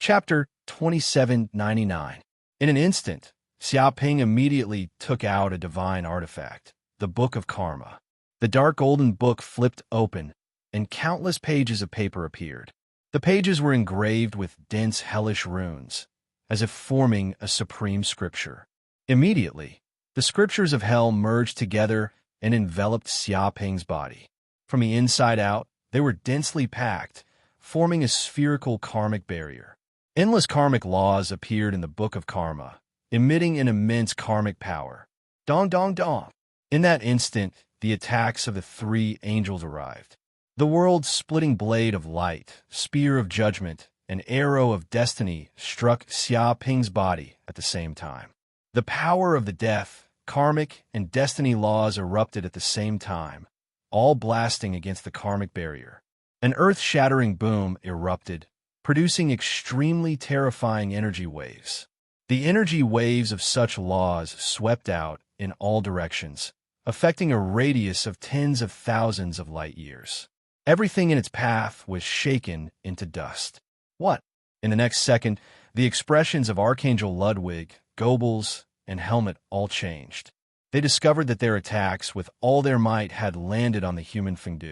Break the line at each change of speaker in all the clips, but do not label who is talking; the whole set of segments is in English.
Chapter 2799. In an instant, Xiaoping immediately took out a divine artifact, the Book of Karma. The dark golden book flipped open, and countless pages of paper appeared. The pages were engraved with dense hellish runes, as if forming a supreme scripture. Immediately, the scriptures of hell merged together and enveloped Xiaoping's body. From the inside out, they were densely packed, forming a spherical karmic barrier. Endless karmic laws appeared in the Book of Karma, emitting an immense karmic power. Dong dong dong. In that instant, the attacks of the three angels arrived. The world-splitting blade of light, spear of judgment, and arrow of destiny struck Xiaoping's body at the same time. The power of the death, karmic, and destiny laws erupted at the same time, all blasting against the karmic barrier. An earth-shattering boom erupted, producing extremely terrifying energy waves. The energy waves of such laws swept out in all directions, affecting a radius of tens of thousands of light years. Everything in its path was shaken into dust. What? In the next second, the expressions of Archangel Ludwig, Goebbels, and Helmut all changed. They discovered that their attacks with all their might had landed on the human Fiend.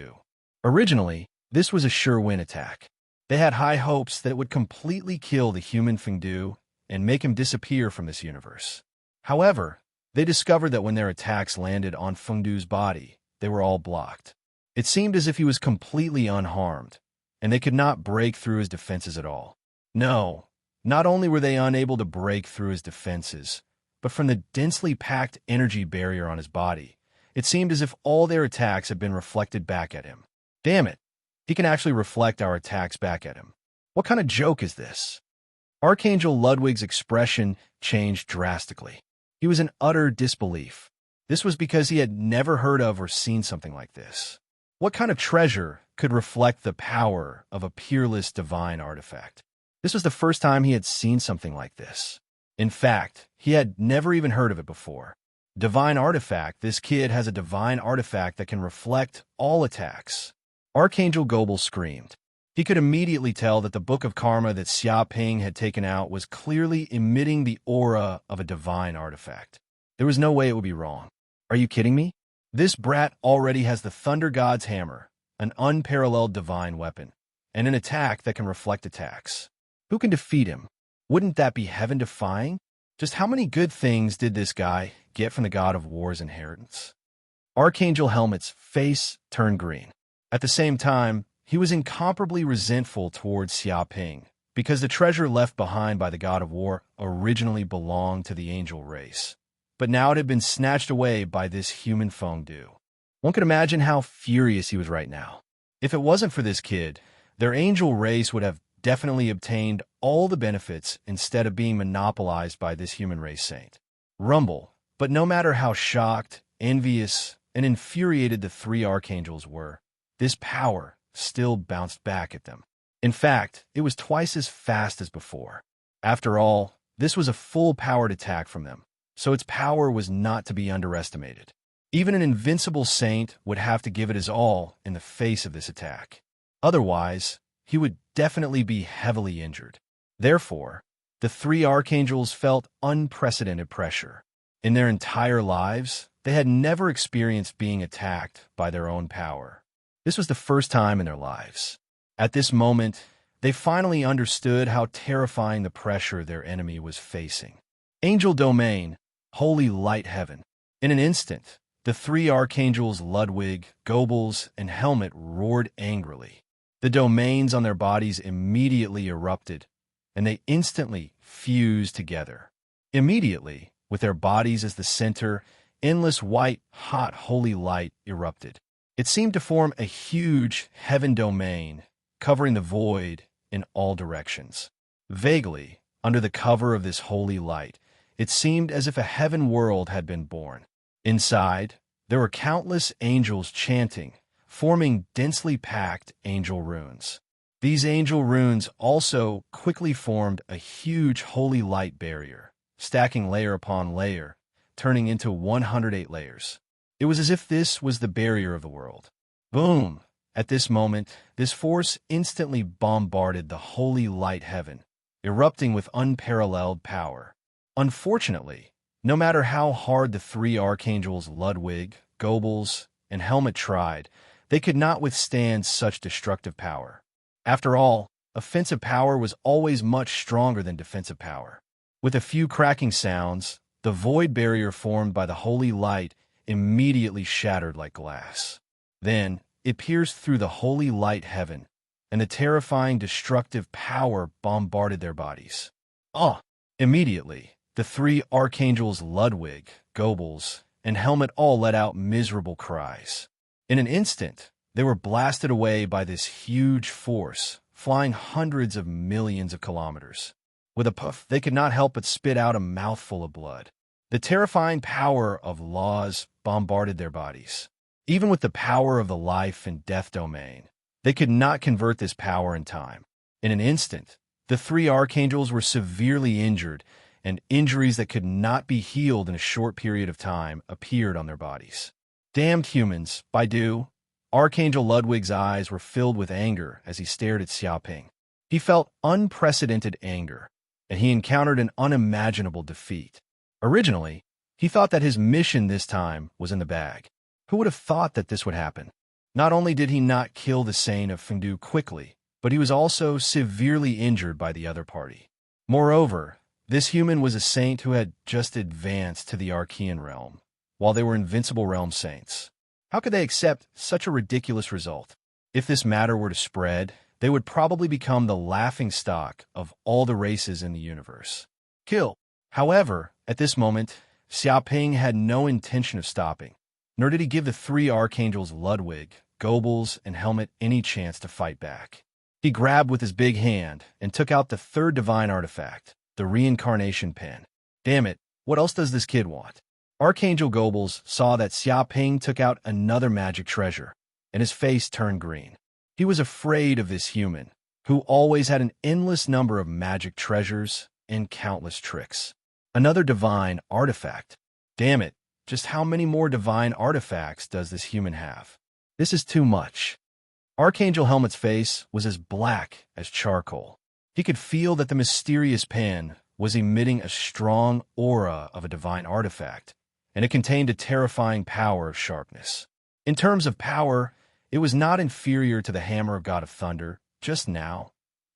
Originally, this was a sure-win attack. They had high hopes that it would completely kill the human Fiend and make him disappear from this universe. However, they discovered that when their attacks landed on Fiend's body, they were all blocked. It seemed as if he was completely unharmed, and they could not break through his defenses at all. No, not only were they unable to break through his defenses, but from the densely packed energy barrier on his body, it seemed as if all their attacks had been reflected back at him. Damn it, he can actually reflect our attacks back at him. What kind of joke is this? Archangel Ludwig's expression changed drastically. He was in utter disbelief. This was because he had never heard of or seen something like this. What kind of treasure could reflect the power of a peerless divine artifact? This was the first time he had seen something like this. In fact, he had never even heard of it before. Divine artifact, this kid has a divine artifact that can reflect all attacks. Archangel Goebbels screamed. He could immediately tell that the Book of Karma that Xiaoping had taken out was clearly emitting the aura of a divine artifact. There was no way it would be wrong. Are you kidding me? This brat already has the Thunder God's hammer, an unparalleled divine weapon, and an attack that can reflect attacks. Who can defeat him? Wouldn't that be heaven-defying? Just how many good things did this guy get from the God of War's inheritance? Archangel Helmut's face turned green. At the same time, he was incomparably resentful towards Xiaoping, because the treasure left behind by the God of War originally belonged to the angel race. But now it had been snatched away by this human Fiend. One could imagine how furious he was right now. If it wasn't for this kid, their angel race would have definitely obtained all the benefits instead of being monopolized by this human race saint. Rumble. But no matter how shocked, envious, and infuriated the three archangels were, this power still bounced back at them. In fact, it was twice as fast as before. After all, this was a full-powered attack from them, so its power was not to be underestimated. Even an invincible saint would have to give it his all in the face of this attack. Otherwise, he would definitely be heavily injured. Therefore, the three archangels felt unprecedented pressure. In their entire lives, they had never experienced being attacked by their own power. This was the first time in their lives. At this moment, they finally understood how terrifying the pressure their enemy was facing. Angel Domain, Holy Light Heaven. In an instant, the three archangels Ludwig, Goebbels, and Helmut roared angrily. The domains on their bodies immediately erupted, and they instantly fused together. Immediately, with their bodies as the center, endless white, hot, holy light erupted. It seemed to form a huge heaven domain, covering the void in all directions. Vaguely, under the cover of this holy light, it seemed as if a heaven world had been born. Inside, there were countless angels chanting, forming densely packed angel runes. These angel runes also quickly formed a huge holy light barrier, stacking layer upon layer, turning into 108 layers. It was as if this was the barrier of the world. Boom! At this moment, this force instantly bombarded the holy light heaven, erupting with unparalleled power. Unfortunately, no matter how hard the three archangels Ludwig, Goebbels, and Helmut tried, they could not withstand such destructive power. After all, offensive power was always much stronger than defensive power. With a few cracking sounds, the void barrier formed by the holy light immediately shattered like glass. Then, it pierced through the holy light heaven, and the terrifying destructive power bombarded their bodies. Immediately, the three archangels Ludwig, Goebbels, and Helmut all let out miserable cries. In an instant, they were blasted away by this huge force, flying hundreds of millions of kilometers. With a puff, they could not help but spit out a mouthful of blood. The terrifying power of laws bombarded their bodies. Even with the power of the life and death domain, they could not convert this power in time. In an instant, the three archangels were severely injured, and injuries that could not be healed in a short period of time appeared on their bodies. Damned humans, Baidu! Archangel Ludwig's eyes were filled with anger as he stared at Xiaoping. He felt unprecedented anger, and he encountered an unimaginable defeat. Originally, he thought that his mission this time was in the bag. Who would have thought that this would happen? Not only did he not kill the Saint of Fiend quickly, but he was also severely injured by the other party. Moreover, this human was a saint who had just advanced to the Archean realm, while they were invincible realm saints. How could they accept such a ridiculous result? If this matter were to spread, they would probably become the laughingstock of all the races in the universe. Kill. However, at this moment, Xiaoping had no intention of stopping, nor did he give the three archangels Ludwig, Goebbels, and Helmut any chance to fight back. He grabbed with his big hand and took out the third divine artifact, the reincarnation pen. Damn it, what else does this kid want? Archangel Goebbels saw that Xiaoping took out another magic treasure, and his face turned green. He was afraid of this human, who always had an endless number of magic treasures and countless tricks. Another divine artifact. Damn it, just how many more divine artifacts does this human have? This is too much. Archangel Helmut's face was as black as charcoal. He could feel that the mysterious pen was emitting a strong aura of a divine artifact, and it contained a terrifying power of sharpness. In terms of power, it was not inferior to the hammer of God of Thunder, just now.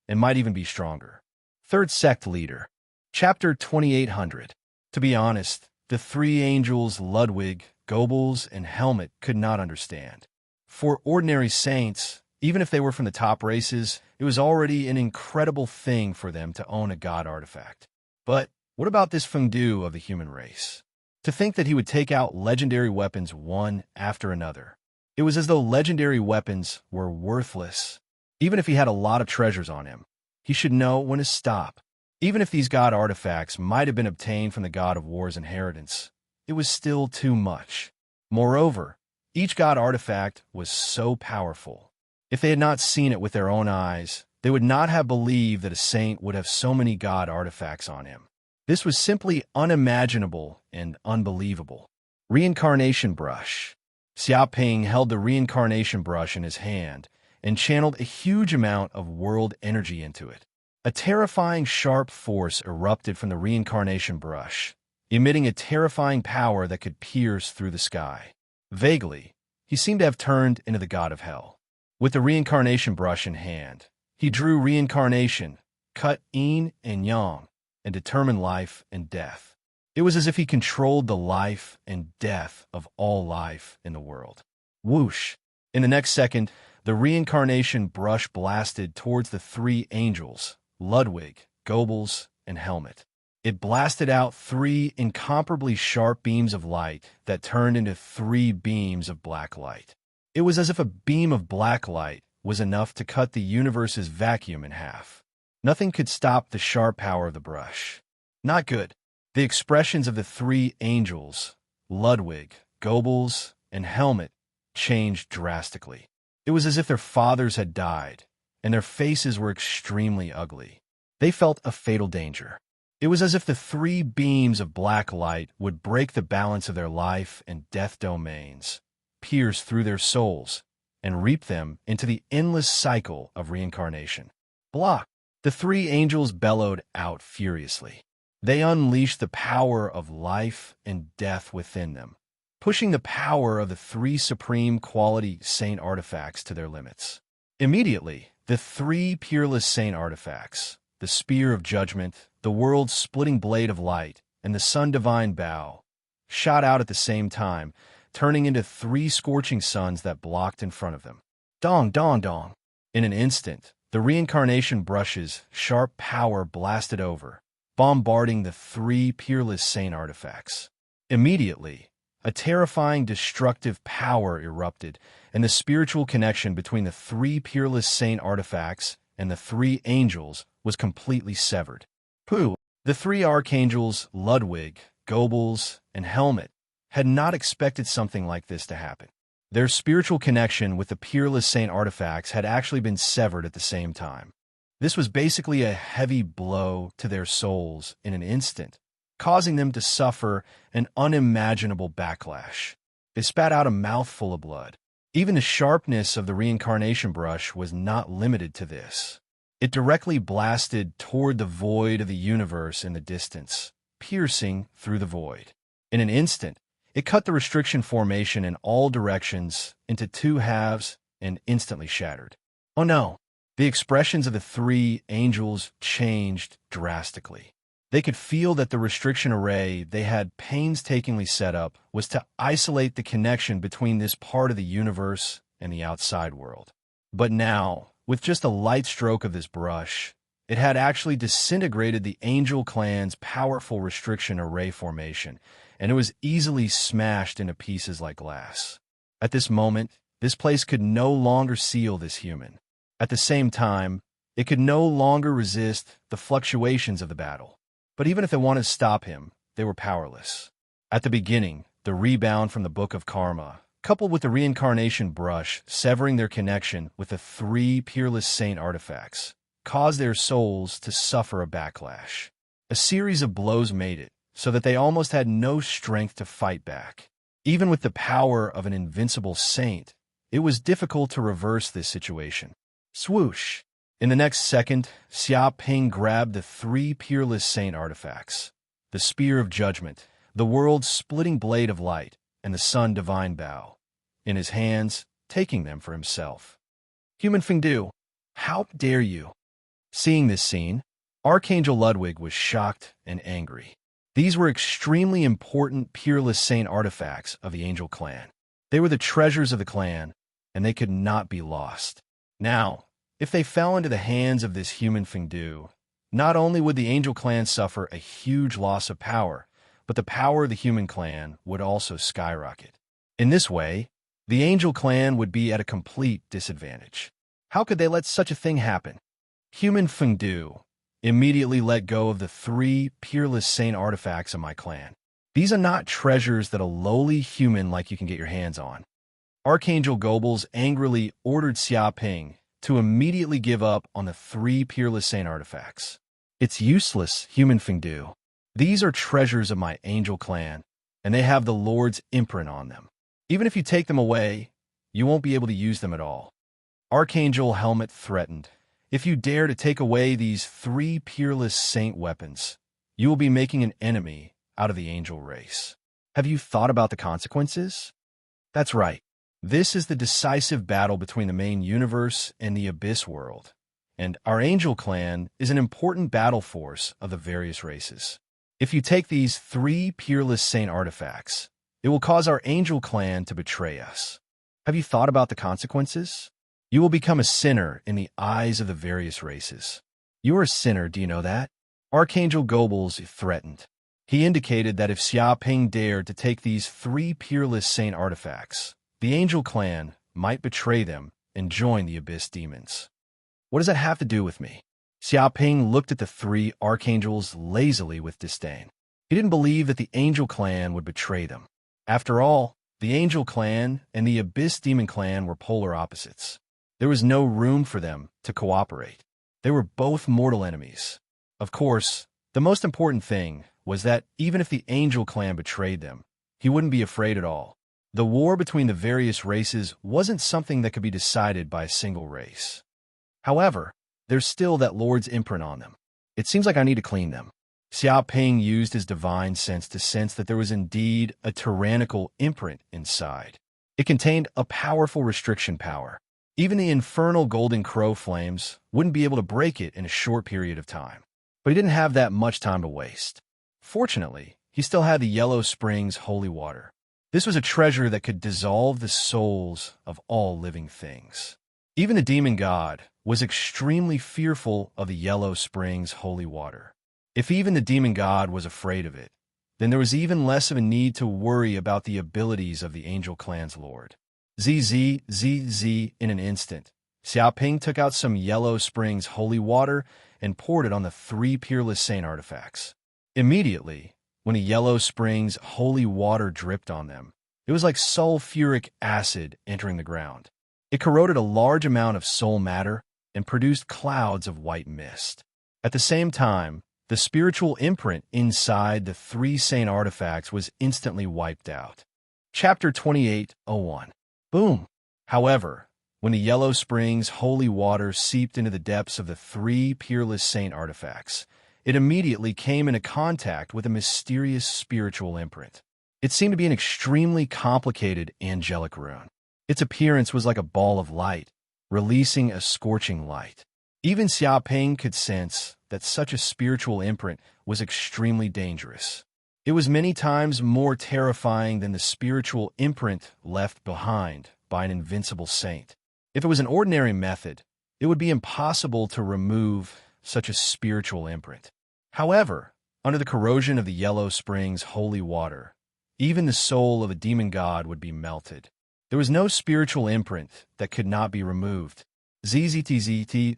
It might even be stronger. Third Sect Leader. Chapter 2800. To be honest, the three angels Ludwig, Goebbels, and Helmut could not understand. For ordinary saints, even if they were from the top races, it was already an incredible thing for them to own a god artifact. But what about this Fengdu of the human race? To think that he would take out legendary weapons one after another. It was as though legendary weapons were worthless. Even if he had a lot of treasures on him, he should know when to stop. Even if these god artifacts might have been obtained from the god of war's inheritance, it was still too much. Moreover, each god artifact was so powerful. If they had not seen it with their own eyes, they would not have believed that a saint would have so many god artifacts on him. This was simply unimaginable and unbelievable. Reincarnation Brush. Xiaoping held the reincarnation brush in his hand and channeled a huge amount of world energy into it. A terrifying sharp force erupted from the reincarnation brush, emitting a terrifying power that could pierce through the sky. Vaguely, he seemed to have turned into the god of hell. With the reincarnation brush in hand, he drew reincarnation, cut yin and yang, and determined life and death. It was as if he controlled the life and death of all life in the world. Whoosh! In the next second, the reincarnation brush blasted towards the three angels, Ludwig, Goebbels, and Helmut. It blasted out three incomparably sharp beams of light that turned into three beams of black light. It was as if a beam of black light was enough to cut the universe's vacuum in half. Nothing could stop the sharp power of the brush. Not good. The expressions of the three angels, Ludwig, Goebbels, and Helmut, changed drastically. It was as if their fathers had died, and their faces were extremely ugly. They felt a fatal danger. It was as if the three beams of black light would break the balance of their life and death domains, pierce through their souls, and reap them into the endless cycle of reincarnation. Block! The three angels bellowed out furiously. They unleashed the power of life and death within them, pushing the power of the three supreme quality saint artifacts to their limits. Immediately, the three peerless saint artifacts, the spear of judgment, the world's splitting blade of light, and the sun divine bow, shot out at the same time, turning into three scorching suns that blocked in front of them. Dong, dong, dong. In an instant, the reincarnation brush's sharp power blasted over, bombarding the three peerless saint artifacts. Immediately, a terrifying destructive power erupted, and the spiritual connection between the three peerless saint artifacts and the three angels was completely severed. Pooh! The three archangels, Ludwig, Goebbels, and Helmut, had not expected something like this to happen. Their spiritual connection with the peerless saint artifacts had actually been severed at the same time. This was basically a heavy blow to their souls in an instant, causing them to suffer an unimaginable backlash. They spat out a mouthful of blood. Even the sharpness of the reincarnation brush was not limited to this. It directly blasted toward the void of the universe in the distance, piercing through the void. In an instant, it cut the restriction formation in all directions into two halves and instantly shattered. Oh no! The expressions of the three angels changed drastically. They could feel that the restriction array they had painstakingly set up was to isolate the connection between this part of the universe and the outside world. But now, with just a light stroke of this brush, it had actually disintegrated the angel clan's powerful restriction array formation, and it was easily smashed into pieces like glass. At this moment, this place could no longer seal this human. At the same time, it could no longer resist the fluctuations of the battle. But even if they wanted to stop him, they were powerless. At the beginning, the rebound from the Book of Karma, coupled with the reincarnation brush severing their connection with the three peerless saint artifacts, caused their souls to suffer a backlash. A series of blows made it so that they almost had no strength to fight back. Even with the power of an invincible saint, it was difficult to reverse this situation. Swoosh! In the next second, Xia Ping grabbed the three peerless saint artifacts, the spear of judgment, the world's splitting blade of light, and the sun divine bow, in his hands, taking them for himself. Human Fiend, how dare you? Seeing this scene, Archangel Ludwig was shocked and angry. These were extremely important peerless saint artifacts of the Angel clan. They were the treasures of the clan, and they could not be lost. Now, if they fell into the hands of this human Fiend, not only would the Angel clan suffer a huge loss of power, but the power of the human clan would also skyrocket. In this way, the Angel clan would be at a complete disadvantage. How could they let such a thing happen? Human Fiend immediately let go of the three peerless saint artifacts of my clan. These are not treasures that a lowly human like you can get your hands on. Archangel Goebbels angrily ordered Xia Ping to immediately give up on the three peerless saint artifacts. It's useless, human Fiend. These are treasures of my angel clan, and they have the Lord's imprint on them. Even if you take them away, you won't be able to use them at all. Archangel Helmut threatened, if you dare to take away these three peerless saint weapons, you will be making an enemy out of the angel race. Have you thought about the consequences? That's right. This is the decisive battle between the main universe and the abyss world, and our angel clan is an important battle force of the various races. If you take these three peerless saint artifacts, it will cause our angel clan to betray us. Have you thought about the consequences? You will become a sinner in the eyes of the various races. You are a sinner, do you know that? Archangel Goebbels threatened. He indicated that if Xia Ping dared to take these three peerless saint artifacts, the Angel clan might betray them and join the Abyss demons. What does that have to do with me? Xia Ping looked at the three archangels lazily with disdain. He didn't believe that the Angel clan would betray them. After all, the Angel clan and the Abyss demon clan were polar opposites. There was no room for them to cooperate. They were both mortal enemies. Of course, the most important thing was that even if the Angel clan betrayed them, he wouldn't be afraid at all. The war between the various races wasn't something that could be decided by a single race. However, there's still that Lord's imprint on them. It seems like I need to clean them. Xiao Ping used his divine sense to sense that there was indeed a tyrannical imprint inside. It contained a powerful restriction power. Even the infernal golden crow flames wouldn't be able to break it in a short period of time. But he didn't have that much time to waste. Fortunately, he still had the Yellow Springs holy water. This was a treasure that could dissolve the souls of all living things. Even the demon god was extremely fearful of the Yellow Springs holy water. If even the demon god was afraid of it, then there was even less of a need to worry about the abilities of the angel clan's lord. ZZ in an instant, Xiao Ping took out some Yellow Springs holy water and poured it on the 3 peerless saint artifacts. Immediately, when the Yellow Springs holy water dripped on them, it was like sulfuric acid entering the ground. It corroded a large amount of soul matter and produced clouds of white mist. At the same time, the spiritual imprint inside the 3 saint artifacts was instantly wiped out. Chapter 28:01. Boom! However, when the Yellow Springs holy water seeped into the depths of the 3 peerless saint artifacts, it immediately came into contact with a mysterious spiritual imprint. It seemed to be an extremely complicated angelic rune. Its appearance was like a ball of light, releasing a scorching light. Even Xiao Ping could sense that such a spiritual imprint was extremely dangerous. It was many times more terrifying than the spiritual imprint left behind by an invincible saint. If it was an ordinary method, it would be impossible to remove such a spiritual imprint. However, under the corrosion of the Yellow Springs holy water, even the soul of a demon god would be melted. There was no spiritual imprint that could not be removed. ZZT,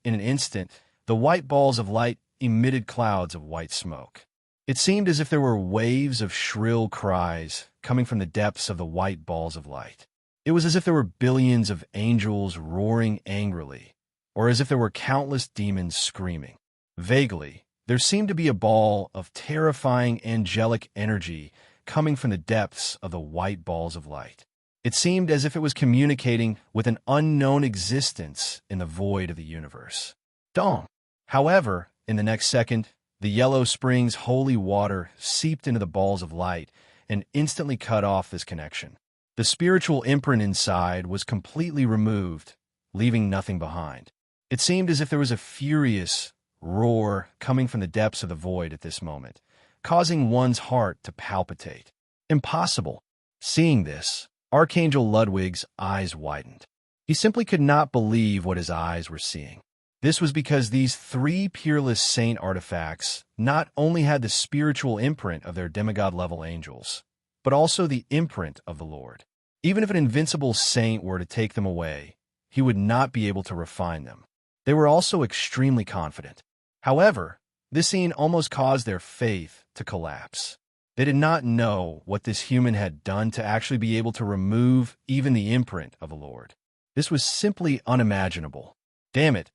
in an instant, the white balls of light emitted clouds of white smoke. It seemed as if there were waves of shrill cries coming from the depths of the white balls of light. It was as if there were billions of angels roaring angrily, or as if there were countless demons screaming. Vaguely, there seemed to be a ball of terrifying angelic energy coming from the depths of the white balls of light. It seemed as if it was communicating with an unknown existence in the void of the universe. Dong! However, in the next second, the Yellow Springs holy water seeped into the balls of light and instantly cut off this connection. The spiritual imprint inside was completely removed, leaving nothing behind. It seemed as if there was a furious roar coming from the depths of the void at this moment, causing one's heart to palpitate. Impossible! Seeing this, Archangel Ludwig's eyes widened. He simply could not believe what his eyes were seeing. This was because these 3 peerless saint artifacts not only had the spiritual imprint of their demigod-level angels, but also the imprint of the Lord. Even if an invincible saint were to take them away, he would not be able to refine them. They were also extremely confident. However, this scene almost caused their faith to collapse. They did not know what this human had done to actually be able to remove even the imprint of the Lord. This was simply unimaginable. Damn it!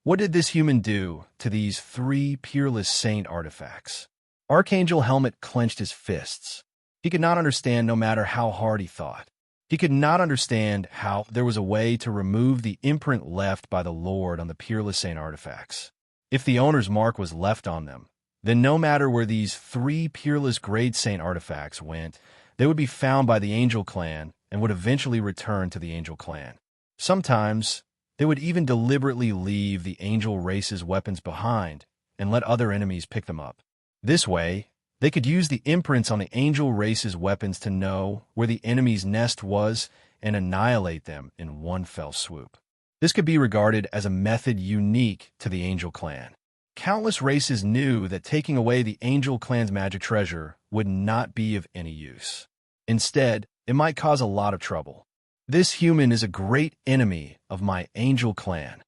What did this human do to these 3 peerless saint artifacts? Archangel Helmet clenched his fists. He could not understand no matter how hard he thought. He could not understand how there was a way to remove the imprint left by the Lord on the peerless saint artifacts. If the owner's mark was left on them, then no matter where these 3 peerless grade saint artifacts went, they would be found by the Angel Clan and would eventually return to the Angel Clan. Sometimes, they would even deliberately leave the angel race's weapons behind and let other enemies pick them up. This way, they could use the imprints on the angel race's weapons to know where the enemy's nest was and annihilate them in one fell swoop. This could be regarded as a method unique to the Angel Clan. Countless races knew that taking away the Angel Clan's magic treasure would not be of any use. Instead, it might cause a lot of trouble. This human is a great enemy of my Angel Clan.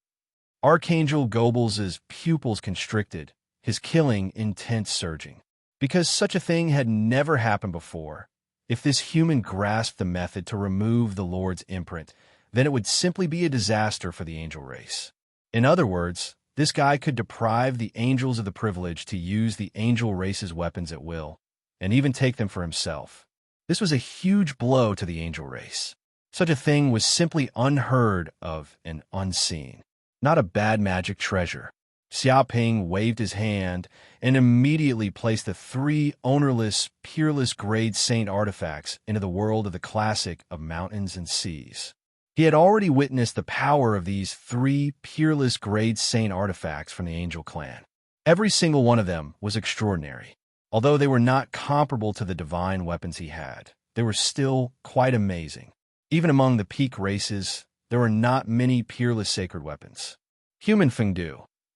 Archangel Goebbels' pupils constricted, his killing intent surging. Because such a thing had never happened before, if this human grasped the method to remove the Lord's imprint, then it would simply be a disaster for the angel race. In other words, this guy could deprive the angels of the privilege to use the angel race's weapons at will, and even take them for himself. This was a huge blow to the angel race. Such a thing was simply unheard of and unseen. not a bad magic treasure. Xiaoping waved his hand and immediately placed the 3 ownerless, peerless grade saint artifacts into the world of the classic of mountains and seas. He had already witnessed the power of these 3 peerless grade saint artifacts from the Angel clan. Every single one of them was extraordinary. Although they were not comparable to the divine weapons he had, they were still quite amazing. Even among the peak races, there were not many peerless sacred weapons. Human Fiend,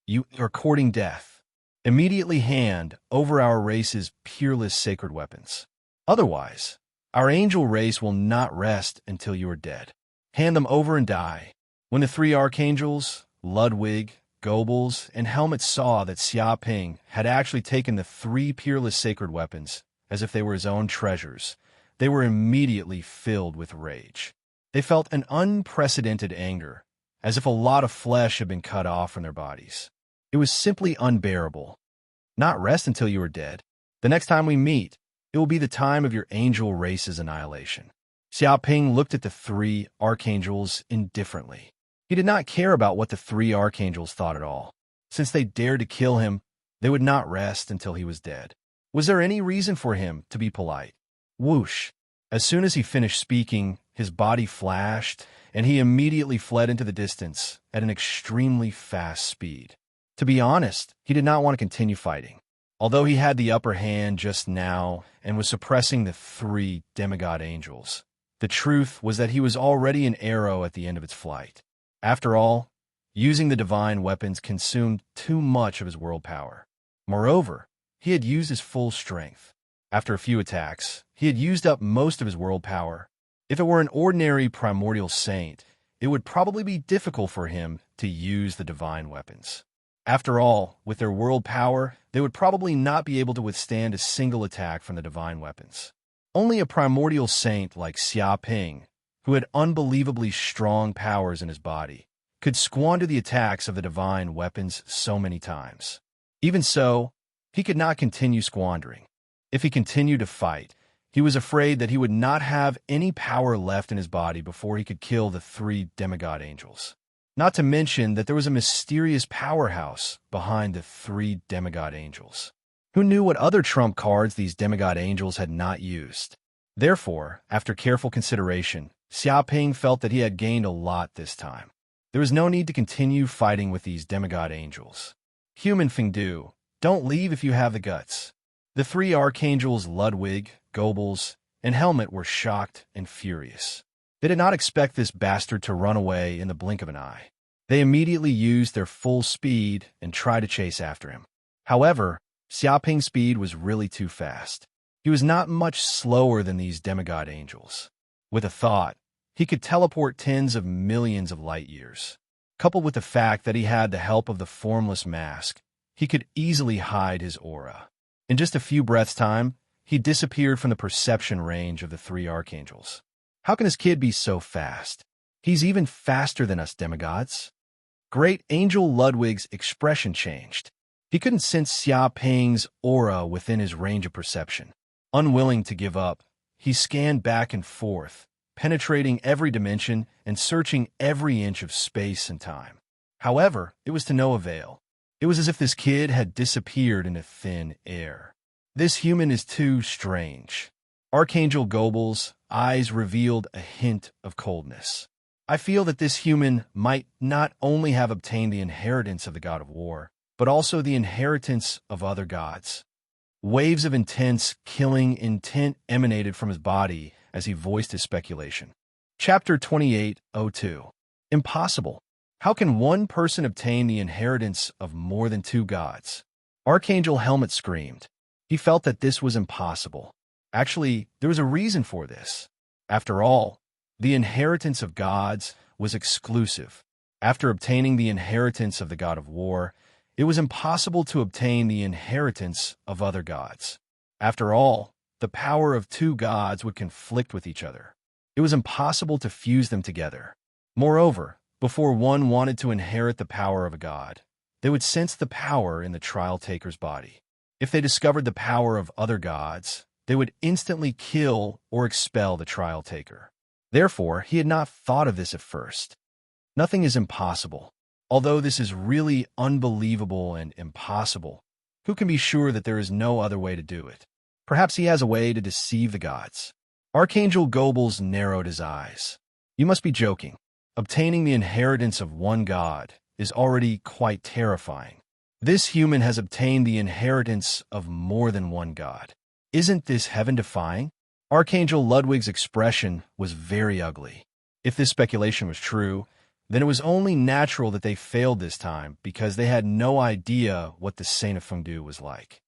you are courting death. Immediately hand over our race's peerless sacred weapons. Otherwise, our angel race will not rest until you are dead. Hand them over and die. When the 3 archangels, Ludwig, Goebbels, and Helmet saw that Xiaoping had actually taken the 3 peerless sacred weapons as if they were his own treasures, they were immediately filled with rage. They felt an unprecedented anger, as if a lot of flesh had been cut off from their bodies. It was simply unbearable. Not rest until you are dead. The next time we meet, it will be the time of your angel race's annihilation. Xiaoping looked at the 3 archangels indifferently. He did not care about what the 3 archangels thought at all. Since they dared to kill him, they would not rest until he was dead. Was there any reason for him to be polite? Whoosh! As soon as he finished speaking, his body flashed, and he immediately fled into the distance at an extremely fast speed. To be honest, he did not want to continue fighting. Although he had the upper hand just now and was suppressing the 3 demigod angels, the truth was that he was already an arrow at the end of its flight. After all, using the divine weapons consumed too much of his world power. Moreover, he had used his full strength. After a few attacks, he had used up most of his world power. If it were an ordinary primordial saint, it would probably be difficult for him to use the divine weapons. After all, with their world power, they would probably not be able to withstand a single attack from the divine weapons. Only a primordial saint like Xiaoping, who had unbelievably strong powers in his body, could squander the attacks of the divine weapons so many times. Even so, he could not continue squandering. If he continued to fight, he was afraid that he would not have any power left in his body before he could kill the 3 demigod angels. Not to mention that there was a mysterious powerhouse behind the 3 demigod angels. Who knew what other trump cards these demigod angels had not used? Therefore, after careful consideration, Xiaoping felt that he had gained a lot this time. There was no need to continue fighting with these demigod angels. Human Fiend, don't leave if you have the guts. The 3 archangels Ludwig, Goebbels, and Helmet were shocked and furious. They did not expect this bastard to run away in the blink of an eye. They immediately used their full speed and tried to chase after him. However, Xiaoping's speed was really too fast. He was not much slower than these demigod angels. With a thought, he could teleport tens of millions of light years. Coupled with the fact that he had the help of the formless mask, he could easily hide his aura. In just a few breaths' time, he disappeared from the perception range of the 3 archangels. How can this kid be so fast? He's even faster than us demigods. Great Angel Ludwig's expression changed. He couldn't sense Xiaoping's aura within his range of perception. Unwilling to give up, he scanned back and forth, penetrating every dimension and searching every inch of space and time. However, it was to no avail. It was as if this kid had disappeared into thin air. This human is too strange. Archangel Goebbels' eyes revealed a hint of coldness. I feel that this human might not only have obtained the inheritance of the god of war, but also the inheritance of other gods. Waves of intense, killing intent emanated from his body as he voiced his speculation. Chapter 28:02. Impossible. How can one person obtain the inheritance of more than 2 gods? Archangel Helmet screamed. He felt that this was impossible. Actually, there was a reason for this. After all, the inheritance of gods was exclusive. After obtaining the inheritance of the god of war, it was impossible to obtain the inheritance of other gods. After all, the power of 2 gods would conflict with each other. It was impossible to fuse them together. Moreover, before one wanted to inherit the power of a god, they would sense the power in the trial taker's body. If they discovered the power of other gods, they would instantly kill or expel the trial taker. Therefore, he had not thought of this at first. Nothing is impossible. Although this is really unbelievable and impossible, who can be sure that there is no other way to do it? Perhaps he has a way to deceive the gods. Archangel Goebbels narrowed his eyes. You must be joking. Obtaining the inheritance of one god is already quite terrifying. This human has obtained the inheritance of more than one god. Isn't this heaven-defying? Archangel Ludwig's expression was very ugly. If this speculation was true, then it was only natural that they failed this time because they had no idea what the Saint of Fengdu was like.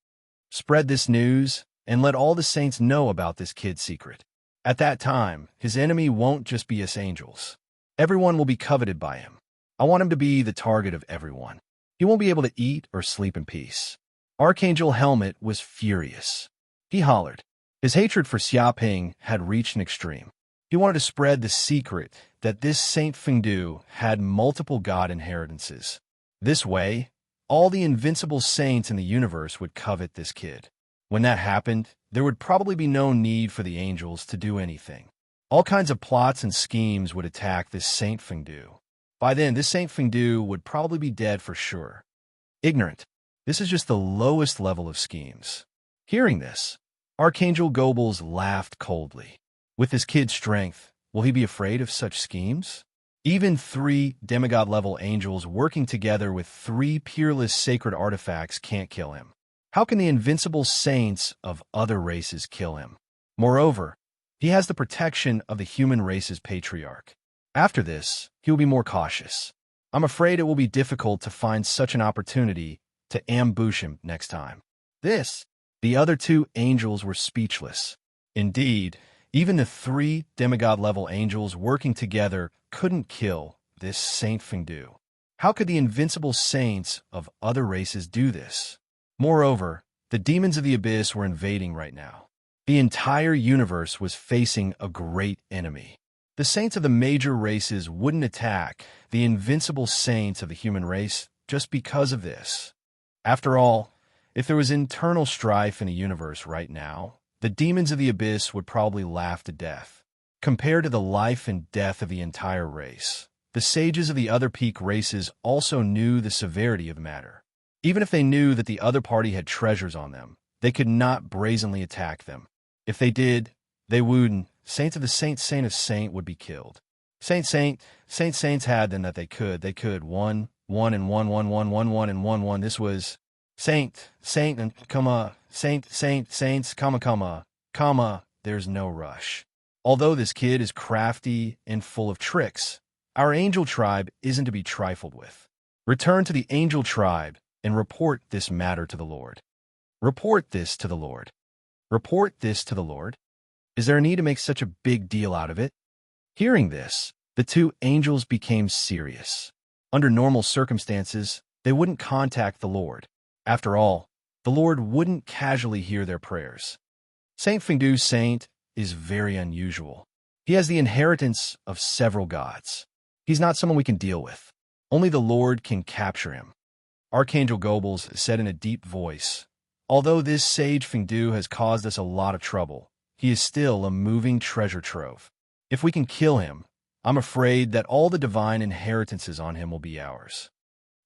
Spread this news and let all the saints know about this kid's secret. At that time, his enemy won't just be us angels. Everyone will be coveted by him. I want him to be the target of everyone. He won't be able to eat or sleep in peace. Archangel Helmet was furious. He hollered. His hatred for Xiaoping had reached an extreme. He wanted to spread the secret that this Saint Fengdu had multiple god inheritances. This way, all the invincible saints in the universe would covet this kid. When that happened, there would probably be no need for the angels to do anything. All kinds of plots and schemes would attack this Saint Fengdu. By then, this Saint Fengdu would probably be dead for sure. Ignorant. This is just the lowest level of schemes. Hearing this, Archangel Goebbels laughed coldly. With his kid's strength, will he be afraid of such schemes? Even 3 demigod-level angels working together with 3 peerless sacred artifacts can't kill him. How can the invincible saints of other races kill him? Moreover, he has the protection of the human race's patriarch. After this, he will be more cautious. I'm afraid it will be difficult to find such an opportunity to ambush him next time. The other 2 angels were speechless. Indeed, even the 3 demigod-level angels working together couldn't kill this Saint Fengdu. How could the invincible saints of other races do this? Moreover, the demons of the abyss were invading right now. The entire universe was facing a great enemy. The saints of the major races wouldn't attack the invincible saints of the human race just because of this. After all, if there was internal strife in the universe right now, the demons of the abyss would probably laugh to death. Compared to the life and death of the entire race, the sages of the other peak races also knew the severity of the matter. Even if they knew that the other party had treasures on them, they could not brazenly attack them. If they did, they wouldn't. Saints of the Saint of Saint would be killed. Saints had them that they could. They could. 1, 1, and 1, 1, 1, 1, 1, and 1, 1. This was Saint, and comma, saints, comma. There's no rush. Although this kid is crafty and full of tricks, our angel tribe isn't to be trifled with. Return to the angel tribe and report this matter to the Lord. Report this to the Lord. Report this to the Lord. Is there a need to make such a big deal out of it? Hearing this, the 2 angels became serious. Under normal circumstances, they wouldn't contact the Lord. After all, the Lord wouldn't casually hear their prayers. Saint Fengdu's saint is very unusual. He has the inheritance of several gods. He's not someone we can deal with. Only the Lord can capture him. Archangel Goebbels said in a deep voice, although this sage Fengdu has caused us a lot of trouble, he is still a moving treasure trove. If we can kill him, I'm afraid that all the divine inheritances on him will be ours.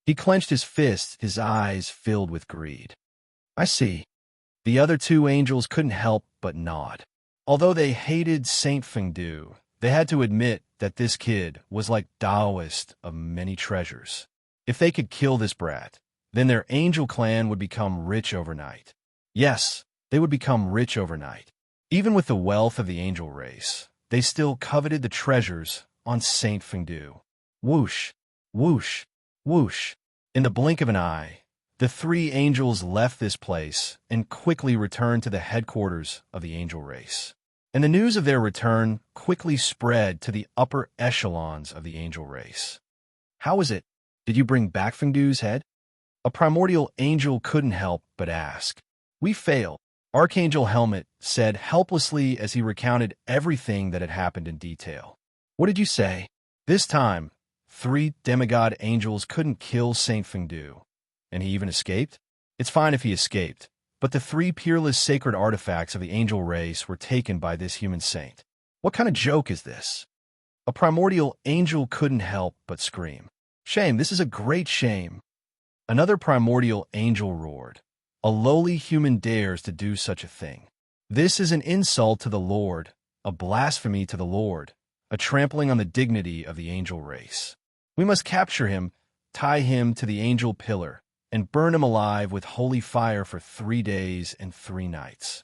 He clenched his fist, his eyes filled with greed. I see. The other 2 angels couldn't help but nod. Although they hated Saint Fengdu, they had to admit that this kid was like Taoist of many treasures. If they could kill this brat, then their angel clan would become rich overnight. Yes, they would become rich overnight. Even with the wealth of the angel race, they still coveted the treasures on Saint Fengdu. Whoosh, whoosh, whoosh. In the blink of an eye, the 3 angels left this place and quickly returned to the headquarters of the angel race. And the news of their return quickly spread to the upper echelons of the angel race. How is it? Did you bring back Fengdu's head? A primordial angel couldn't help but ask. We failed. Archangel Helmet said helplessly as he recounted everything that had happened in detail. What did you say? This time, 3 demigod angels couldn't kill Saint Fengdu. And he even escaped? It's fine if he escaped, but the 3 peerless sacred artifacts of the angel race were taken by this human saint. What kind of joke is this? A primordial angel couldn't help but scream. Shame, this is a great shame. Another primordial angel roared. A lowly human dares to do such a thing. This is an insult to the Lord, a blasphemy to the Lord, a trampling on the dignity of the angel race. We must capture him, tie him to the angel pillar, and burn him alive with holy fire for 3 days and 3 nights.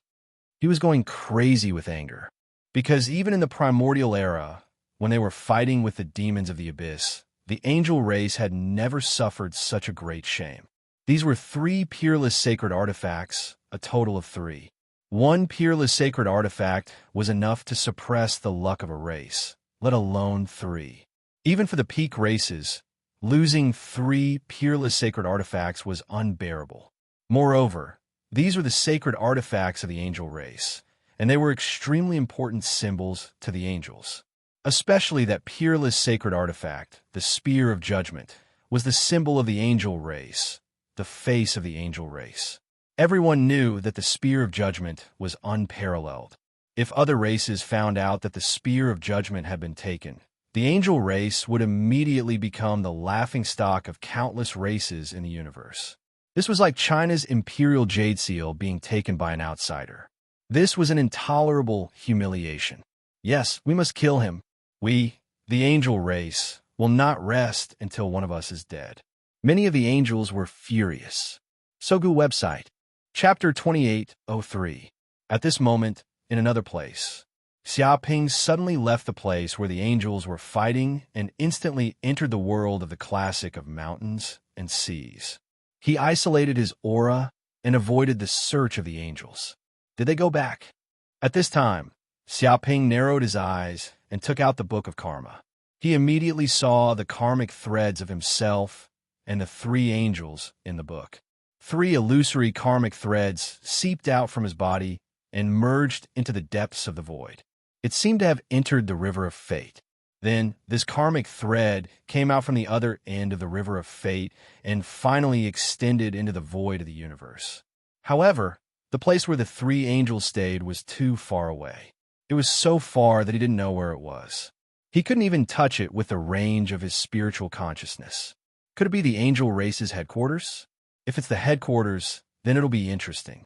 He was going crazy with anger, because even in the primordial era, when they were fighting with the demons of the abyss, the angel race had never suffered such a great shame. These were 3 peerless sacred artifacts, a total of 3. One peerless sacred artifact was enough to suppress the luck of a race, let alone 3. Even for the peak races, losing 3 peerless sacred artifacts was unbearable. Moreover, these were the sacred artifacts of the angel race, and they were extremely important symbols to the angels. Especially that peerless sacred artifact, the Spear of Judgment, was the symbol of the angel race, the face of the angel race. Everyone knew that the Spear of Judgment was unparalleled. If other races found out that the Spear of Judgment had been taken, the angel race would immediately become the laughingstock of countless races in the universe. This was like China's imperial jade seal being taken by an outsider. This was an intolerable humiliation. Yes, we must kill him. We, the angel race, will not rest until one of us is dead. Many of the angels were furious. Sogu website, chapter 2803. At this moment, in another place, Xiaoping suddenly left the place where the angels were fighting and instantly entered the world of the classic of mountains and seas. He isolated his aura and avoided the search of the angels. Did they go back? At this time, Xiaoping narrowed his eyes and took out the Book of Karma. He immediately saw the karmic threads of himself and the 3 angels in the book. 3 illusory karmic threads seeped out from his body and merged into the depths of the void. It seemed to have entered the river of fate. Then, this karmic thread came out from the other end of the river of fate and finally extended into the void of the universe. However, the place where the 3 angels stayed was too far away. It was so far that he didn't know where it was. He couldn't even touch it with the range of his spiritual consciousness. Could it be the angel race's headquarters? If it's the headquarters, then it'll be interesting.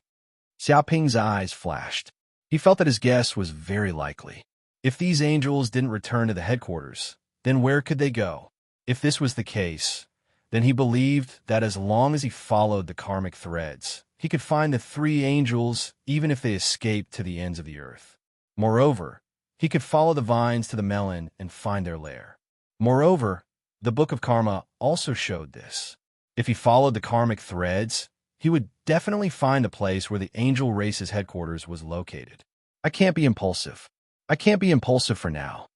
Xiaoping's eyes flashed. He felt that his guess was very likely. If these angels didn't return to the headquarters, then where could they go? If this was the case, then he believed that as long as he followed the karmic threads, he could find the 3 angels even if they escaped to the ends of the earth. Moreover, he could follow the vines to the melon and find their lair. Moreover, the Book of Karma also showed this. If he followed the karmic threads, he would definitely find the place where the angel race's headquarters was located. I can't be impulsive. I can't be impulsive for now.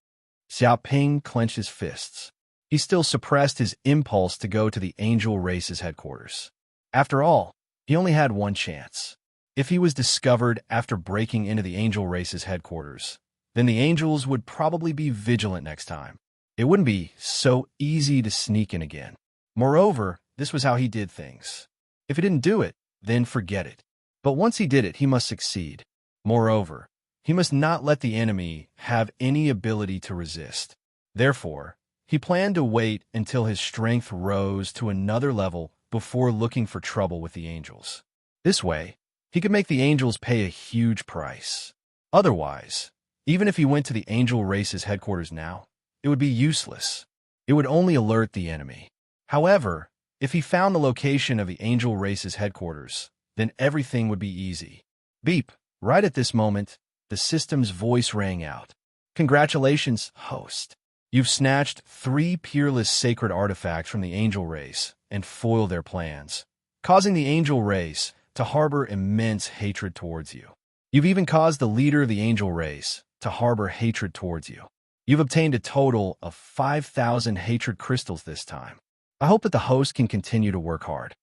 Xiaoping clenched his fists. He still suppressed his impulse to go to the angel race's headquarters. After all, he only had one chance. If he was discovered after breaking into the angel race's headquarters, then the angels would probably be vigilant next time. It wouldn't be so easy to sneak in again. Moreover, this was how he did things. If he didn't do it, then forget it. But once he did it, he must succeed. Moreover, he must not let the enemy have any ability to resist. Therefore, he planned to wait until his strength rose to another level before looking for trouble with the angels. This way, he could make the angels pay a huge price. Otherwise, even if he went to the angel race's headquarters now, it would be useless. It would only alert the enemy. However, if he found the location of the angel race's headquarters, then everything would be easy. Beep! Right at this moment, the system's voice rang out. Congratulations, host. You've snatched 3 peerless sacred artifacts from the angel race and foiled their plans, causing the angel race to harbor immense hatred towards you. You've even caused the leader of the angel race to harbor hatred towards you. You've obtained a total of 5,000 hatred crystals this time. I hope that the host can continue to work hard.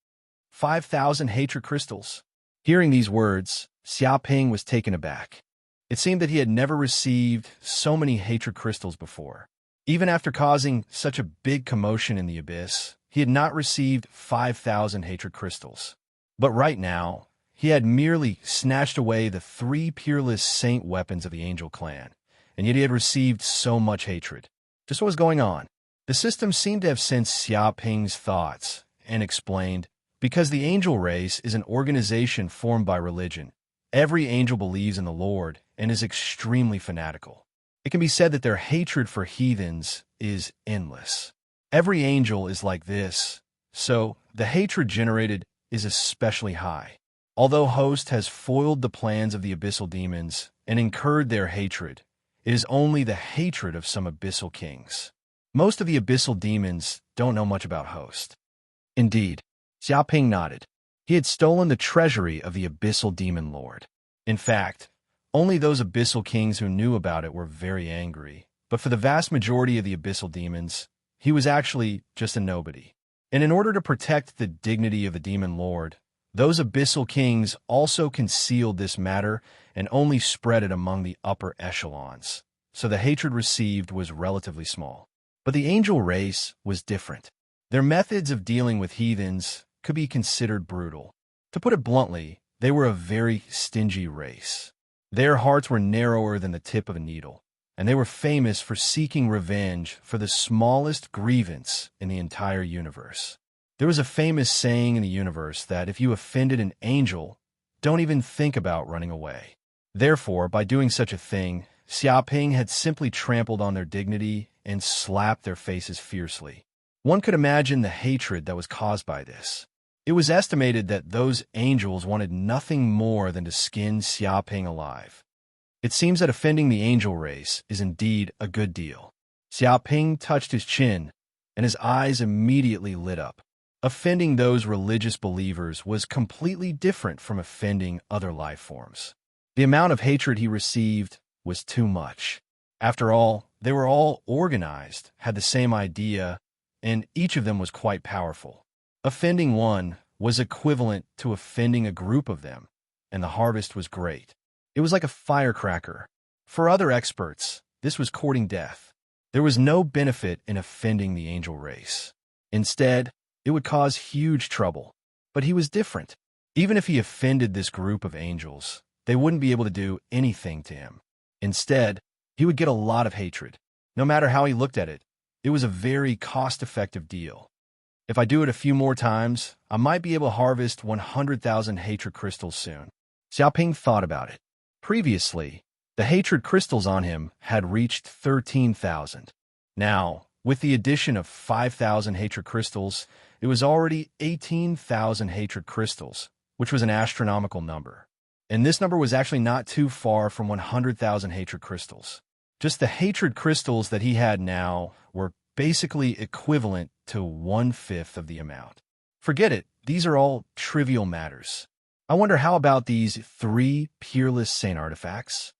5,000 hatred crystals. Hearing these words, Xiaoping was taken aback. It seemed that he had never received so many hatred crystals before. Even after causing such a big commotion in the abyss, he had not received 5,000 hatred crystals. But right now, he had merely snatched away the 3 peerless saint weapons of the angel clan, and yet he had received so much hatred. Just what was going on? The system seemed to have sensed Xiaoping's thoughts and explained, because the angel race is an organization formed by religion. Every angel believes in the Lord and is extremely fanatical. It can be said that their hatred for heathens is endless. Every angel is like this, so the hatred generated is especially high. Although Host has foiled the plans of the abyssal demons and incurred their hatred, it is only the hatred of some abyssal kings. Most of the abyssal demons don't know much about Host. Indeed, Xiaoping nodded. He had stolen the treasury of the abyssal demon lord. In fact, only those abyssal kings who knew about it were very angry, but for the vast majority of the abyssal demons, he was actually just a nobody. And in order to protect the dignity of the demon lord, those abyssal kings also concealed this matter and only spread it among the upper echelons, so the hatred received was relatively small. But the angel race was different. Their methods of dealing with heathens could be considered brutal. To put it bluntly, they were a very stingy race. Their hearts were narrower than the tip of a needle, and they were famous for seeking revenge for the smallest grievance in the entire universe. There was a famous saying in the universe that if you offended an angel, don't even think about running away. Therefore, by doing such a thing, Xiaoping had simply trampled on their dignity and slapped their faces fiercely. One could imagine the hatred that was caused by this. It was estimated that those angels wanted nothing more than to skin Xiaoping alive. It seems that offending the angel race is indeed a good deal. Xiaoping touched his chin, and his eyes immediately lit up. Offending those religious believers was completely different from offending other life forms. The amount of hatred he received was too much. After all, they were all organized, had the same idea, and each of them was quite powerful. Offending one was equivalent to offending a group of them, and the harvest was great. It was like a firecracker. For other experts, this was courting death. There was no benefit in offending the angel race. Instead, it would cause huge trouble. But he was different. Even if he offended this group of angels, they wouldn't be able to do anything to him. Instead, he would get a lot of hatred. No matter how he looked at it, it was a very cost-effective deal. If I do it a few more times, I might be able to harvest 100,000 hatred crystals soon. Xiaoping thought about it. Previously, the hatred crystals on him had reached 13,000. Now, with the addition of 5,000 hatred crystals, it was already 18,000 hatred crystals, which was an astronomical number. And this number was actually not too far from 100,000 hatred crystals. Just the hatred crystals that he had now were basically equivalent to 1/5 of the amount. Forget it, these are all trivial matters. I wonder how about these 3 peerless saint artifacts?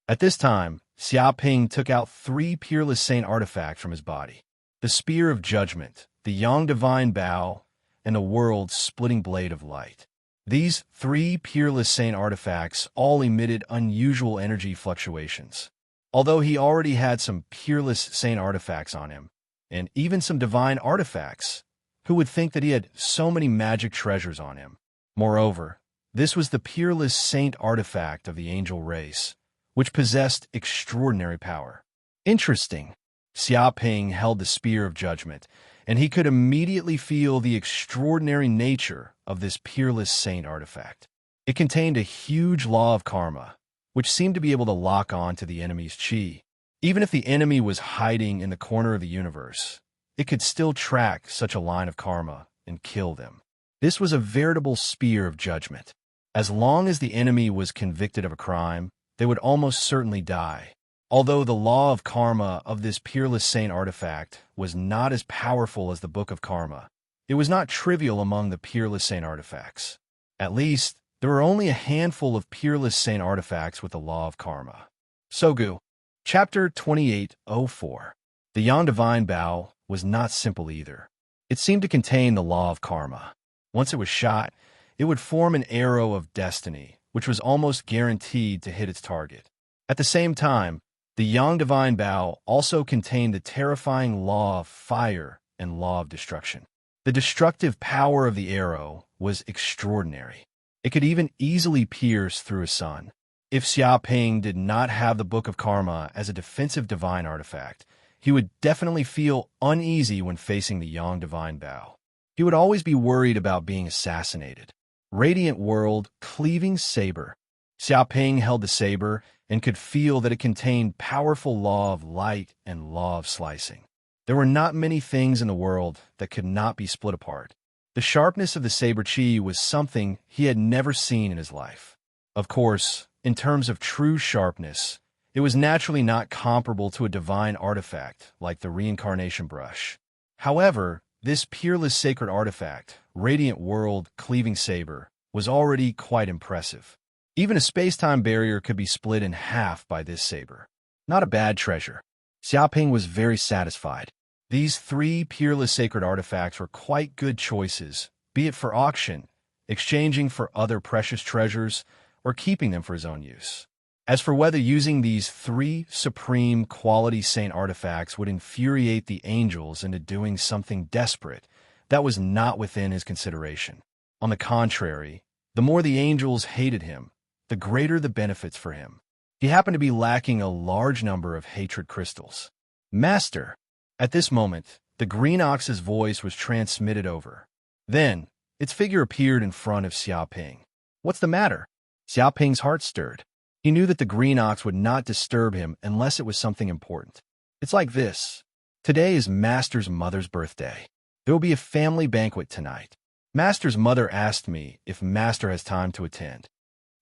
At this time, Xiaoping took out 3 peerless saint artifacts from his body. The Spear of Judgment, the Yang Divine Bow, and the World's Splitting Blade of Light. These 3 peerless saint artifacts all emitted unusual energy fluctuations. Although he already had some peerless saint artifacts on him, and even some divine artifacts, who would think that he had so many magic treasures on him? Moreover, this was the peerless saint artifact of the angel race, which possessed extraordinary power. Interesting. Xiaoping held the Spear of Judgment, and he could immediately feel the extraordinary nature of this peerless saint artifact. It contained a huge law of karma, which seemed to be able to lock on to the enemy's chi. Even if the enemy was hiding in the corner of the universe, it could still track such a line of karma and kill them. This was a veritable Spear of Judgment. As long as the enemy was convicted of a crime, they would almost certainly die. Although the law of karma of this peerless saint artifact was not as powerful as the Book of Karma, it was not trivial among the peerless saint artifacts. At least, there were only a handful of peerless saint artifacts with the law of karma. Sogu, Chapter 2804. The Yang Divine Bow was not simple either. It seemed to contain the law of karma. Once it was shot, it would form an arrow of destiny, which was almost guaranteed to hit its target. At the same time, the Yang Divine Bow also contained the terrifying law of fire and law of destruction. The destructive power of the arrow was extraordinary. It could even easily pierce through a sun. If Xiaoping did not have the Book of Karma as a defensive divine artifact, he would definitely feel uneasy when facing the Yang Divine Bao. He would always be worried about being assassinated. Radiant World, Cleaving Saber. Xiaoping held the saber and could feel that it contained powerful law of light and law of slicing. There were not many things in the world that could not be split apart. The sharpness of the saber chi was something he had never seen in his life. Of course, in terms of true sharpness, it was naturally not comparable to a divine artifact like the reincarnation brush. However, this peerless sacred artifact, Radiant World Cleaving Saber, was already quite impressive. Even a space-time barrier could be split in half by this saber. Not a bad treasure. Xiaoping was very satisfied. These 3 peerless sacred artifacts were quite good choices, be it for auction, exchanging for other precious treasures, or keeping them for his own use. As for whether using these 3 supreme quality saint artifacts would infuriate the angels into doing something desperate, that was not within his consideration. On the contrary, the more the angels hated him, the greater the benefits for him. He happened to be lacking a large number of hatred crystals. Master! At this moment, the green ox's voice was transmitted over. Then, its figure appeared in front of Xiaoping. What's the matter? Xiaoping's heart stirred. He knew that the green ox would not disturb him unless it was something important. It's like this. Today is Master's mother's birthday. There will be a family banquet tonight. Master's mother asked me if Master has time to attend.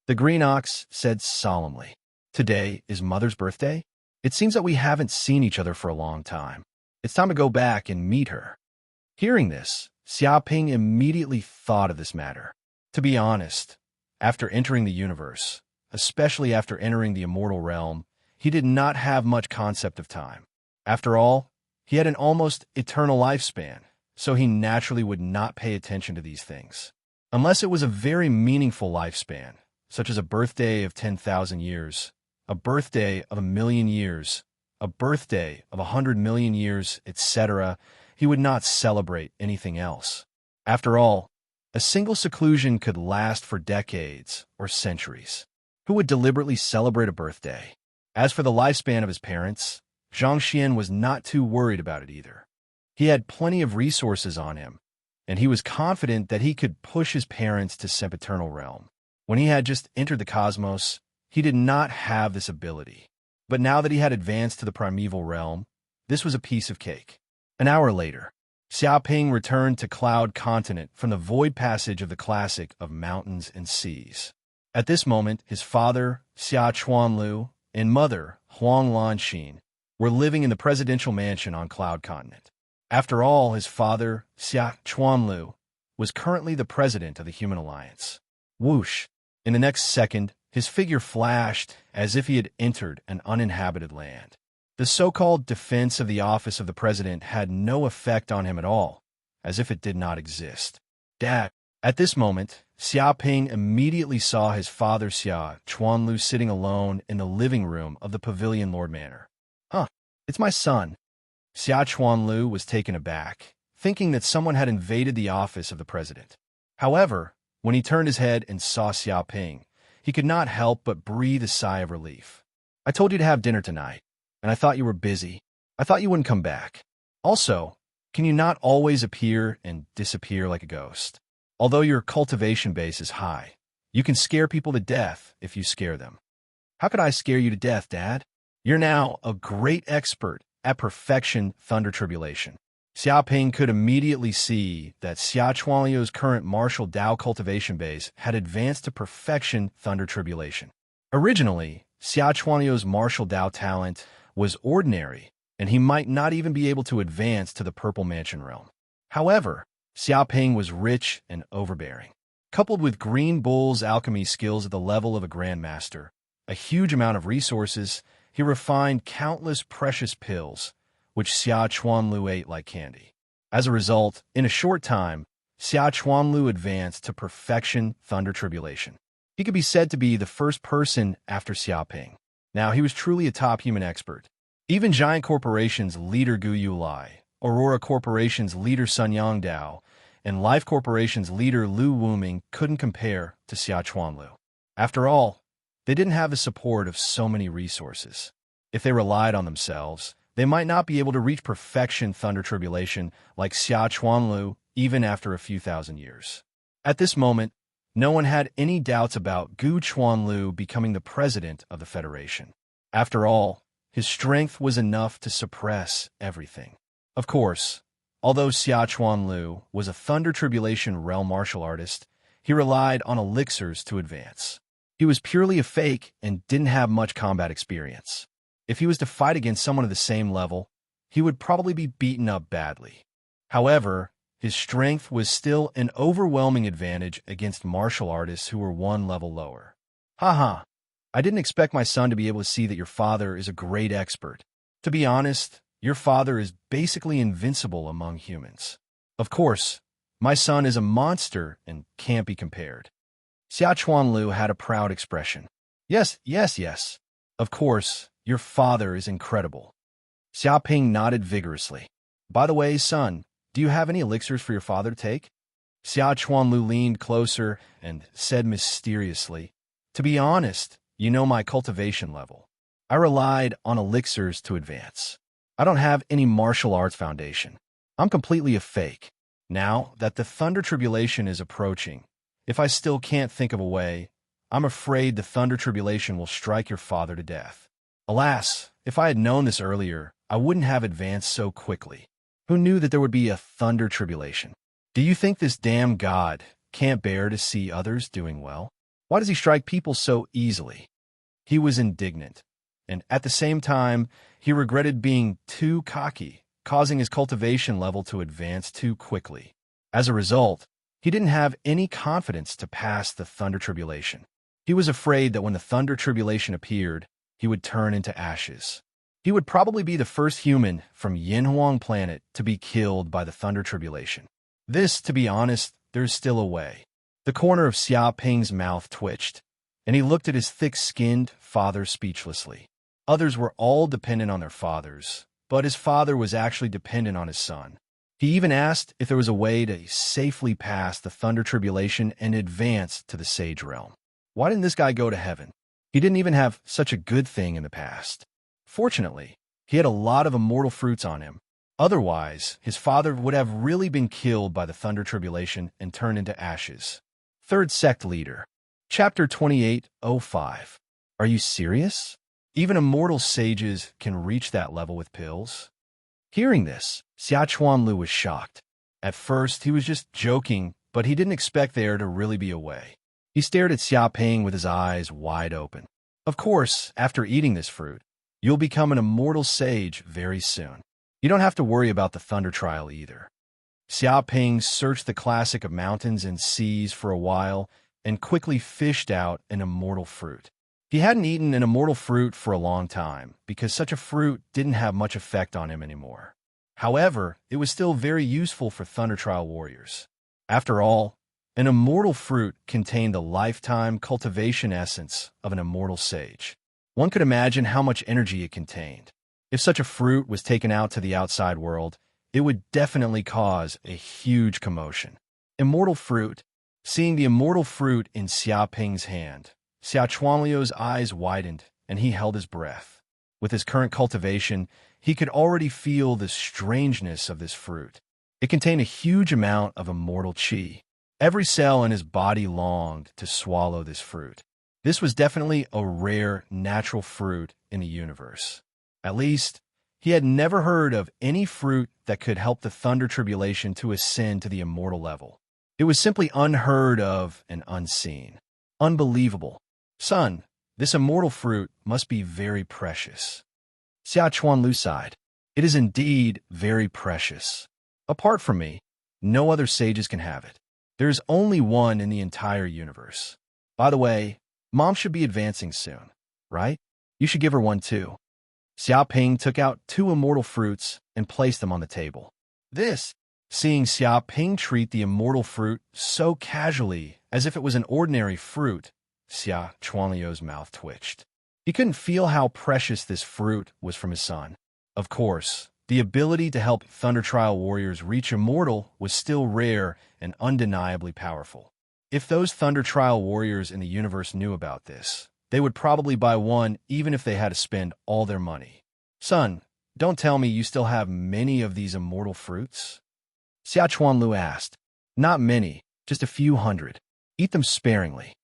The green ox said solemnly, "Today is Mother's birthday? It seems that we haven't seen each other for a long time. It's time to go back and meet her." Hearing this, Xiaoping immediately thought of this matter. To be honest, after entering the universe, especially after entering the immortal realm, he did not have much concept of time. After all, he had an almost eternal lifespan, so he naturally would not pay attention to these things. Unless it was a very meaningful lifespan, such as a birthday of 10,000 years, a birthday of 1,000,000 years, a birthday of 100 million years, etc., he would not celebrate anything else. After all, a single seclusion could last for decades or centuries. Who would deliberately celebrate a birthday? As for the lifespan of his parents, Zhang Xian was not too worried about it either. He had plenty of resources on him, and he was confident that he could push his parents to sempiternal realm. When he had just entered the cosmos, he did not have this ability. But now that he had advanced to the primeval realm, this was a piece of cake. An hour later, Xiaoping returned to Cloud Continent from the void passage of the classic of mountains and seas. At this moment, his father, Xia Chuanlu, and mother, Huang Lanxin, were living in the presidential mansion on Cloud Continent. After all, his father, Xia Chuanlu, was currently the president of the Human Alliance. Whoosh! In the next second, his figure flashed as if he had entered an uninhabited land. The so-called defense of the office of the president had no effect on him at all, as if it did not exist. Dad! At this moment, Xiaoping immediately saw his father Xia Chuanlu sitting alone in the living room of the Pavilion Lord Manor. Huh, it's my son. Xia Chuanlu was taken aback, thinking that someone had invaded the office of the president. However, when he turned his head and saw Xiaoping, he could not help but breathe a sigh of relief. I told you to have dinner tonight, and I thought you were busy. I thought you wouldn't come back. Also, can you not always appear and disappear like a ghost? Although your cultivation base is high, you can scare people to death if you scare them. How could I scare you to death, Dad? You're now a great expert at perfection thunder tribulation. Xiaoping could immediately see that Xia Chuanlu's current martial Dao cultivation base had advanced to perfection thunder tribulation. Originally, Xia Chuanlu's martial Dao talent was ordinary, and he might not even be able to advance to the Purple Mansion realm. However, Xiaoping was rich and overbearing. Coupled with Green Bull's alchemy skills at the level of a grandmaster, a huge amount of resources, he refined countless precious pills, which Xia Chuanlu ate like candy. As a result, in a short time, Xia Chuanlu advanced to perfection thunder tribulation. He could be said to be the first person after Xiaoping. Now, he was truly a top human expert. Even Giant Corporation's leader Gu Yulai, Aurora Corporation's leader Sun Yangdao, and Life Corporation's leader Lu Wuming couldn't compare to Xia Chuanlu. After all, they didn't have the support of so many resources. If they relied on themselves, They might not be able to reach perfection thunder tribulation like Xia Chuanlu even after a few thousand years. At this moment, no one had any doubts about Gu Chuanlu becoming the president of the Federation. After all, his strength was enough to suppress everything. Of course, although Xia Chuanlu was a Thunder Tribulation realm martial artist, he relied on elixirs to advance. He was purely a fake and didn't have much combat experience. If he was to fight against someone of the same level, he would probably be beaten up badly. However, his strength was still an overwhelming advantage against martial artists who were one level lower. Haha, I didn't expect my son to be able to see that your father is a great expert. To be honest, your father is basically invincible among humans. Of course, my son is a monster and can't be compared. Xia Chuanlu had a proud expression. Yes, yes, yes. Of course, your father is incredible. Xia Ping nodded vigorously. By the way, son, do you have any elixirs for your father to take? Xia Chuanlu leaned closer and said mysteriously, to be honest, you know my cultivation level. I relied on elixirs to advance. I don't have any martial arts foundation. I'm completely a fake. Now that the Thunder Tribulation is approaching, if I still can't think of a way, I'm afraid the Thunder Tribulation will strike your father to death. Alas, if I had known this earlier, I wouldn't have advanced so quickly. Who knew that there would be a Thunder Tribulation? Do you think this damn god can't bear to see others doing well? Why does he strike people so easily? He was indignant, and at the same time, he regretted being too cocky, causing his cultivation level to advance too quickly. As a result, he didn't have any confidence to pass the Thunder Tribulation. He was afraid that when the Thunder Tribulation appeared, he would turn into ashes. He would probably be the first human from Yinhuang planet to be killed by the Thunder Tribulation. This, to be honest, there's still a way. The corner of Xia Ping's mouth twitched, and he looked at his thick-skinned father speechlessly. Others were all dependent on their fathers, but his father was actually dependent on his son. He even asked if there was a way to safely pass the Thunder Tribulation and advance to the Sage Realm. Why didn't this guy go to heaven? He didn't even have such a good thing in the past. Fortunately, he had a lot of immortal fruits on him. Otherwise, his father would have really been killed by the Thunder Tribulation and turned into ashes. Third Sect Leader. Chapter 28:05. Are you serious? Even immortal sages can reach that level with pills? Hearing this, Xia Chuanlu was shocked. At first, he was just joking, but he didn't expect there to really be a way. He stared at Xia Ping with his eyes wide open. Of course, after eating this fruit, you'll become an immortal sage very soon. You don't have to worry about the Thunder Trial either. Xia Ping searched the classic of mountains and seas for a while and quickly fished out an immortal fruit. He hadn't eaten an immortal fruit for a long time because such a fruit didn't have much effect on him anymore. However, it was still very useful for Thunder Trial warriors. After all, an immortal fruit contained the lifetime cultivation essence of an immortal sage. One could imagine how much energy it contained. If such a fruit was taken out to the outside world, it would definitely cause a huge commotion. Immortal fruit. Seeing the immortal fruit in Xia Ping's hand, Xia Chuanliu's eyes widened, and he held his breath. With his current cultivation, he could already feel the strangeness of this fruit. It contained a huge amount of immortal qi. Every cell in his body longed to swallow this fruit. This was definitely a rare, natural fruit in the universe. At least, he had never heard of any fruit that could help the Thunder Tribulation to ascend to the immortal level. It was simply unheard of and unseen. Unbelievable. Son, this immortal fruit must be very precious. Xia Chuanlu sighed. It is indeed very precious. Apart from me, no other sages can have it. There is only one in the entire universe. By the way, Mom should be advancing soon, right? You should give her one too. Xia Ping took out 2 immortal fruits and placed them on the table. Seeing Xia Ping treat the immortal fruit so casually as if it was an ordinary fruit, Xia Chuanliu's mouth twitched. He couldn't feel how precious this fruit was from his son. Of course, the ability to help Thunder Trial warriors reach immortal was still rare and undeniably powerful. If those Thunder Trial warriors in the universe knew about this, they would probably buy one even if they had to spend all their money. Son, Don't tell me you still have many of these immortal fruits? Xia Chuanlu asked. Not many, just a few hundred. Eat them sparingly.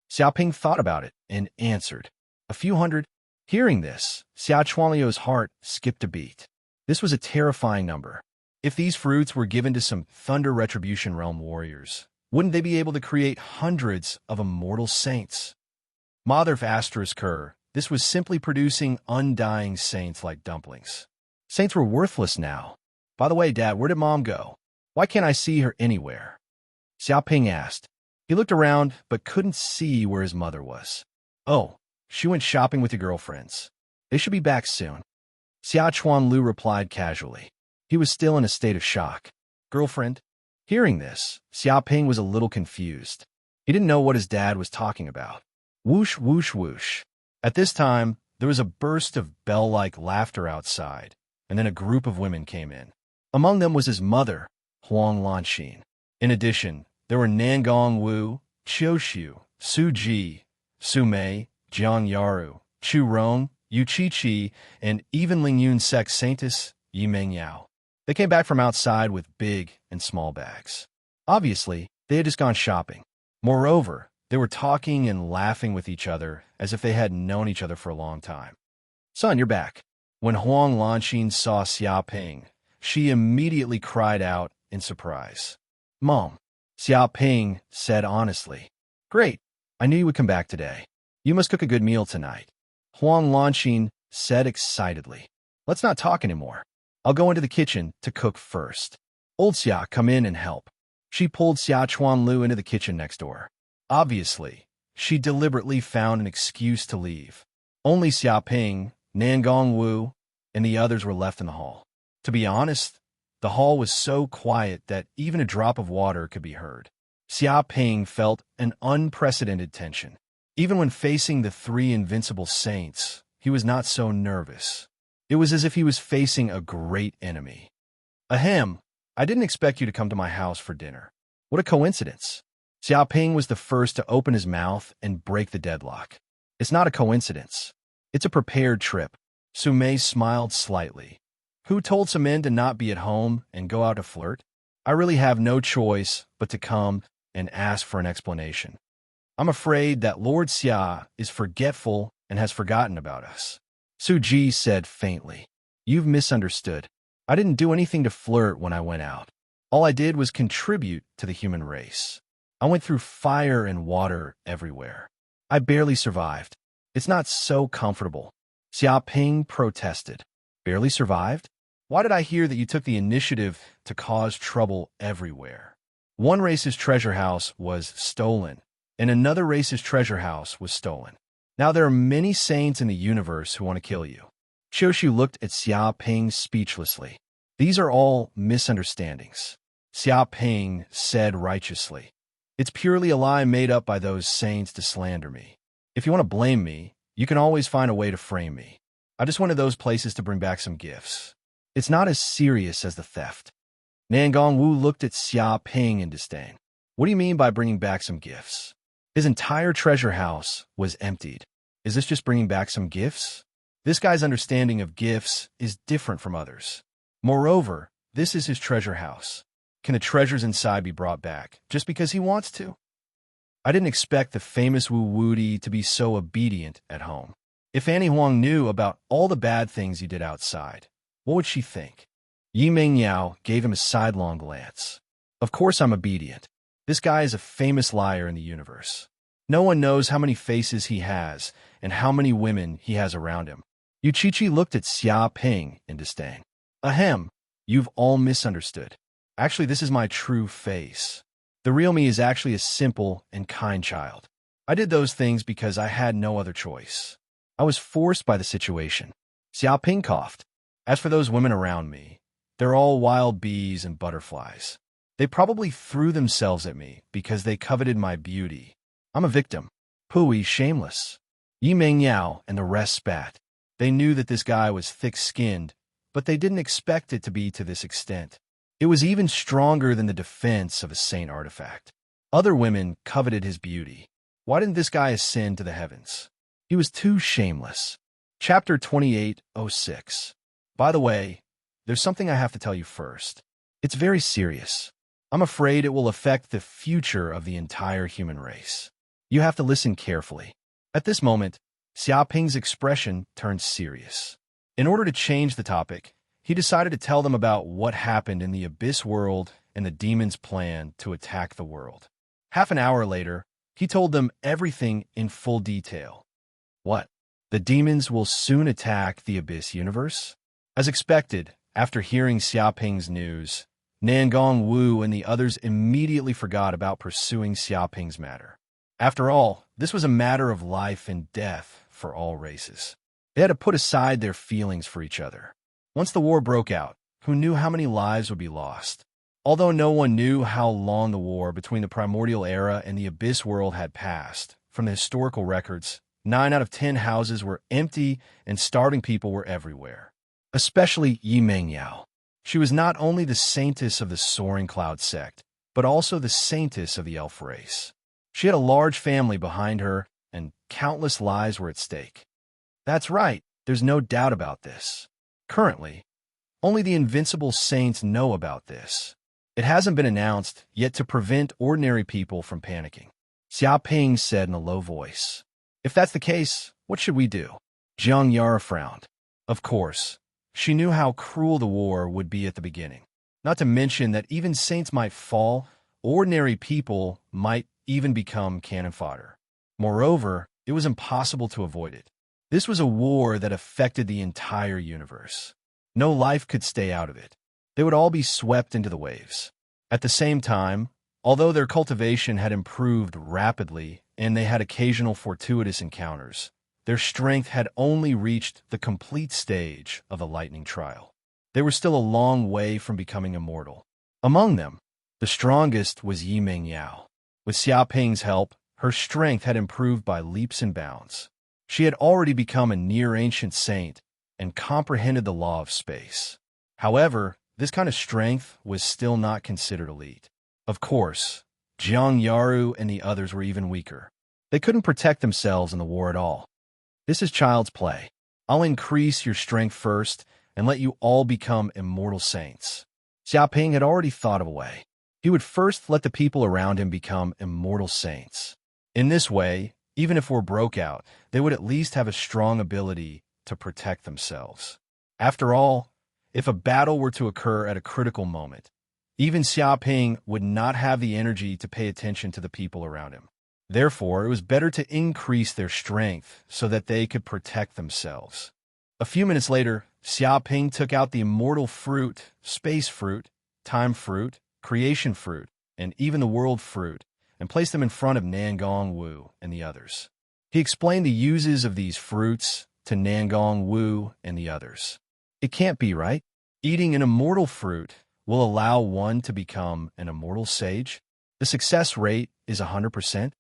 Xiaoping thought about it and answered. A few hundred? Hearing this, Xia Chuanliu's heart skipped a beat. This was a terrifying number. If these fruits were given to some Thunder Retribution Realm warriors, wouldn't they be able to create hundreds of immortal saints? Mother Asterisk, this was simply producing undying saints like dumplings. Saints were worthless now. By the way, Dad, where did Mom go? Why can't I see her anywhere? Xiaoping asked. He looked around but couldn't see where his mother was. Oh, she went shopping with your girlfriends. They should be back soon. Xia Chuanlu replied casually. He was still in a state of shock. Girlfriend? Hearing this, Xiaoping was a little confused. He didn't know what his dad was talking about. Whoosh, whoosh, whoosh. At this time, there was a burst of bell-like laughter outside, and then a group of women came in. Among them was his mother, Huang Lanxin. In addition, there were Nangong Wu, Qiu Xiu, Su Ji, Su Mei, Jiang Yaru, Chu Rong, Yu Chi, and even Ling Yun Sec Saintus, Yi Meng Yao. They came back from outside with big and small bags. Obviously, they had just gone shopping. Moreover, they were talking and laughing with each other as if they had known each other for a long time. Son, you're back. When Huang Lanxin saw Xiaoping, she immediately cried out in surprise. Mom, Xiaoping said honestly. Great, I knew you would come back today. You must cook a good meal tonight. Huang Lanxin said excitedly. Let's not talk anymore. I'll go into the kitchen to cook first. Old Xia, come in and help. She pulled Xia Chuanlu into the kitchen next door. Obviously, she deliberately found an excuse to leave. Only Xiaoping, Nangong Wu, and the others were left in the hall. To be honest, the hall was so quiet that even a drop of water could be heard. Xiaoping felt an unprecedented tension. Even when facing the three invincible saints, he was not so nervous. It was as if he was facing a great enemy. Ahem, I didn't expect you to come to my house for dinner. What a coincidence. Xiaoping was the first to open his mouth and break the deadlock. It's not a coincidence. It's a prepared trip. Su Mei smiled slightly. Who told some men to not be at home and go out to flirt? I really have no choice but to come and ask for an explanation. I'm afraid that Lord Xia is forgetful and has forgotten about us. Su Ji said faintly. You've misunderstood. I didn't do anything to flirt when I went out. All I did was contribute to the human race. I went through fire and water everywhere. I barely survived. It's not so comfortable. Xiaoping protested. Barely survived? Why did I hear that you took the initiative to cause trouble everywhere? One race's treasure house was stolen, and another race's treasure house was stolen. Now there are many saints in the universe who want to kill you. Qiu looked at Xiaoping speechlessly. These are all misunderstandings. Xiaoping said righteously. It's purely a lie made up by those saints to slander me. If you want to blame me, you can always find a way to frame me. I just wanted those places to bring back some gifts. It's not as serious as the theft. Nangong Wu looked at Xiaoping in disdain. What do you mean by bringing back some gifts? His entire treasure house was emptied. Is this just bringing back some gifts? This guy's understanding of gifts is different from others. Moreover, this is his treasure house. Can the treasures inside be brought back just because he wants to? I didn't expect the famous Wu Wudi to be so obedient at home. If Annie Huang knew about all the bad things he did outside, what would she think? Yi Meng Yao gave him a sidelong glance. Of course I'm obedient. This guy is a famous liar in the universe. No one knows how many faces he has and how many women he has around him. Yu Chi looked at Xiaoping in disdain. Ahem, you've all misunderstood. Actually, this is my true face. The real me is actually a simple and kind child. I did those things because I had no other choice. I was forced by the situation. Xiaoping coughed. As for those women around me, they're all wild bees and butterflies. They probably threw themselves at me because they coveted my beauty. I'm a victim. Pui shameless. Yi Meng Yao and the rest spat. They knew that this guy was thick-skinned, but they didn't expect it to be to this extent. It was even stronger than the defense of a saint artifact. Other women coveted his beauty. Why didn't this guy ascend to the heavens? He was too shameless. Chapter 28:06. By the way, there's something I have to tell you first. It's very serious. I'm afraid it will affect the future of the entire human race. You have to listen carefully." At this moment, Xiaoping's expression turned serious. In order to change the topic, he decided to tell them about what happened in the Abyss world and the demons' plan to attack the world. Half an hour later, he told them everything in full detail. What? The demons will soon attack the Abyss universe? As expected, after hearing Xiaoping's news, Nangong Wu and the others immediately forgot about pursuing Xiaoping's matter. After all, this was a matter of life and death for all races. They had to put aside their feelings for each other. Once the war broke out, who knew how many lives would be lost? Although no one knew how long the war between the primordial era and the Abyss world had passed, from the historical records, 9 out of 10 houses were empty and starving people were everywhere. Especially Yi Mengyao. She was not only the saintess of the Soaring Cloud sect, but also the saintess of the elf race. She had a large family behind her, and countless lives were at stake. That's right, there's no doubt about this. Currently, only the invincible saints know about this. It hasn't been announced yet to prevent ordinary people from panicking. Xiaoping said in a low voice. If that's the case, what should we do? Jiang Yara frowned. Of course, she knew how cruel the war would be at the beginning. Not to mention that even saints might fall, ordinary people might even become cannon fodder. Moreover, it was impossible to avoid it. This was a war that affected the entire universe. No life could stay out of it. They would all be swept into the waves. At the same time, although their cultivation had improved rapidly and they had occasional fortuitous encounters, their strength had only reached the complete stage of the lightning trial. They were still a long way from becoming immortal. Among them, the strongest was Yi Mengyao. With Xiaoping's help, her strength had improved by leaps and bounds. She had already become a near-ancient saint and comprehended the law of space. However, this kind of strength was still not considered elite. Of course, Jiang Yaru and the others were even weaker. They couldn't protect themselves in the war at all. This is child's play. I'll increase your strength first and let you all become immortal saints. Xiaoping had already thought of a way. He would first let the people around him become immortal saints. In this way, even if war broke out, they would at least have a strong ability to protect themselves. After all, if a battle were to occur at a critical moment, even Xiaoping would not have the energy to pay attention to the people around him. Therefore, it was better to increase their strength so that they could protect themselves. A few minutes later, Xiaoping took out the immortal fruit, space fruit, time fruit, creation fruit, and even the world fruit, and placed them in front of Nangong Wu and the others. He explained the uses of these fruits to Nangong Wu and the others. It can't be right. Eating an immortal fruit will allow one to become an immortal sage. The success rate is 100%.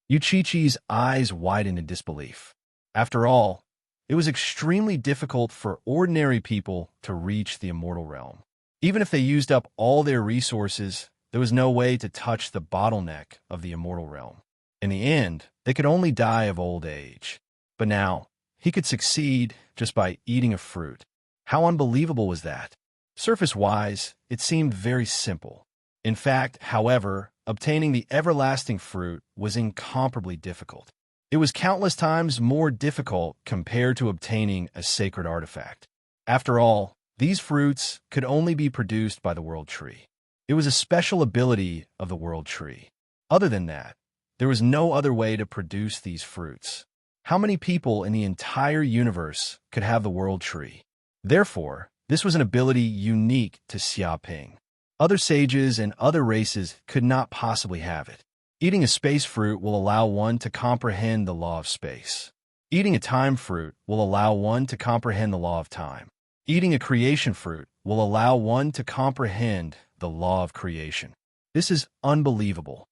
Yu Chi-Chi's eyes widened in disbelief. After all, it was extremely difficult for ordinary people to reach the immortal realm. Even if they used up all their resources, there was no way to touch the bottleneck of the immortal realm. In the end, they could only die of old age. But now, he could succeed just by eating a fruit. How unbelievable was that? Surface-wise, it seemed very simple. In fact, however, obtaining the everlasting fruit was incomparably difficult. It was countless times more difficult compared to obtaining a sacred artifact. After all, these fruits could only be produced by the World Tree. It was a special ability of the World Tree. Other than that, there was no other way to produce these fruits. How many people in the entire universe could have the World Tree? Therefore, this was an ability unique to Xiaoping. Other sages and other races could not possibly have it. Eating a space fruit will allow one to comprehend the law of space. Eating a time fruit will allow one to comprehend the law of time. Eating a creation fruit will allow one to comprehend the law of creation. This is unbelievable.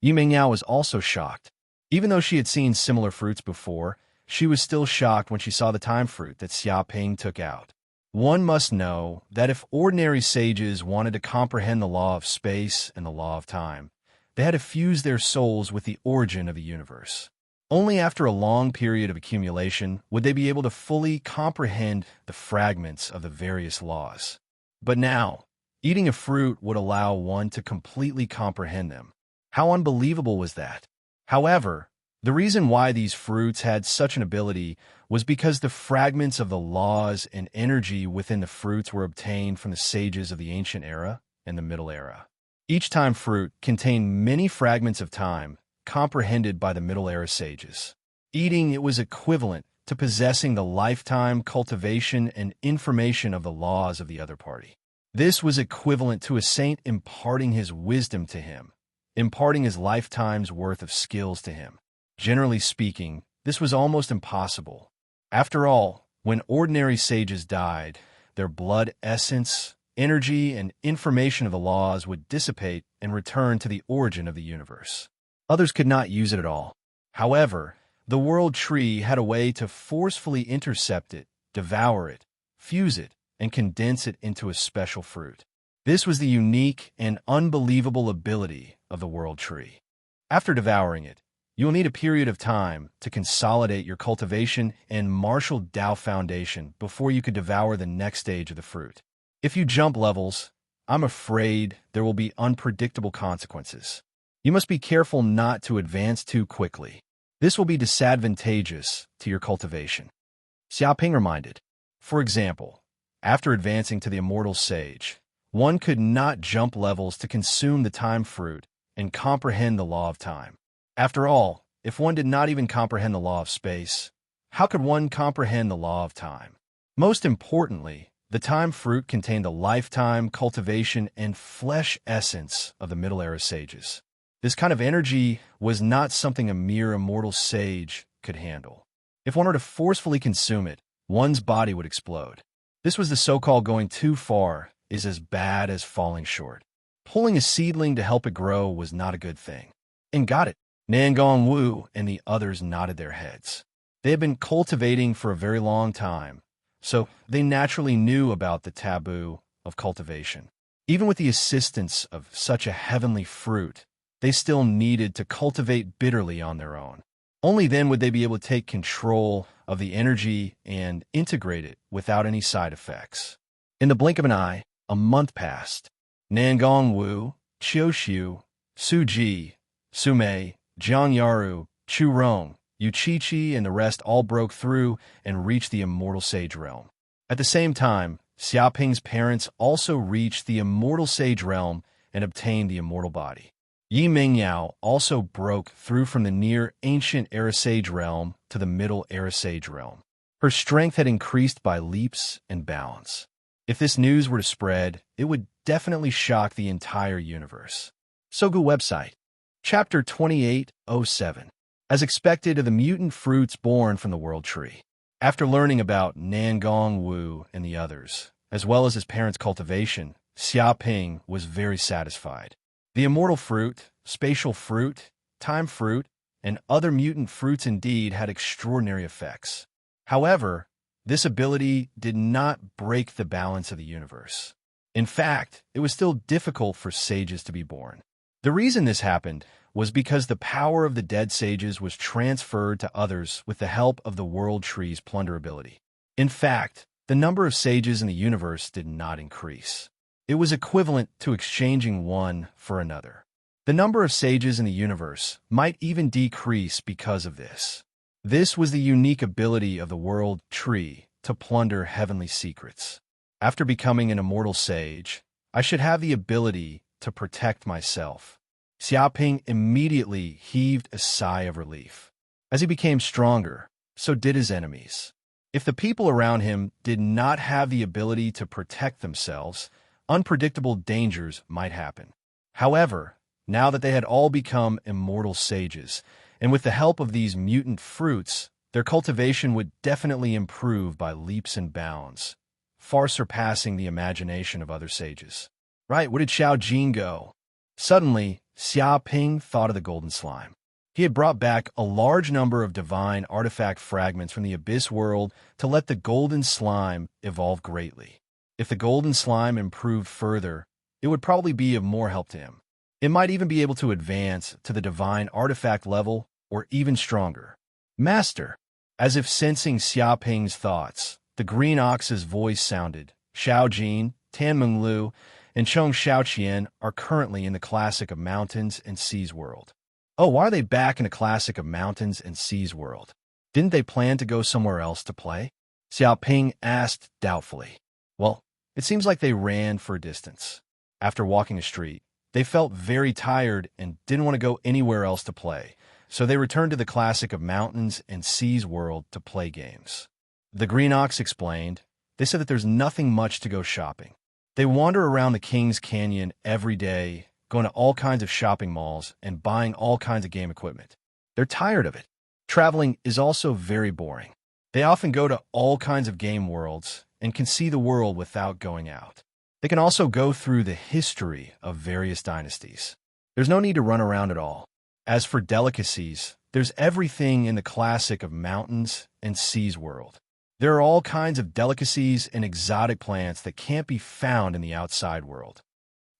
Yu Mingyao was also shocked. Even though she had seen similar fruits before, she was still shocked when she saw the time fruit that Xiaoping took out. One must know that if ordinary sages wanted to comprehend the law of space and the law of time, they had to fuse their souls with the origin of the universe. Only after a long period of accumulation would they be able to fully comprehend the fragments of the various laws. But now, eating a fruit would allow one to completely comprehend them. How unbelievable was that? However, the reason why these fruits had such an ability was because the fragments of the laws and energy within the fruits were obtained from the sages of the ancient era and the middle era. Each time fruit contained many fragments of time comprehended by the middle era sages. Eating it was equivalent to possessing the lifetime cultivation and information of the laws of the other party. This was equivalent to a saint imparting his wisdom to him, imparting his lifetime's worth of skills to him. Generally speaking, this was almost impossible. After all, when ordinary sages died, their blood essence, energy, and information of the laws would dissipate and return to the origin of the universe. Others could not use it at all. However, the world tree had a way to forcefully intercept it, devour it, fuse it, and condense it into a special fruit. This was the unique and unbelievable ability of the world tree. After devouring it, you will need a period of time to consolidate your cultivation and martial Tao foundation before you could devour the next stage of the fruit. If you jump levels, I'm afraid there will be unpredictable consequences. You must be careful not to advance too quickly. This will be disadvantageous to your cultivation. Xiaoping reminded. For example, after advancing to the immortal sage, one could not jump levels to consume the time fruit and comprehend the law of time. After all, if one did not even comprehend the law of space, how could one comprehend the law of time? Most importantly, the time fruit contained the lifetime, cultivation, and flesh essence of the Middle Era sages. This kind of energy was not something a mere immortal sage could handle. If one were to forcefully consume it, one's body would explode. This was the so-called going too far is as bad as falling short. Pulling a seedling to help it grow was not a good thing. And got it. Nangong Wu and the others nodded their heads. They had been cultivating for a very long time, so they naturally knew about the taboo of cultivation. Even with the assistance of such a heavenly fruit, they still needed to cultivate bitterly on their own. Only then would they be able to take control of the energy and integrate it without any side effects. In the blink of an eye, a month passed. Nangong Wu, Qiuxiu, Su Ji, Su Mei, Jiang Yaru, Chu Rong, Yu Chi-Chi, and the rest all broke through and reached the immortal sage realm. At the same time, Xiaoping's parents also reached the immortal sage realm and obtained the immortal body. Yi Mingyao also broke through from the near ancient era sage realm to the middle era sage realm. Her strength had increased by leaps and bounds. If this news were to spread, it would definitely shock the entire universe. Sogu website. Chapter 2807. As expected of the mutant fruits born from the world tree. After learning about Nangong Wu and the others, as well as his parents' cultivation, Xiaoping was very satisfied. The immortal fruit, spatial fruit, time fruit, and other mutant fruits indeed had extraordinary effects. However, this ability did not break the balance of the universe. In fact, it was still difficult for sages to be born. The reason this happened was because the power of the dead sages was transferred to others with the help of the world tree's plunder ability. In fact, the number of sages in the universe did not increase. It was equivalent to exchanging one for another. The number of sages in the universe might even decrease because of this. This was the unique ability of the world tree to plunder heavenly secrets. After becoming an immortal sage, I should have the ability to protect myself. Xiaoping immediately heaved a sigh of relief. As he became stronger, so did his enemies. If the people around him did not have the ability to protect themselves, unpredictable dangers might happen. However, now that they had all become immortal sages, and with the help of these mutant fruits, their cultivation would definitely improve by leaps and bounds, far surpassing the imagination of other sages. Right, where did Xiao Jin go? Suddenly, Xiaoping thought of the golden slime. He had brought back a large number of divine artifact fragments from the abyss world to let the golden slime evolve greatly. If the golden slime improved further, it would probably be of more help to him. It might even be able to advance to the divine artifact level or even stronger. Master. As if sensing Xiaoping's thoughts, the green ox's voice sounded. Xiao Jin, Tan Menglu, and Cheng Xiaoqian are currently in the classic of Mountains and Seas world. Oh, why are they back in a classic of Mountains and Seas world? Didn't they plan to go somewhere else to play? Xiaoping asked doubtfully. Well, it seems like they ran for a distance. After walking a street, they felt very tired and didn't want to go anywhere else to play, so they returned to the classic of Mountains and Seas world to play games. The Green Ox explained. They said that there's nothing much to go shopping. They wander around the King's Canyon every day, going to all kinds of shopping malls and buying all kinds of game equipment. They're tired of it. Traveling is also very boring. They often go to all kinds of game worlds and can see the world without going out. They can also go through the history of various dynasties. There's no need to run around at all. As for delicacies, there's everything in the classic of Mountains and Seas world. There are all kinds of delicacies and exotic plants that can't be found in the outside world.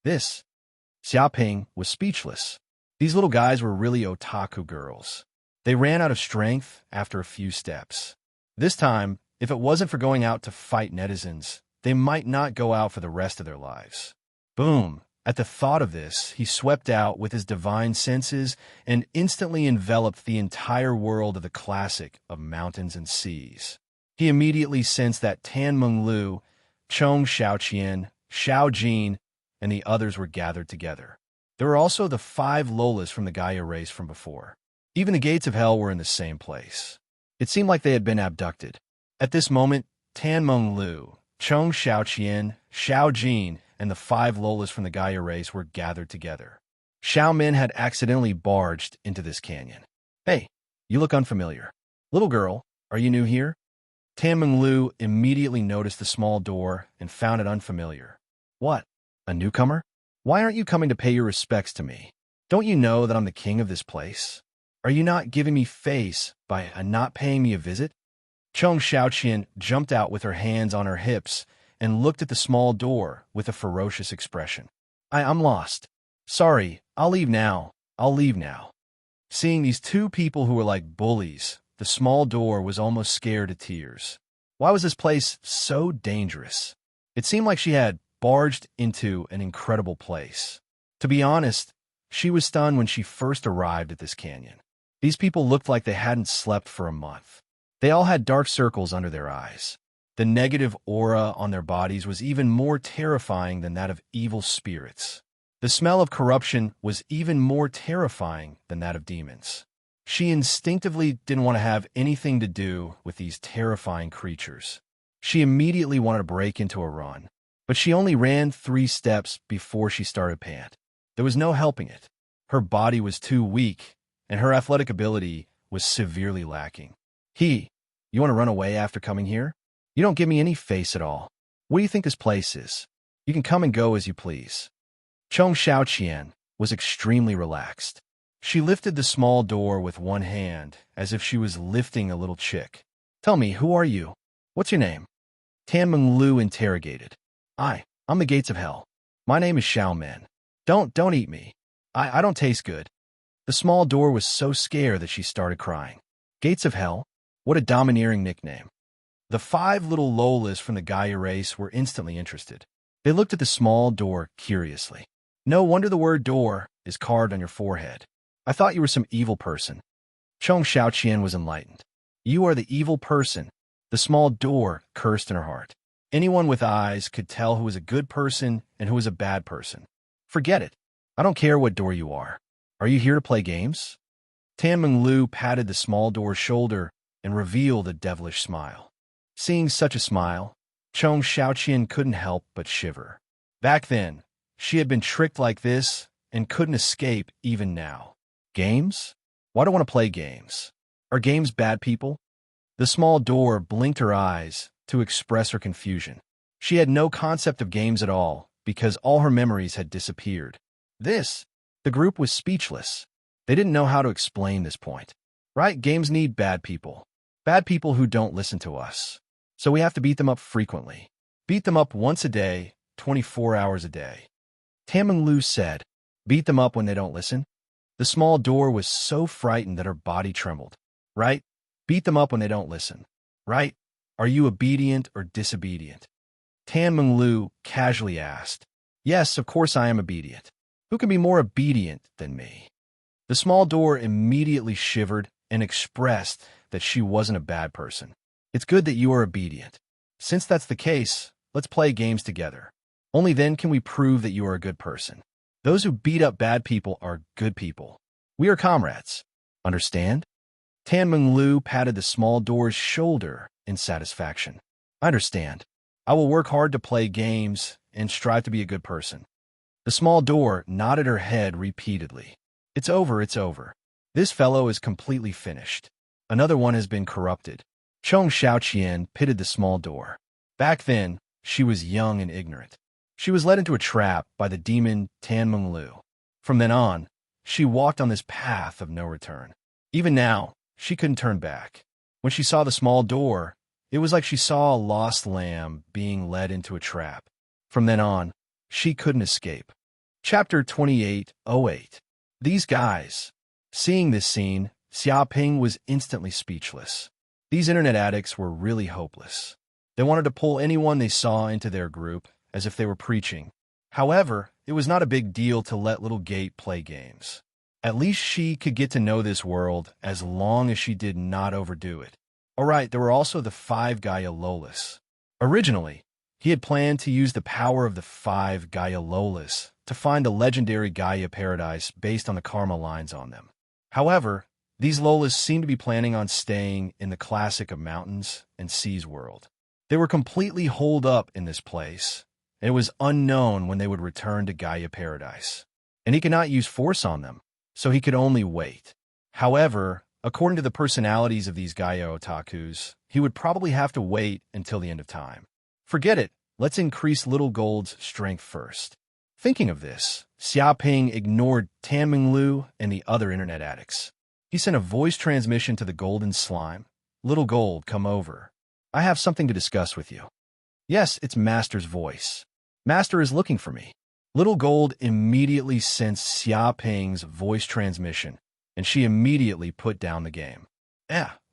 Xiaoping was speechless. These little guys were really otaku girls. They ran out of strength after a few steps. This time, if it wasn't for going out to fight netizens, they might not go out for the rest of their lives. Boom! At the thought of this, he swept out with his divine senses and instantly enveloped the entire world of the classic of Mountains and Seas. He immediately sensed that Tan Menglu, Cheng Xiaoqian, Xiao Jin, and the others were gathered together. There were also the 5 Lolas from the Gaia race from before. Even the gates of hell were in the same place. It seemed like they had been abducted. At this moment, Tan Menglu, Cheng Xiaoqian, Xiao Jin, and the 5 Lolas from the Gaia race were gathered together. Xiao Min had accidentally barged into this canyon. Hey, you look unfamiliar. Little girl, are you new here? Tan Menglu immediately noticed the small door and found it unfamiliar. What? A newcomer? Why aren't you coming to pay your respects to me? Don't you know that I'm the king of this place? Are you not giving me face by not paying me a visit? Cheng Xiaoqian jumped out with her hands on her hips and looked at the small door with a ferocious expression. I'm lost. Sorry, I'll leave now. Seeing these 2 people who were like bullies, the small door was almost scared to tears. Why was this place so dangerous? It seemed like she had barged into an incredible place. To be honest, she was stunned when she first arrived at this canyon. These people looked like they hadn't slept for a month. They all had dark circles under their eyes. The negative aura on their bodies was even more terrifying than that of evil spirits. The smell of corruption was even more terrifying than that of demons. She instinctively didn't want to have anything to do with these terrifying creatures. She immediately wanted to break into a run, but she only ran 3 steps before she started to pant. There was no helping it. Her body was too weak, and her athletic ability was severely lacking. You want to run away after coming here? You don't give me any face at all. What do you think this place is? You can come and go as you please. Cheng Xiaoqian was extremely relaxed. She lifted the small door with one hand, as if she was lifting a little chick. Tell me, who are you? What's your name? Tan Menglu interrogated. I'm the gates of hell. My name is Xiao Min. Don't eat me. I don't taste good. The small door was so scared that she started crying. Gates of hell? What a domineering nickname. The 5 little Lolas from the Gaia race were instantly interested. They looked at the small door curiously. No wonder the word door is carved on your forehead. I thought you were some evil person. Cheng Xiaoqian was enlightened. You are the evil person. The small door cursed in her heart. Anyone with eyes could tell who was a good person and who was a bad person. Forget it. I don't care what door you are. Are you here to play games? Tan Menglu patted the small door's shoulder and revealed a devilish smile. Seeing such a smile, Cheng Xiaoqian couldn't help but shiver. Back then, she had been tricked like this and couldn't escape even now. Games? Why do I want to play games? Are games bad people? The small door blinked her eyes to express her confusion. She had no concept of games at all because all her memories had disappeared. The group was speechless. They didn't know how to explain this point. Right? Games need bad people. Bad people who don't listen to us. So we have to beat them up frequently. Beat them up once a day, 24 hours a day. Tan Menglu said, beat them up when they don't listen? The small door was so frightened that her body trembled. Right? Beat them up when they don't listen. Right? Are you obedient or disobedient? Tan Menglu casually asked. Yes, of course I am obedient. Who can be more obedient than me? The small door immediately shivered and expressed that she wasn't a bad person. It's good that you are obedient. Since that's the case, let's play games together. Only then can we prove that you are a good person. Those who beat up bad people are good people. We are comrades. Understand? Tan Menglu patted the small door's shoulder in satisfaction. I understand. I will work hard to play games and strive to be a good person. The small door nodded her head repeatedly. It's over, it's over. This fellow is completely finished. Another one has been corrupted. Chong Xiaoqian pitted the small door. Back then, she was young and ignorant. She was led into a trap by the demon Tan Menglu. From then on, she walked on this path of no return. Even now, she couldn't turn back. When she saw the small door, it was like she saw a lost lamb being led into a trap. From then on, she couldn't escape. Chapter 28:08. These guys. Seeing this scene, Xiaoping was instantly speechless. These internet addicts were really hopeless. They wanted to pull anyone they saw into their group, as if they were preaching. However, it was not a big deal to let little Gate play games. At least she could get to know this world as long as she did not overdo it. Alright, there were also the 5 Gaia Lolas. Originally, he had planned to use the power of the 5 Gaia Lolas to find a legendary Gaia paradise based on the karma lines on them. However, these Lolas seemed to be planning on staying in the classic of mountains and seas world. They were completely holed up in this place, and it was unknown when they would return to Gaia paradise. And he could not use force on them, so he could only wait. However, according to the personalities of these Gaia otakus, he would probably have to wait until the end of time. Forget it, let's increase Little Gold's strength first. Thinking of this, Xiaoping ignored Tan Menglu and the other internet addicts. He sent a voice transmission to the golden slime. Little Gold, come over. I have something to discuss with you. Yes, it's Master's voice. Master is looking for me. Little Gold immediately sensed Xiaoping's voice transmission, and she immediately put down the game.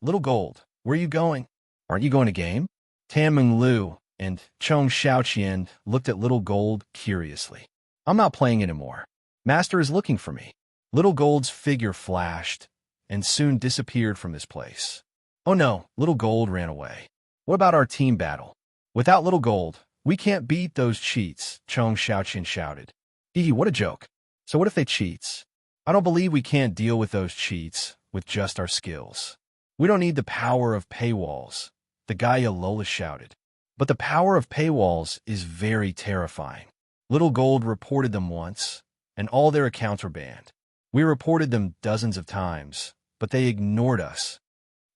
Little Gold, where are you going? Aren't you going to game? Tan Menglu and Chong Xiaoqian looked at Little Gold curiously. I'm not playing anymore. Master is looking for me. Little Gold's figure flashed and soon disappeared from this place. Oh no, Little Gold ran away. What about our team battle? Without Little Gold, we can't beat those cheats, Chong Xiaoqian shouted. Hee, what a joke. So what if they cheats? I don't believe we can't deal with those cheats with just our skills. We don't need the power of paywalls, the Gaia Lola shouted. But the power of paywalls is very terrifying. Little Gold reported them once, and all their accounts were banned. We reported them dozens of times, but they ignored us.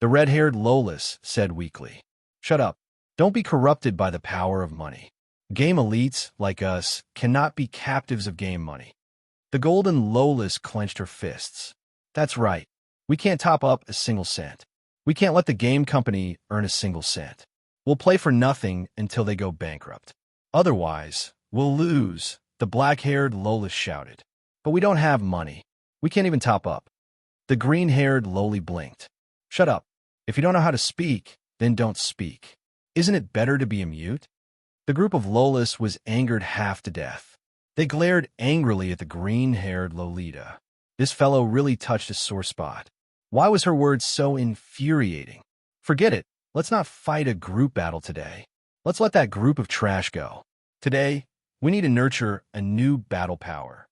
The red-haired Lolas said weakly. Shut up. Don't be corrupted by the power of money. Game elites, like us, cannot be captives of game money. The golden Lolas clenched her fists. That's right. We can't top up a single cent. We can't let the game company earn a single cent. We'll play for nothing until they go bankrupt. Otherwise, we'll lose, the black-haired Lolas shouted. But we don't have money. We can't even top up. The green-haired Loli blinked. Shut up. If you don't know how to speak, then don't speak. Isn't it better to be a mute? The group of Lolas was angered half to death. They glared angrily at the green-haired Lolita. This fellow really touched a sore spot. Why was her words so infuriating? Forget it. Let's not fight a group battle today. Let's let that group of trash go. Today, we need to nurture a new battle power.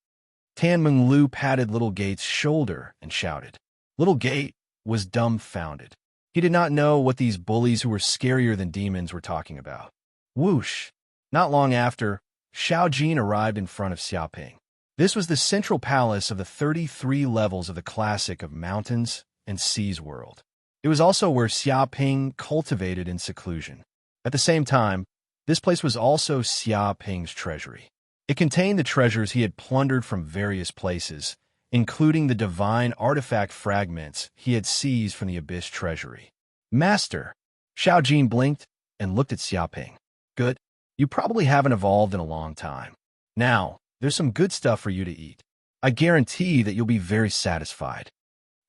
Tan Menglu patted Little Gate's shoulder and shouted. Little Gate was dumbfounded. He did not know what these bullies who were scarier than demons were talking about. Whoosh! Not long after, Xiao Jin arrived in front of Xiaoping. This was the central palace of the 33 levels of the classic of mountains and seas world. It was also where Xiaoping cultivated in seclusion. At the same time, this place was also Xiaoping's treasury. It contained the treasures he had plundered from various places, including the divine artifact fragments he had seized from the Abyss treasury. Master! Xiao Jin blinked and looked at Xiaoping. Good. You probably haven't evolved in a long time. Now, there's some good stuff for you to eat. I guarantee that you'll be very satisfied.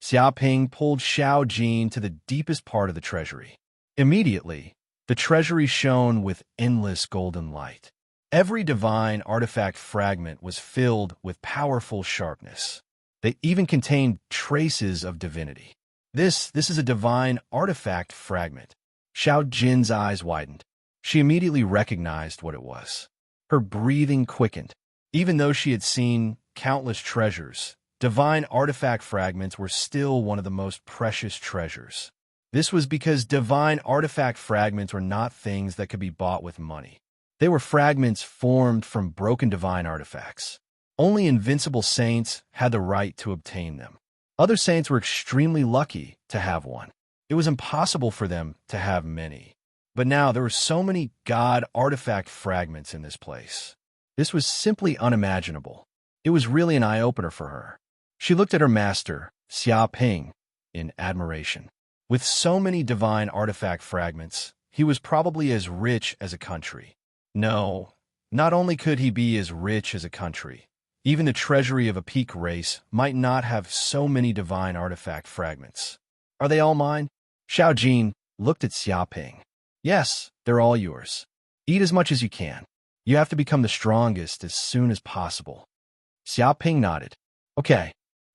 Xiaoping pulled Xiao Jin to the deepest part of the treasury. Immediately, the treasury shone with endless golden light. Every divine artifact fragment was filled with powerful sharpness. They even contained traces of divinity. This is a divine artifact fragment. Xiao Jin's eyes widened. She immediately recognized what it was. Her breathing quickened. Even though she had seen countless treasures, divine artifact fragments were still one of the most precious treasures. This was because divine artifact fragments were not things that could be bought with money. They were fragments formed from broken divine artifacts. Only invincible saints had the right to obtain them. Other saints were extremely lucky to have one. It was impossible for them to have many. But now there were so many god artifact fragments in this place. This was simply unimaginable. It was really an eye-opener for her. She looked at her master, Xiaoping, in admiration. With so many divine artifact fragments, he was probably as rich as a country. No, not only could he be as rich as a country, even the treasury of a peak race might not have so many divine artifact fragments. Are they all mine? Xiao Jin looked at Xiaoping. Yes, they're all yours. Eat as much as you can. You have to become the strongest as soon as possible. Xiaoping nodded. Okay.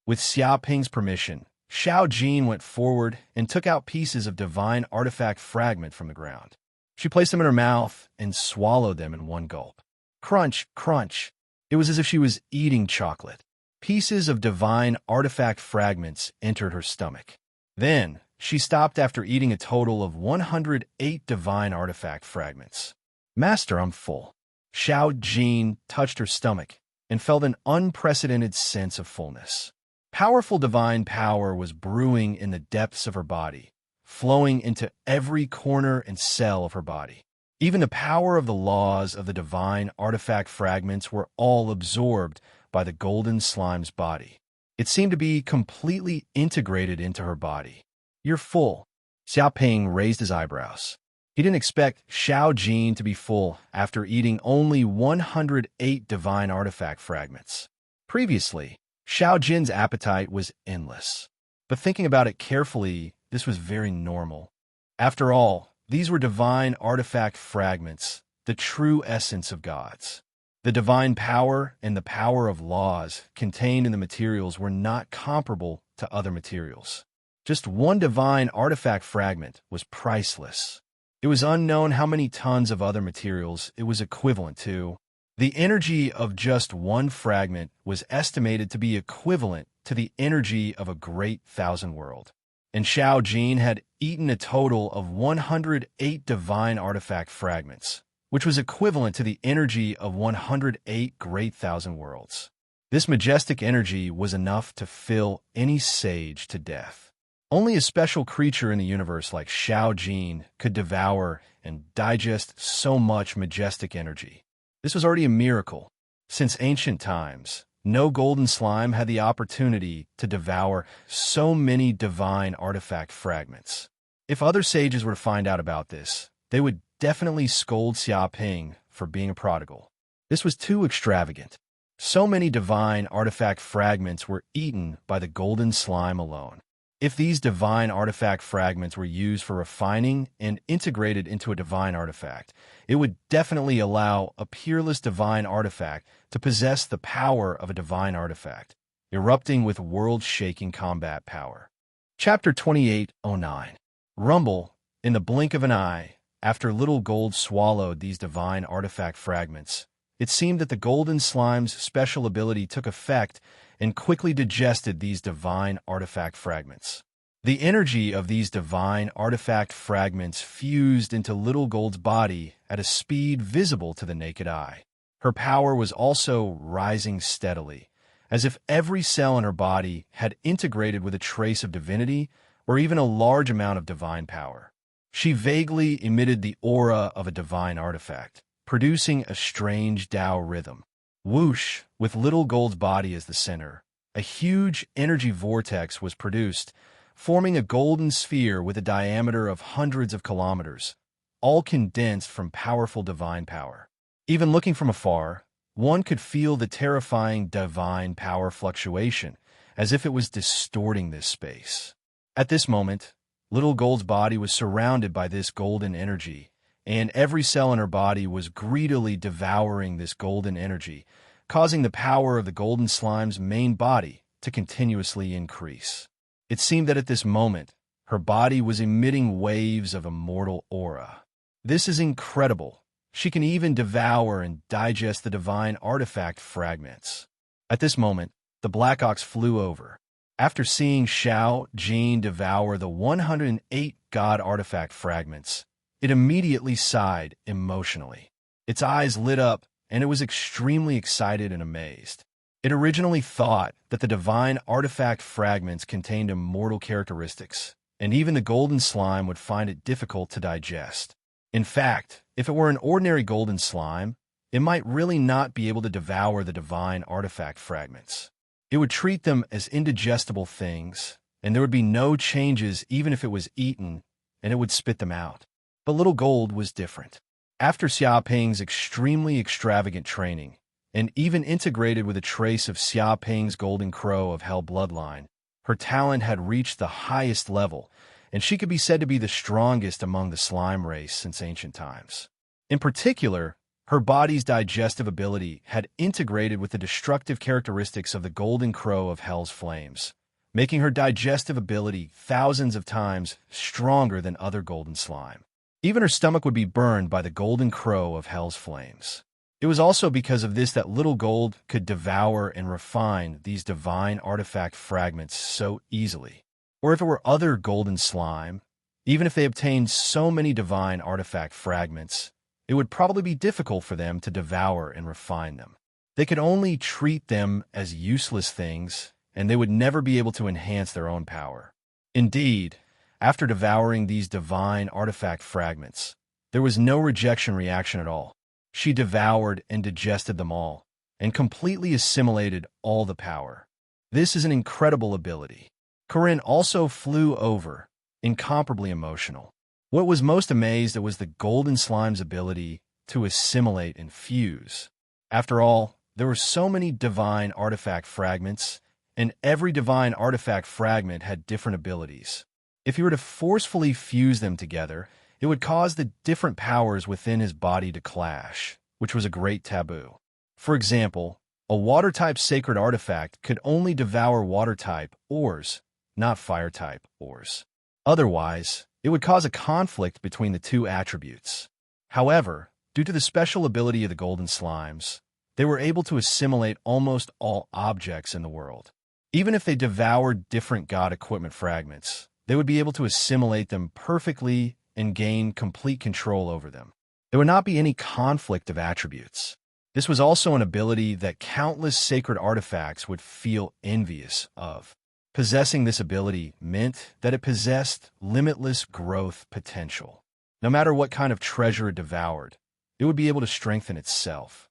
With Xiaoping's permission, Xiao Jin went forward and took out pieces of divine artifact fragment from the ground. She placed them in her mouth and swallowed them in one gulp. Crunch, crunch. It was as if she was eating chocolate. Pieces of divine artifact fragments entered her stomach. Then, she stopped after eating a total of 108 divine artifact fragments. Master, I'm full. Xiao Jin touched her stomach and felt an unprecedented sense of fullness. Powerful divine power was brewing in the depths of her body, flowing into every corner and cell of her body. Even the power of the laws of the divine artifact fragments were all absorbed by the golden slime's body. It seemed to be completely integrated into her body. You're full. Xiaoping raised his eyebrows. He didn't expect Xiao Jin to be full after eating only 108 divine artifact fragments. Previously, Xiao Jin's appetite was endless. But thinking about it carefully, this was very normal. After all, these were divine artifact fragments, the true essence of gods. The divine power and the power of laws contained in the materials were not comparable to other materials. Just one divine artifact fragment was priceless. It was unknown how many tons of other materials it was equivalent to. The energy of just one fragment was estimated to be equivalent to the energy of a great thousand world. And Xiao Jin had eaten a total of 108 divine artifact fragments, which was equivalent to the energy of 108 great thousand worlds. This majestic energy was enough to fill any sage to death. Only a special creature in the universe like Xiao Jin could devour and digest so much majestic energy. This was already a miracle. Since ancient times, no golden slime had the opportunity to devour so many divine artifact fragments. If other sages were to find out about this, they would definitely scold Xiaoping for being a prodigal. This was too extravagant. So many divine artifact fragments were eaten by the golden slime alone. If these divine artifact fragments were used for refining and integrated into a divine artifact, it would definitely allow a peerless divine artifact to possess the power of a divine artifact, erupting with world-shaking combat power. Chapter 2809. Rumble, in the blink of an eye, after Little Gold swallowed these divine artifact fragments, it seemed that the golden slime's special ability took effect and quickly digested these divine artifact fragments. The energy of these divine artifact fragments fused into Little Gold's body at a speed visible to the naked eye. Her power was also rising steadily, as if every cell in her body had integrated with a trace of divinity or even a large amount of divine power. She vaguely emitted the aura of a divine artifact, producing a strange Tao rhythm. Whoosh, with Little Gold's body as the center, a huge energy vortex was produced, forming a golden sphere with a diameter of hundreds of kilometers, all condensed from powerful divine power. Even looking from afar, one could feel the terrifying divine power fluctuation as if it was distorting this space. At this moment, Little Gold's body was surrounded by this golden energy, and every cell in her body was greedily devouring this golden energy, causing the power of the golden slime's main body to continuously increase. It seemed that at this moment, her body was emitting waves of immortal aura. This is incredible. She can even devour and digest the divine artifact fragments. At this moment, the Black Ox flew over. After seeing Xiao Jing devour the 108 god artifact fragments, it immediately sighed emotionally. Its eyes lit up, and it was extremely excited and amazed. It originally thought that the divine artifact fragments contained immortal characteristics, and even the golden slime would find it difficult to digest. In fact, if it were an ordinary golden slime, it might really not be able to devour the divine artifact fragments. It would treat them as indigestible things, and there would be no changes even if it was eaten, and it would spit them out. But Little Gold was different. After Xiaoping's extremely extravagant training, and even integrated with a trace of Xiaoping's golden crow of hell bloodline, her talent had reached the highest level, and she could be said to be the strongest among the slime race since ancient times. In particular, her body's digestive ability had integrated with the destructive characteristics of the golden crow of hell's flames, making her digestive ability thousands of times stronger than other golden slime. Even her stomach would be burned by the golden crow of hell's flames. It was also because of this that Little Gold could devour and refine these divine artifact fragments so easily. Or if it were other golden slime, even if they obtained so many divine artifact fragments, it would probably be difficult for them to devour and refine them. They could only treat them as useless things, and they would never be able to enhance their own power. Indeed, after devouring these divine artifact fragments, there was no rejection reaction at all. She devoured and digested them all, and completely assimilated all the power. This is an incredible ability. Corinne also flew over, incomparably emotional. What was most amazed at was the golden slime's ability to assimilate and fuse. After all, there were so many divine artifact fragments, and every divine artifact fragment had different abilities. If you were to forcefully fuse them together, it would cause the different powers within his body to clash, which was a great taboo. For example, a water-type sacred artifact could only devour water-type ores, not fire-type ores. Otherwise, it would cause a conflict between the two attributes. However, due to the special ability of the golden slimes, they were able to assimilate almost all objects in the world. Even if they devoured different god equipment fragments, they would be able to assimilate them perfectly and gain complete control over them. There would not be any conflict of attributes. This was also an ability that countless sacred artifacts would feel envious of. Possessing this ability meant that it possessed limitless growth potential. No matter what kind of treasure it devoured, it would be able to strengthen itself.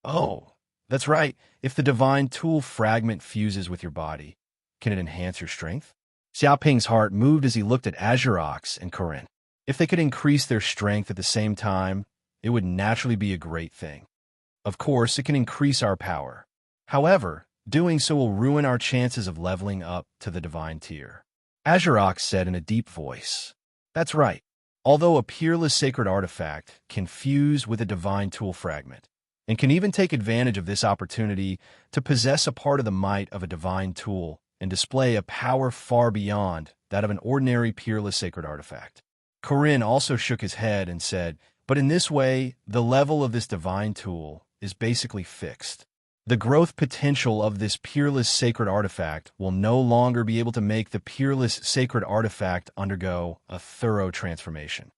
Oh, that's right. If the divine tool fragment fuses with your body, can it enhance your strength? Xiaoping's heart moved as he looked at Azure Ox and Corinne. If they could increase their strength at the same time, it would naturally be a great thing. Of course, it can increase our power. However, doing so will ruin our chances of leveling up to the divine tier. Azure Ox said in a deep voice. That's right. Although a peerless sacred artifact can fuse with a divine tool fragment, and can even take advantage of this opportunity to possess a part of the might of a divine tool and display a power far beyond that of an ordinary peerless sacred artifact. Corinne also shook his head and said, but in this way, the level of this divine tool is basically fixed. The growth potential of this peerless sacred artifact will no longer be able to make the peerless sacred artifact undergo a thorough transformation.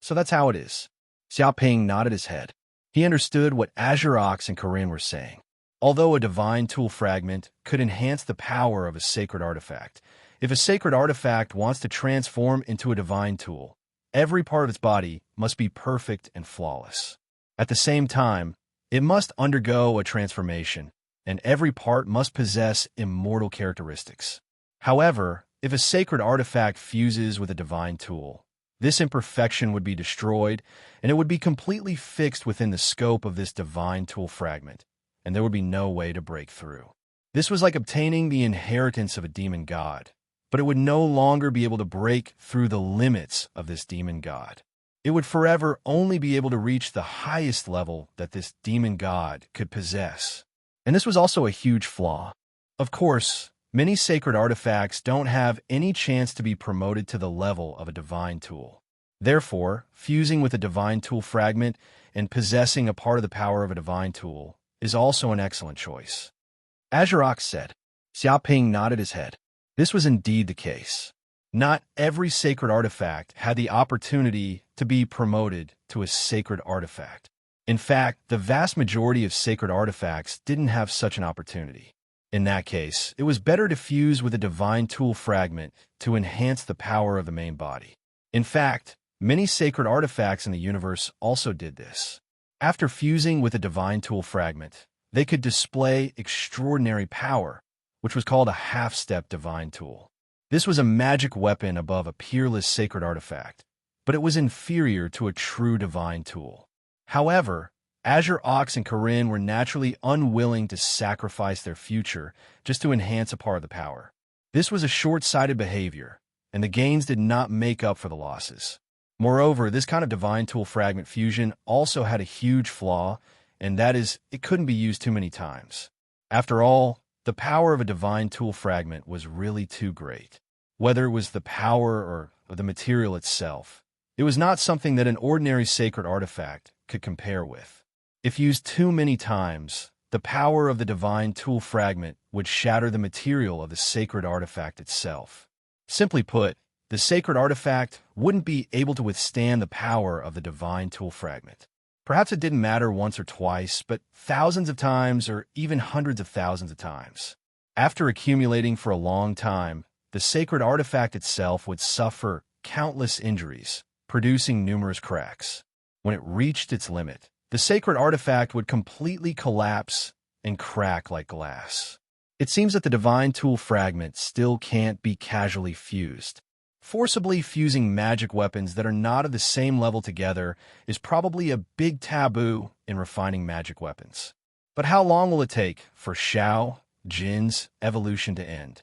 So that's how it is. Xiaoping nodded his head. He understood what Azure Ox and Corinne were saying. Although a divine tool fragment could enhance the power of a sacred artifact, if a sacred artifact wants to transform into a divine tool, every part of its body must be perfect and flawless. At the same time, it must undergo a transformation, and every part must possess immortal characteristics. However, if a sacred artifact fuses with a divine tool, this imperfection would be destroyed, and it would be completely fixed within the scope of this divine tool fragment, and there would be no way to break through. This was like obtaining the inheritance of a demon god, but it would no longer be able to break through the limits of this demon god. It would forever only be able to reach the highest level that this demon god could possess. And this was also a huge flaw. Of course, many sacred artifacts don't have any chance to be promoted to the level of a divine tool. Therefore, fusing with a divine tool fragment and possessing a part of the power of a divine tool is also an excellent choice. Azure Ox said. Xiaoping nodded his head. This was indeed the case. Not every sacred artifact had the opportunity to be promoted to a sacred artifact. In fact, the vast majority of sacred artifacts didn't have such an opportunity. In that case, it was better to fuse with a divine tool fragment to enhance the power of the main body. In fact, many sacred artifacts in the universe also did this. After fusing with a divine tool fragment, they could display extraordinary power, which was called a half-step divine tool. This was a magic weapon above a peerless sacred artifact, but it was inferior to a true divine tool. However, Azure Ox and Corinne were naturally unwilling to sacrifice their future just to enhance a part of the power. This was a short-sighted behavior, and the gains did not make up for the losses. Moreover, this kind of divine tool fragment fusion also had a huge flaw, and that is, it couldn't be used too many times. After all, the power of a divine tool fragment was really too great. Whether it was the power or the material itself, it was not something that an ordinary sacred artifact could compare with. If used too many times, the power of the divine tool fragment would shatter the material of the sacred artifact itself. Simply put, the sacred artifact wouldn't be able to withstand the power of the divine tool fragment. Perhaps it didn't matter once or twice, but thousands of times or even hundreds of thousands of times. After accumulating for a long time, the sacred artifact itself would suffer countless injuries, producing numerous cracks. When it reached its limit, the sacred artifact would completely collapse and crack like glass. It seems that the divine tool fragment still can't be casually fused. Forcibly fusing magic weapons that are not of the same level together is probably a big taboo in refining magic weapons. But how long will it take for Xiao Jin's evolution to end?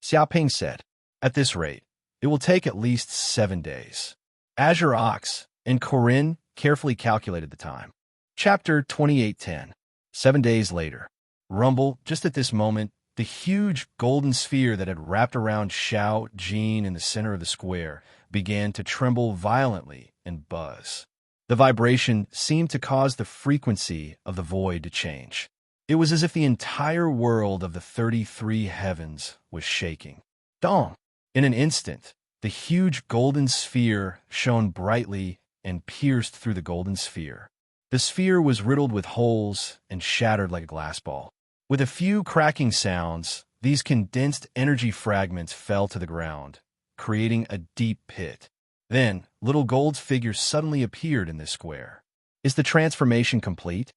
Xiaoping said. At this rate, it will take at least 7 days. Azure Ox and Corinne carefully calculated the time. Chapter 28:10. 7 days later. Rumble, just at this moment, the huge golden sphere that had wrapped around Xiao Jin in the center of the square began to tremble violently and buzz. The vibration seemed to cause the frequency of the void to change. It was as if the entire world of the 33 heavens was shaking. Dong! In an instant, the huge golden sphere shone brightly and pierced through the golden sphere. The sphere was riddled with holes and shattered like a glass ball. With a few cracking sounds, these condensed energy fragments fell to the ground, creating a deep pit. Then, Little Gold's figure suddenly appeared in this square. Is the transformation complete?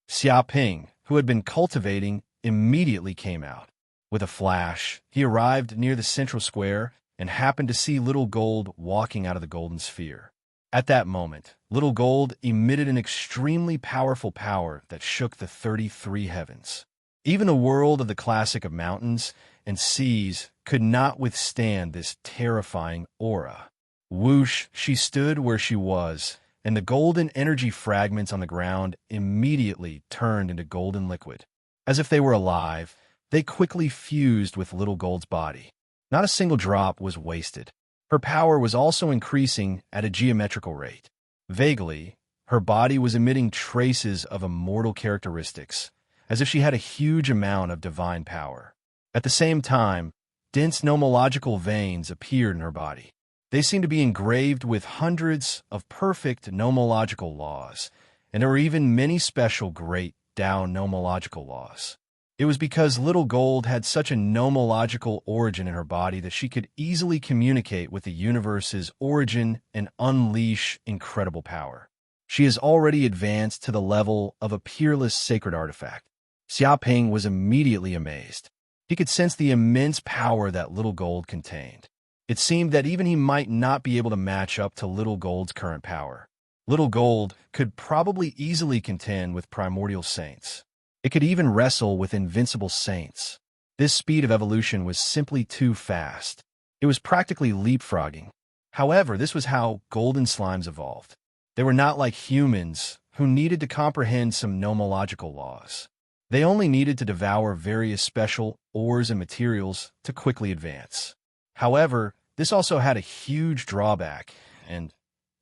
Xiaoping, who had been cultivating, immediately came out. With a flash, he arrived near the central square and happened to see Little Gold walking out of the golden sphere. At that moment, Little Gold emitted an extremely powerful power that shook the 33 heavens. Even the world of the classic of mountains and seas could not withstand this terrifying aura. Whoosh, she stood where she was, and the golden energy fragments on the ground immediately turned into golden liquid. As if they were alive, they quickly fused with Little Gold's body. Not a single drop was wasted. Her power was also increasing at a geometrical rate. Vaguely, her body was emitting traces of immortal characteristics, as if she had a huge amount of divine power. At the same time, dense nomological veins appeared in her body. They seemed to be engraved with hundreds of perfect nomological laws, and there were even many special great Tao nomological laws. It was because Little Gold had such a nomological origin in her body that she could easily communicate with the universe's origin and unleash incredible power. She has already advanced to the level of a peerless sacred artifact. Xiaoping was immediately amazed. He could sense the immense power that Little Gold contained. It seemed that even he might not be able to match up to Little Gold's current power. Little Gold could probably easily contend with primordial saints. It could even wrestle with invincible saints. This speed of evolution was simply too fast. It was practically leapfrogging. However, this was how golden slimes evolved. They were not like humans, who needed to comprehend some nomological laws. They only needed to devour various special ores and materials to quickly advance. However, this also had a huge drawback, and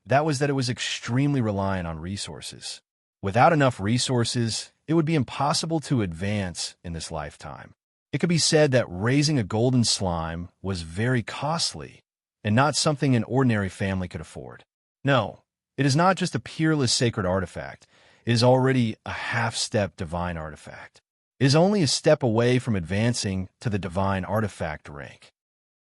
that was that it was extremely reliant on resources. Without enough resources, it would be impossible to advance in this lifetime. It could be said that raising a golden slime was very costly, and not something an ordinary family could afford. No, it is not just a peerless sacred artifact. It is already a half-step divine artifact. It is only a step away from advancing to the divine artifact rank.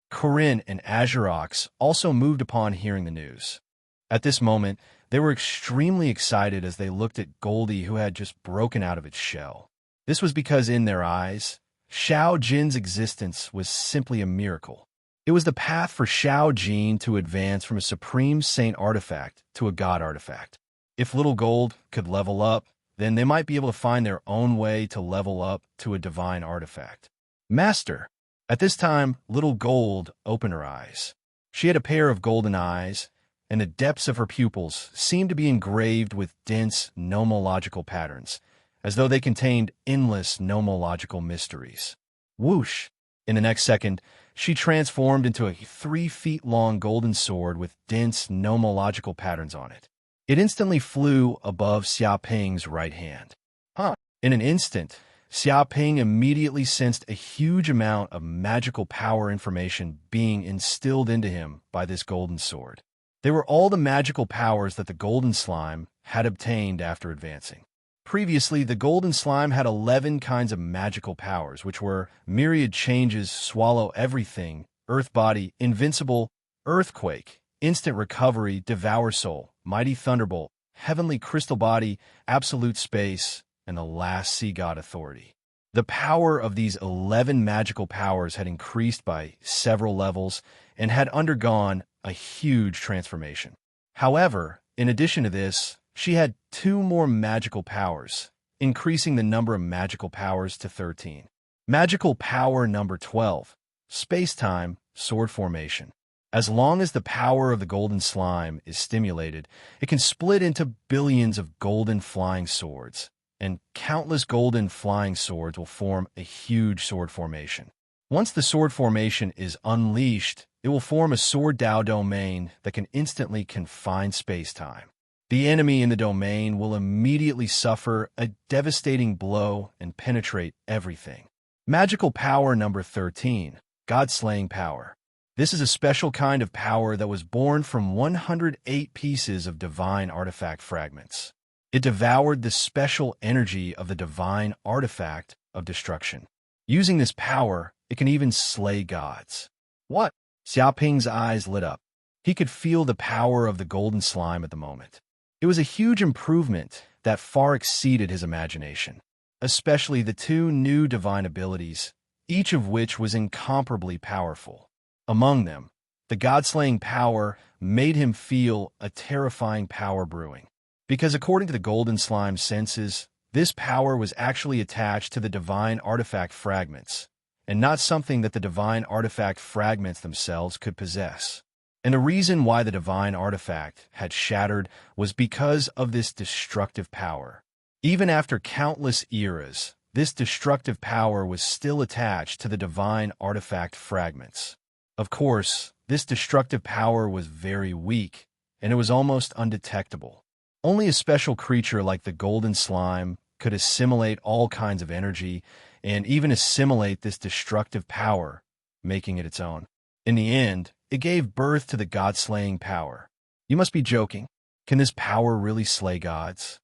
Corinne and Azurox also moved upon hearing the news. At this moment, they were extremely excited as they looked at Goldie, who had just broken out of its shell. This was because in their eyes, Xiao Jin's existence was simply a miracle. It was the path for Xiao Jin to advance from a supreme saint artifact to a god artifact. If Little Gold could level up, then they might be able to find their own way to level up to a divine artifact. Master! At this time, Little Gold opened her eyes. She had a pair of golden eyes, and the depths of her pupils seemed to be engraved with dense nomological patterns, as though they contained endless nomological mysteries. Whoosh! In the next second, she transformed into a 3-feet-long golden sword with dense nomological patterns on it. It instantly flew above Xiaoping's right hand. In an instant, Xiaoping immediately sensed a huge amount of magical power information being instilled into him by this golden sword. They were all the magical powers that the golden slime had obtained after advancing. Previously, the golden slime had 11 kinds of magical powers, which were myriad changes, swallow everything, earth body, invincible, earthquake, instant recovery, devour soul, mighty thunderbolt, heavenly crystal body, absolute space, and the last sea god authority. The power of these 11 magical powers had increased by several levels and had undergone a huge transformation. However, in addition to this, she had 2 more magical powers, increasing the number of magical powers to 13. Magical power number 12, space-time sword formation. As long as the power of the golden slime is stimulated, it can split into billions of golden flying swords, and countless golden flying swords will form a huge sword formation. Once the sword formation is unleashed, it will form a sword Dao domain that can instantly confine space-time. The enemy in the domain will immediately suffer a devastating blow and penetrate everything. Magical power number 13, God-slaying power. This is a special kind of power that was born from 108 pieces of divine artifact fragments. It devoured the special energy of the divine artifact of destruction. Using this power, it can even slay gods. What? Xiaoping's eyes lit up. He could feel the power of the golden slime at the moment. It was a huge improvement that far exceeded his imagination, especially the 2 new divine abilities, each of which was incomparably powerful. Among them, the god-slaying power made him feel a terrifying power brewing, because according to the golden slime's senses, this power was actually attached to the divine artifact fragments, and not something that the divine artifact fragments themselves could possess. And the reason why the divine artifact had shattered was because of this destructive power. Even after countless eras, this destructive power was still attached to the divine artifact fragments. Of course, this destructive power was very weak, and it was almost undetectable. Only a special creature like the golden slime could assimilate all kinds of energy and even assimilate this destructive power, making it its own. In the end, it gave birth to the god-slaying power. You must be joking. Can this power really slay gods?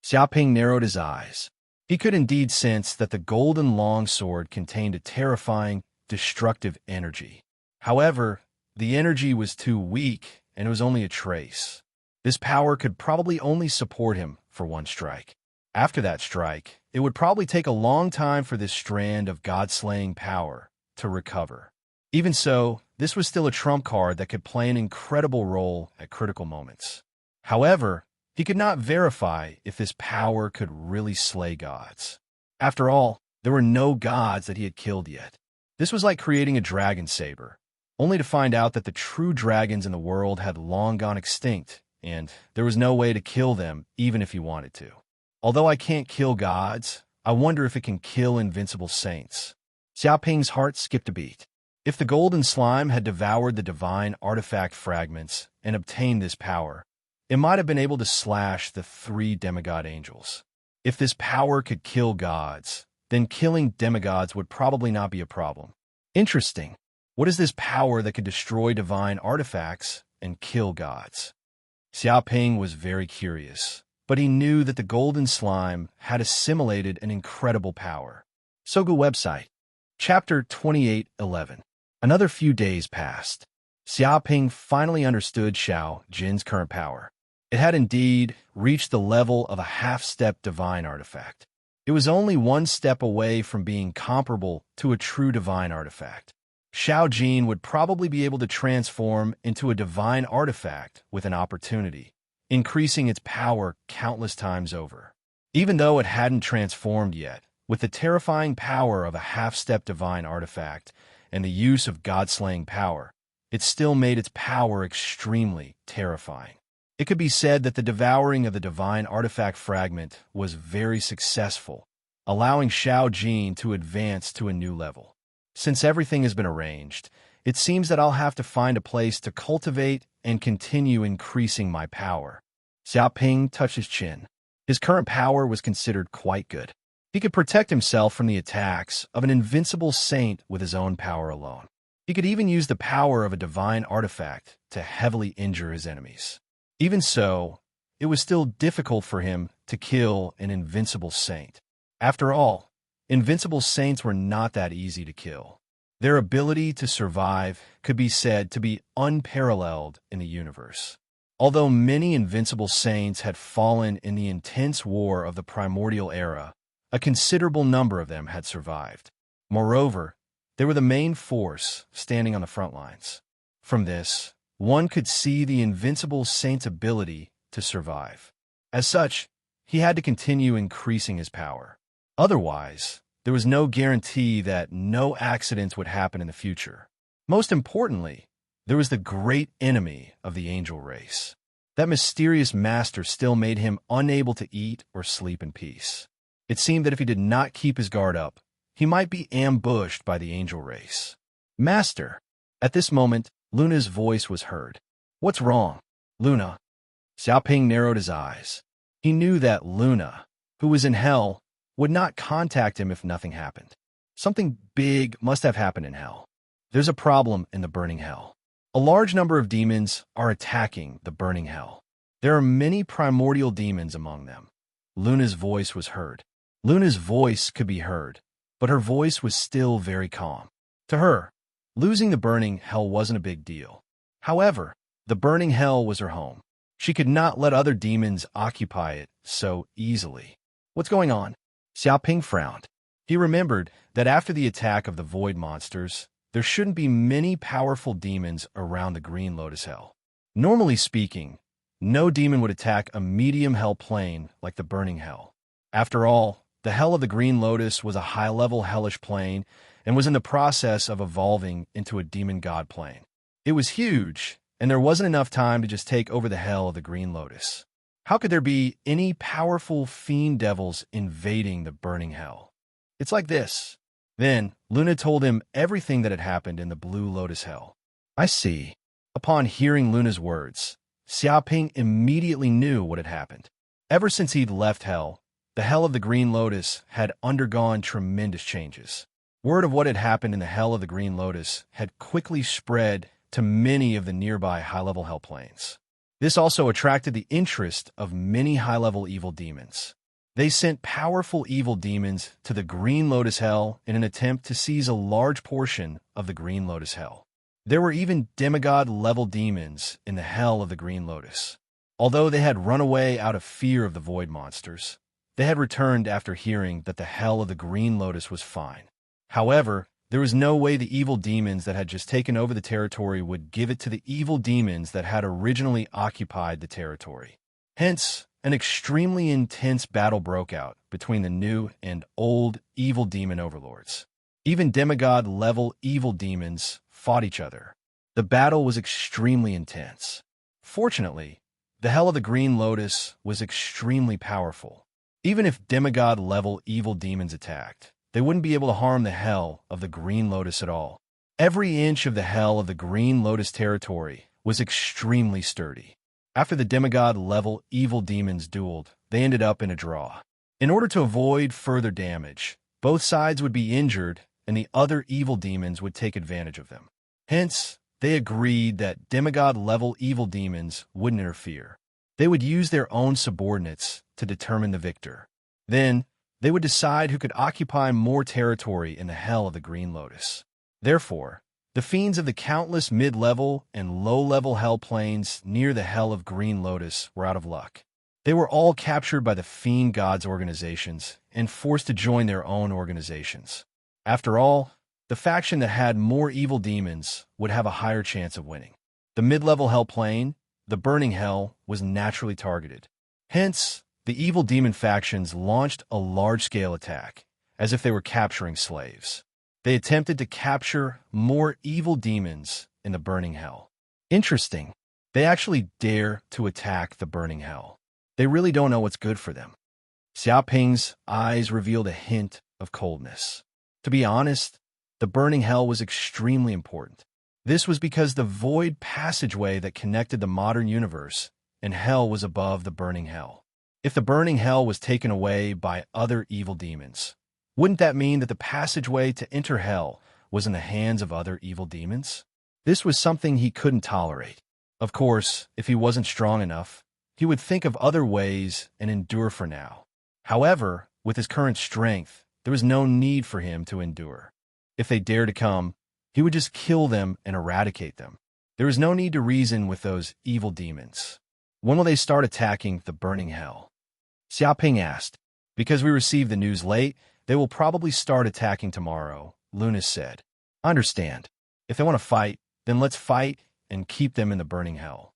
Xiaoping narrowed his eyes. He could indeed sense that the golden longsword contained a terrifying, destructive energy. However, the energy was too weak, and it was only a trace. This power could probably only support him for 1 strike. After that strike, it would probably take a long time for this strand of god-slaying power to recover. Even so, this was still a trump card that could play an incredible role at critical moments. However, he could not verify if this power could really slay gods. After all, There were no gods that he had killed yet. This was like creating a dragon saber, only to find out that the true dragons in the world had long gone extinct, and there was no way to kill them even if he wanted to. Although I can't kill gods, I wonder if it can kill invincible saints. Xiaoping's heart skipped a beat. If the golden slime had devoured the divine artifact fragments and obtained this power, it might have been able to slash the 3 demigod angels. If this power could kill gods, then killing demigods would probably not be a problem. Interesting. What is this power that could destroy divine artifacts and kill gods? Xiaoping was very curious, but he knew that the golden slime had assimilated an incredible power. Sogu website. Chapter 28:11. Another few days passed. Xiaoping finally understood Xiao Jin's current power. It had indeed reached the level of a half-step divine artifact. It was only 1 step away from being comparable to a true divine artifact. Xiao Jin would probably be able to transform into a divine artifact with an opportunity, increasing its power countless times over. Even though it hadn't transformed yet, with the terrifying power of a half-step divine artifact and the use of god-slaying power, it still made its power extremely terrifying. It could be said that the devouring of the divine artifact fragment was very successful, allowing Xiao Jin to advance to a new level. Since everything has been arranged, it seems that I'll have to find a place to cultivate and continue increasing my power. Xiaoping touched his chin. His current power was considered quite good. He could protect himself from the attacks of an invincible saint with his own power alone. He could even use the power of a divine artifact to heavily injure his enemies. Even so, it was still difficult for him to kill an invincible saint. After all, invincible saints were not that easy to kill. Their ability to survive could be said to be unparalleled in the universe. Although many invincible saints had fallen in the intense war of the primordial era, a considerable number of them had survived. Moreover, they were the main force standing on the front lines. From this, one could see the invincible saint's ability to survive. As such, he had to continue increasing his power. Otherwise, there was no guarantee that no accidents would happen in the future. Most importantly, there was the great enemy of the angel race. That mysterious master still made him unable to eat or sleep in peace. It seemed that if he did not keep his guard up, he might be ambushed by the angel race. Master! At this moment, Luna's voice was heard. What's wrong? Luna. Xiaoping narrowed his eyes. He knew that Luna, who was in hell, would not contact him if nothing happened. Something big must have happened in hell. There's a problem in the burning hell. A large number of demons are attacking the burning hell. There are many primordial demons among them. Luna's voice was heard. Luna's voice could be heard, but her voice was still very calm. To her, losing the burning hell wasn't a big deal. However, the burning hell was her home. She could not let other demons occupy it so easily. What's going on? Xiaoping frowned. He remembered that after the attack of the void monsters, there shouldn't be many powerful demons around the Green Lotus Hell. Normally speaking, no demon would attack a medium hell plane like the burning hell. After all, the hell of the Green Lotus was a high-level hellish plane and was in the process of evolving into a demon god plane. It was huge, and there wasn't enough time to just take over the hell of the Green Lotus. How could there be any powerful fiend devils invading the burning hell? It's like this. Then, Luna told him everything that had happened in the Blue Lotus Hell. I see. Upon hearing Luna's words, Xiaoping immediately knew what had happened. Ever since he'd left hell, the hell of the Green Lotus had undergone tremendous changes. Word of what had happened in the hell of the Green Lotus had quickly spread to many of the nearby high-level hell planes. This also attracted the interest of many high-level evil demons. They sent powerful evil demons to the Green Lotus Hell in an attempt to seize a large portion of the Green Lotus Hell. There were even demigod-level demons in the hell of the Green Lotus. Although they had run away out of fear of the void monsters, they had returned after hearing that the hell of the Green Lotus was fine. However, there was no way the evil demons that had just taken over the territory would give it to the evil demons that had originally occupied the territory. Hence, an extremely intense battle broke out between the new and old evil demon overlords. Even demigod-level evil demons fought each other. The battle was extremely intense. Fortunately, the Hell of the Green Lotus was extremely powerful. Even if demigod-level evil demons attacked, they wouldn't be able to harm the Hell of the Green Lotus at all. Every inch of the Hell of the Green Lotus territory was extremely sturdy. After the demigod-level evil demons dueled, they ended up in a draw. In order to avoid further damage, both sides would be injured and the other evil demons would take advantage of them. Hence, they agreed that demigod-level evil demons wouldn't interfere. They would use their own subordinates to determine the victor. Then, they would decide who could occupy more territory in the Hell of the Green Lotus. Therefore, the fiends of the countless mid-level and low-level hell planes near the Hell of Green Lotus were out of luck. They were all captured by the fiend gods' organizations and forced to join their own organizations. After all, the faction that had more evil demons would have a higher chance of winning. The mid-level hell plane, the burning hell, was naturally targeted. Hence, the evil demon factions launched a large-scale attack, as if they were capturing slaves. They attempted to capture more evil demons in the burning hell. Interesting, they actually dare to attack the burning hell. They really don't know what's good for them. Xiaoping's eyes revealed a hint of coldness. To be honest, the burning hell was extremely important. This was because the void passageway that connected the modern universe and hell was above the burning hell. If the burning hell was taken away by other evil demons, wouldn't that mean that the passageway to enter hell was in the hands of other evil demons? This was something he couldn't tolerate. Of course, if he wasn't strong enough, he would think of other ways and endure for now. However, with his current strength, there was no need for him to endure. If they dared to come, he would just kill them and eradicate them. There was no need to reason with those evil demons. When will they start attacking the burning hell? Xiaoping asked. Because we received the news late, they will probably start attacking tomorrow, Luna said. I understand. If they want to fight, then let's fight and keep them in the burning hell.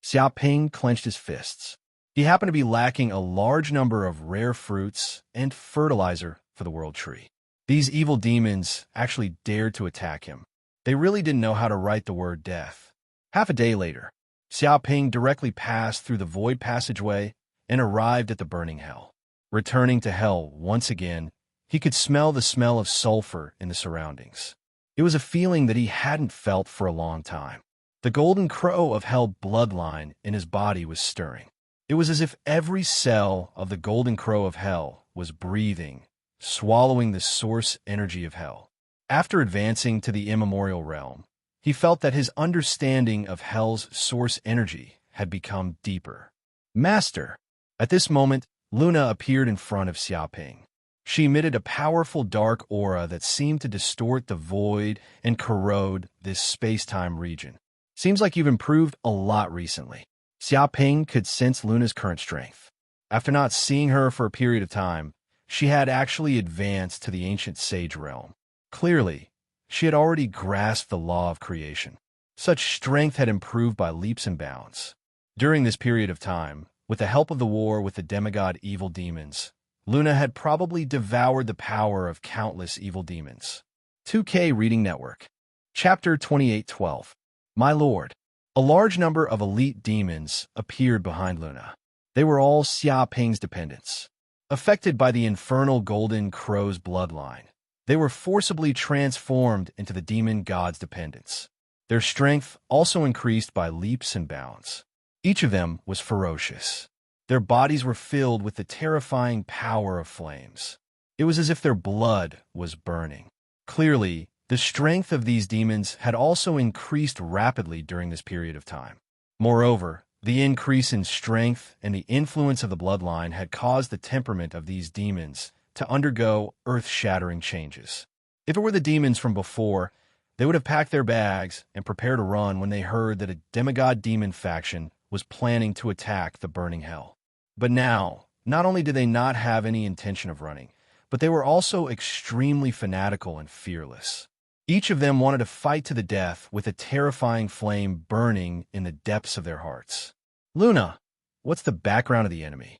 Xiaoping clenched his fists. He happened to be lacking a large number of rare fruits and fertilizer for the world tree. These evil demons actually dared to attack him. They really didn't know how to write the word death. Half a day later, Xiaoping directly passed through the void passageway and arrived at the burning hell. Returning to hell once again, he could smell the smell of sulfur in the surroundings. It was a feeling that he hadn't felt for a long time. The golden crow of hell bloodline in his body was stirring. It was as if every cell of the golden crow of hell was breathing, swallowing the source energy of hell. After advancing to the immemorial realm, he felt that his understanding of hell's source energy had become deeper. Master! At this moment, Luna appeared in front of Xiaoping. She emitted a powerful dark aura that seemed to distort the void and corrode this space-time region. Seems like you've improved a lot recently. Xiaoping could sense Luna's current strength. After not seeing her for a period of time, she had actually advanced to the ancient sage realm. Clearly, she had already grasped the law of creation. Such strength had improved by leaps and bounds. During this period of time, with the help of the war with the demigod evil demons, Luna had probably devoured the power of countless evil demons. 2K Reading Network. Chapter 2812. My Lord. A large number of elite demons appeared behind Luna. They were all Xiaoping's dependents. Affected by the infernal golden crow's bloodline, they were forcibly transformed into the demon god's dependents. Their strength also increased by leaps and bounds. Each of them was ferocious. Their bodies were filled with the terrifying power of flames. It was as if their blood was burning. Clearly, the strength of these demons had also increased rapidly during this period of time. Moreover, the increase in strength and the influence of the bloodline had caused the temperament of these demons to undergo earth-shattering changes. If it were the demons from before, they would have packed their bags and prepared to run when they heard that a demigod demon faction was planning to attack the burning hell. But now, not only did they not have any intention of running, but they were also extremely fanatical and fearless. Each of them wanted to fight to the death with a terrifying flame burning in the depths of their hearts. Luna, what's the background of the enemy?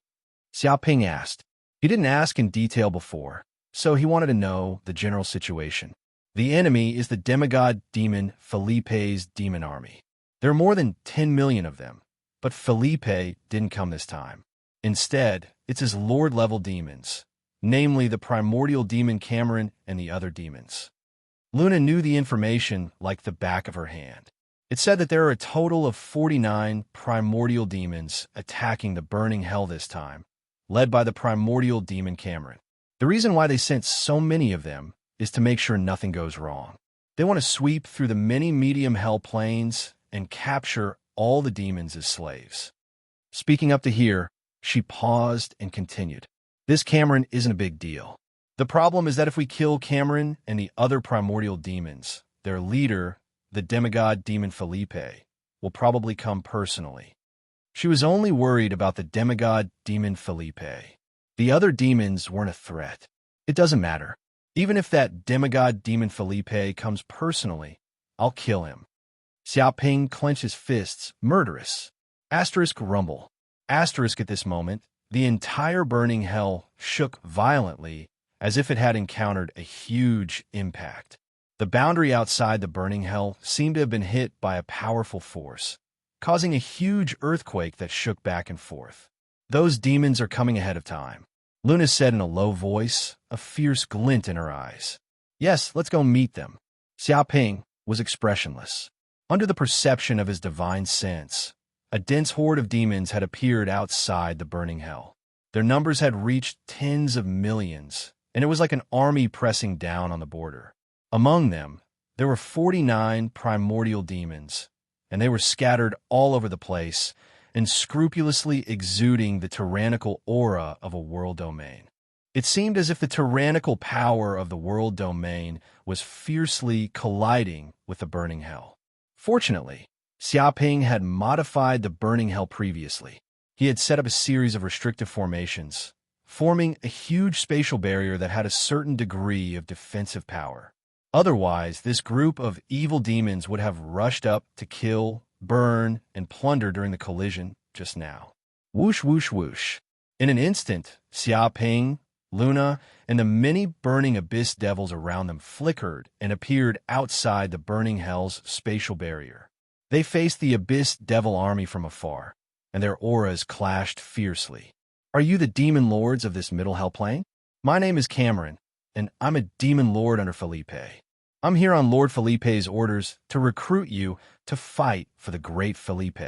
Xiaoping asked. He didn't ask in detail before, so he wanted to know the general situation. The enemy is the demigod demon Felipe's demon army. There are more than 10 million of them, but Felipe didn't come this time. Instead, it's his lord-level demons, namely the primordial demon Cameron and the other demons. Luna knew the information like the back of her hand. It said that there are a total of 49 primordial demons attacking the burning hell this time, led by the primordial demon Cameron. The reason why they sent so many of them is to make sure nothing goes wrong. They want to sweep through the many medium hell planes and capture all the demons as slaves. Speaking up to here, she paused and continued. This Cameron isn't a big deal. The problem is that if we kill Cameron and the other primordial demons, their leader, the demigod demon Felipe, will probably come personally. She was only worried about the demigod demon Felipe. The other demons weren't a threat. It doesn't matter. Even if that demigod demon Felipe comes personally, I'll kill him. Xiaoping clenched his fists, murderous. Asterisk rumble. Asterisk at this moment, the entire burning hell shook violently as if it had encountered a huge impact. The boundary outside the burning hell seemed to have been hit by a powerful force, causing a huge earthquake that shook back and forth. Those demons are coming ahead of time, Luna said in a low voice, a fierce glint in her eyes. Yes, let's go meet them. Xiaoping was expressionless. Under the perception of his divine sense, a dense horde of demons had appeared outside the burning hell. Their numbers had reached tens of millions, and it was like an army pressing down on the border. Among them, there were 49 primordial demons, and they were scattered all over the place and scrupulously exuding the tyrannical aura of a world domain. It seemed as if the tyrannical power of the world domain was fiercely colliding with the burning hell. Fortunately, Xiaoping had modified the burning hell previously. He had set up a series of restrictive formations, forming a huge spatial barrier that had a certain degree of defensive power. Otherwise, this group of evil demons would have rushed up to kill, burn, and plunder during the collision just now. Whoosh, whoosh, whoosh. In an instant, Xiaoping, Luna, and the many burning abyss devils around them flickered and appeared outside the burning hell's spatial barrier. They faced the abyss devil army from afar, and their auras clashed fiercely. Are you the demon lords of this middle hell plane? My name is Cameron, and I'm a demon lord under Felipe. I'm here on Lord Felipe's orders to recruit you to fight for the great Felipe.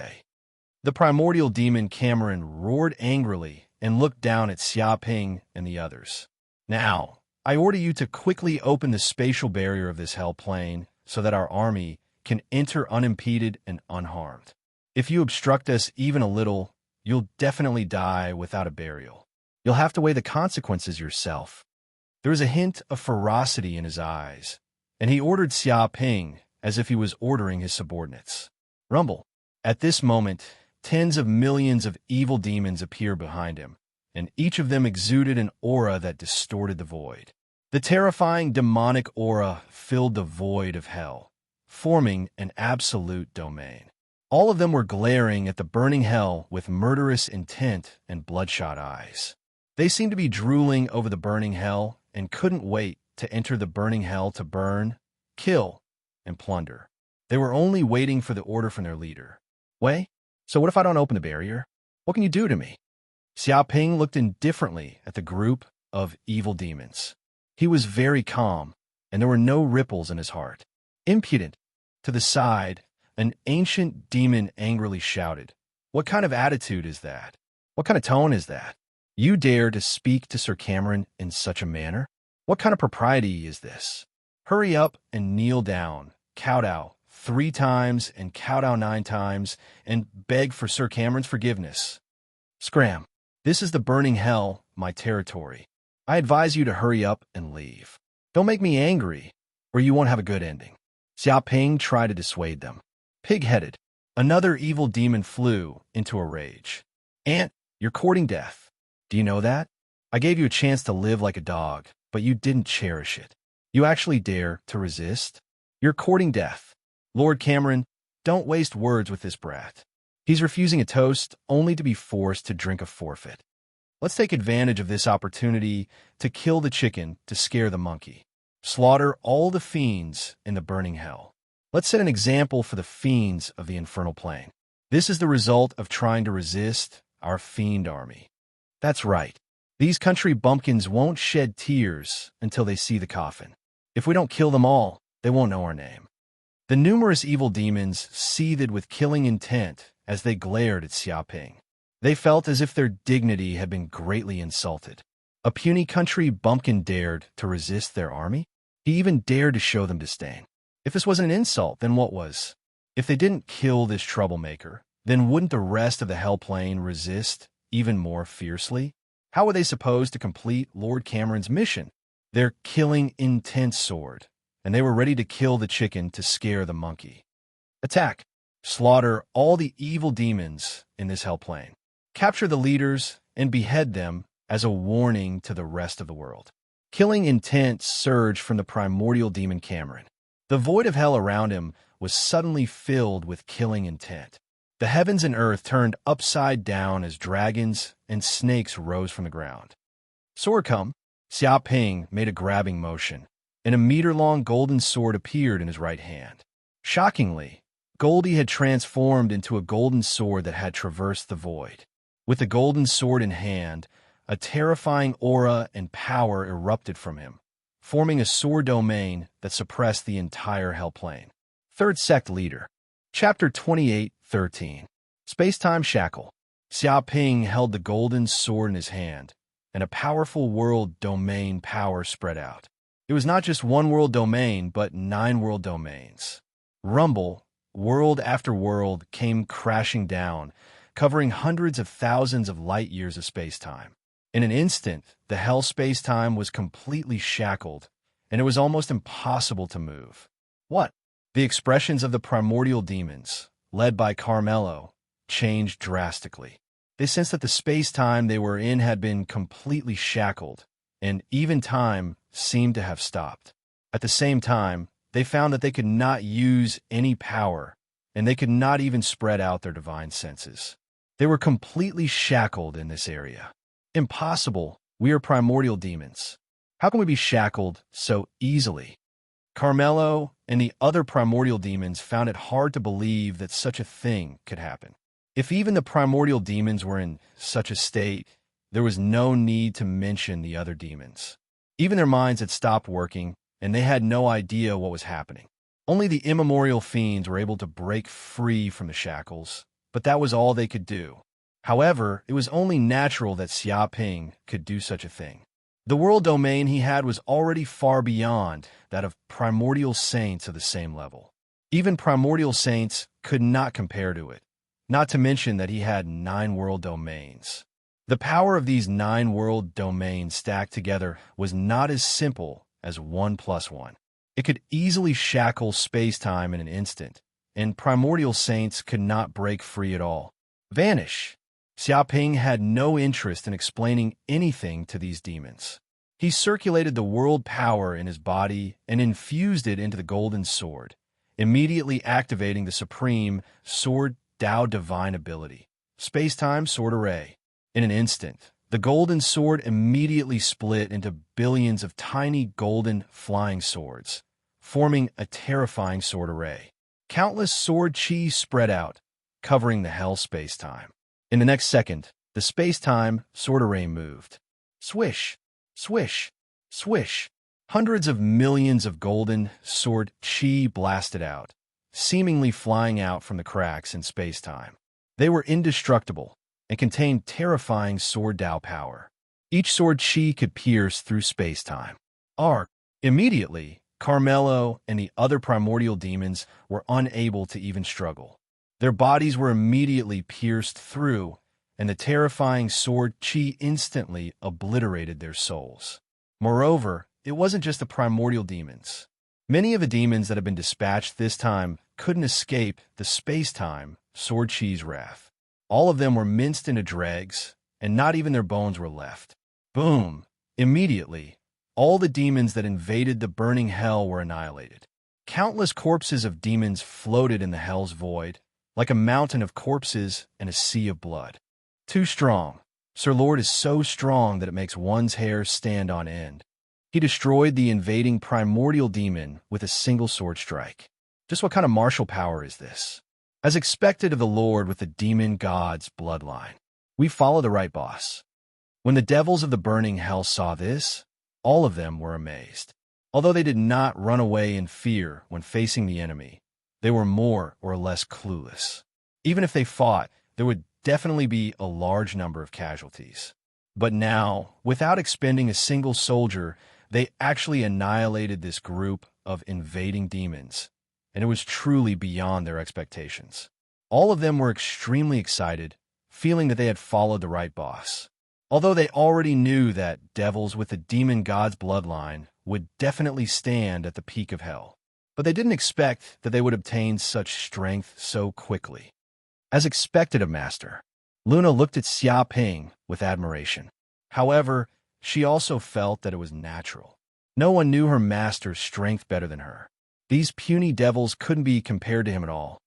The primordial demon Cameron roared angrily and looked down at Xiaoping and the others. Now, I order you to quickly open the spatial barrier of this hell plane so that our army can enter unimpeded and unharmed. If you obstruct us even a little, you'll definitely die without a burial. You'll have to weigh the consequences yourself. There was a hint of ferocity in his eyes, and he ordered Xiaoping as if he was ordering his subordinates. Rumble. At this moment, tens of millions of evil demons appeared behind him, and each of them exuded an aura that distorted the void. The terrifying demonic aura filled the void of hell, forming an absolute domain. All of them were glaring at the burning hell with murderous intent and bloodshot eyes. They seemed to be drooling over the burning hell and couldn't wait to enter the burning hell to burn, kill, and plunder. They were only waiting for the order from their leader. Wei, so what if I don't open the barrier? What can you do to me? Xiaoping looked indifferently at the group of evil demons. He was very calm, and there were no ripples in his heart. Impudent. To the side, an ancient demon angrily shouted, "What kind of attitude is that? What kind of tone is that? You dare to speak to Sir Cameron in such a manner? What kind of propriety is this? Hurry up and kneel down, kowtow 3 times and kowtow 9 times, and beg for Sir Cameron's forgiveness. Scram, this is the burning hell, my territory. I advise you to hurry up and leave. Don't make me angry, or you won't have a good ending." Xiaoping tried to dissuade them. Pig-headed, another evil demon flew into a rage. "Aunt, you're courting death. Do you know that? I gave you a chance to live like a dog, but you didn't cherish it. You actually dare to resist? You're courting death. Lord Cameron, don't waste words with this brat. He's refusing a toast only to be forced to drink a forfeit. Let's take advantage of this opportunity to kill the chicken to scare the monkey. Slaughter all the fiends in the burning hell. Let's set an example for the fiends of the infernal plane. This is the result of trying to resist our fiend army. That's right. These country bumpkins won't shed tears until they see the coffin. If we don't kill them all, they won't know our name. The numerous evil demons seethed with killing intent as they glared at Xiaoping. They felt as if their dignity had been greatly insulted. A puny country bumpkin dared to resist their army? He even dared to show them disdain. If this wasn't an insult, then what was? If they didn't kill this troublemaker, then wouldn't the rest of the hell plane resist even more fiercely? How were they supposed to complete Lord Cameron's mission? Their killing intent sword, and they were ready to kill the chicken to scare the monkey. Attack. Slaughter all the evil demons in this hell plane. Capture the leaders and behead them as a warning to the rest of the world. Killing intent surged from the primordial demon Cameron. The void of hell around him was suddenly filled with killing intent. The heavens and earth turned upside down as dragons and snakes rose from the ground. Sword come. Xiaoping made a grabbing motion, and a meter-long golden sword appeared in his right hand. Shockingly, Goldie had transformed into a golden sword that had traversed the void. With the golden sword in hand, a terrifying aura and power erupted from him, forming a sword domain that suppressed the entire hell plane. Third Sect Leader. Chapter 28:13. Space-Time Shackle. Xiaoping held the golden sword in his hand, and a powerful world domain power spread out. It was not just one world domain, but 9 world domains. Rumble, world after world, came crashing down, covering hundreds of thousands of light-years of space-time. In an instant, the hell space-time was completely shackled, and it was almost impossible to move. What? The expressions of the primordial demons, led by Carmelo, changed drastically. They sensed that the space-time they were in had been completely shackled, and even time seemed to have stopped. At the same time, they found that they could not use any power, and they could not even spread out their divine senses. They were completely shackled in this area. Impossible. We are primordial demons. How can we be shackled so easily? Carmelo and the other primordial demons found it hard to believe that such a thing could happen. If even the primordial demons were in such a state, there was no need to mention the other demons. Even their minds had stopped working, and they had no idea what was happening. Only the immemorial fiends were able to break free from the shackles, but that was all they could do. However, it was only natural that Xiaoping could do such a thing. The world domain he had was already far beyond that of primordial saints of the same level. Even primordial saints could not compare to it, not to mention that he had 9 world domains. The power of these 9 world domains stacked together was not as simple as 1 + 1. It could easily shackle space-time in an instant, and primordial saints could not break free at all. Vanish! Xiaoping had no interest in explaining anything to these demons. He circulated the world power in his body and infused it into the golden sword, immediately activating the supreme Sword Dao divine ability, Space-Time Sword Array. In an instant, the golden sword immediately split into billions of tiny golden flying swords, forming a terrifying sword array. Countless sword chi spread out, covering the hell space-time. In the next second, the space-time sword array moved. Swish, swish, swish. Hundreds of millions of golden sword chi blasted out, seemingly flying out from the cracks in space-time. They were indestructible and contained terrifying sword Dao power. Each sword chi could pierce through space-time. Arc. Immediately, Carmelo and the other primordial demons were unable to even struggle. Their bodies were immediately pierced through, and the terrifying sword chi instantly obliterated their souls. Moreover, it wasn't just the primordial demons. Many of the demons that had been dispatched this time couldn't escape the space-time sword chi's wrath. All of them were minced into dregs, and not even their bones were left. Boom! Immediately, all the demons that invaded the burning hell were annihilated. Countless corpses of demons floated in the hell's void, like a mountain of corpses and a sea of blood. Too strong. Sir Lord is so strong that it makes one's hair stand on end. He destroyed the invading primordial demon with a single sword strike. Just what kind of martial power is this? As expected of the Lord with the demon god's bloodline, we follow the right boss. When the devils of the burning hell saw this, all of them were amazed. Although they did not run away in fear when facing the enemy, they were more or less clueless. Even if they fought, there would definitely be a large number of casualties. But now, without expending a single soldier, they actually annihilated this group of invading demons, and it was truly beyond their expectations. All of them were extremely excited, feeling that they had followed the right boss. Although they already knew that devils with the demon god's bloodline would definitely stand at the peak of hell, but they didn't expect that they would obtain such strength so quickly. As expected of Master, Luna looked at Xia Ping with admiration. However, she also felt that it was natural. No one knew her master's strength better than her. These puny devils couldn't be compared to him at all.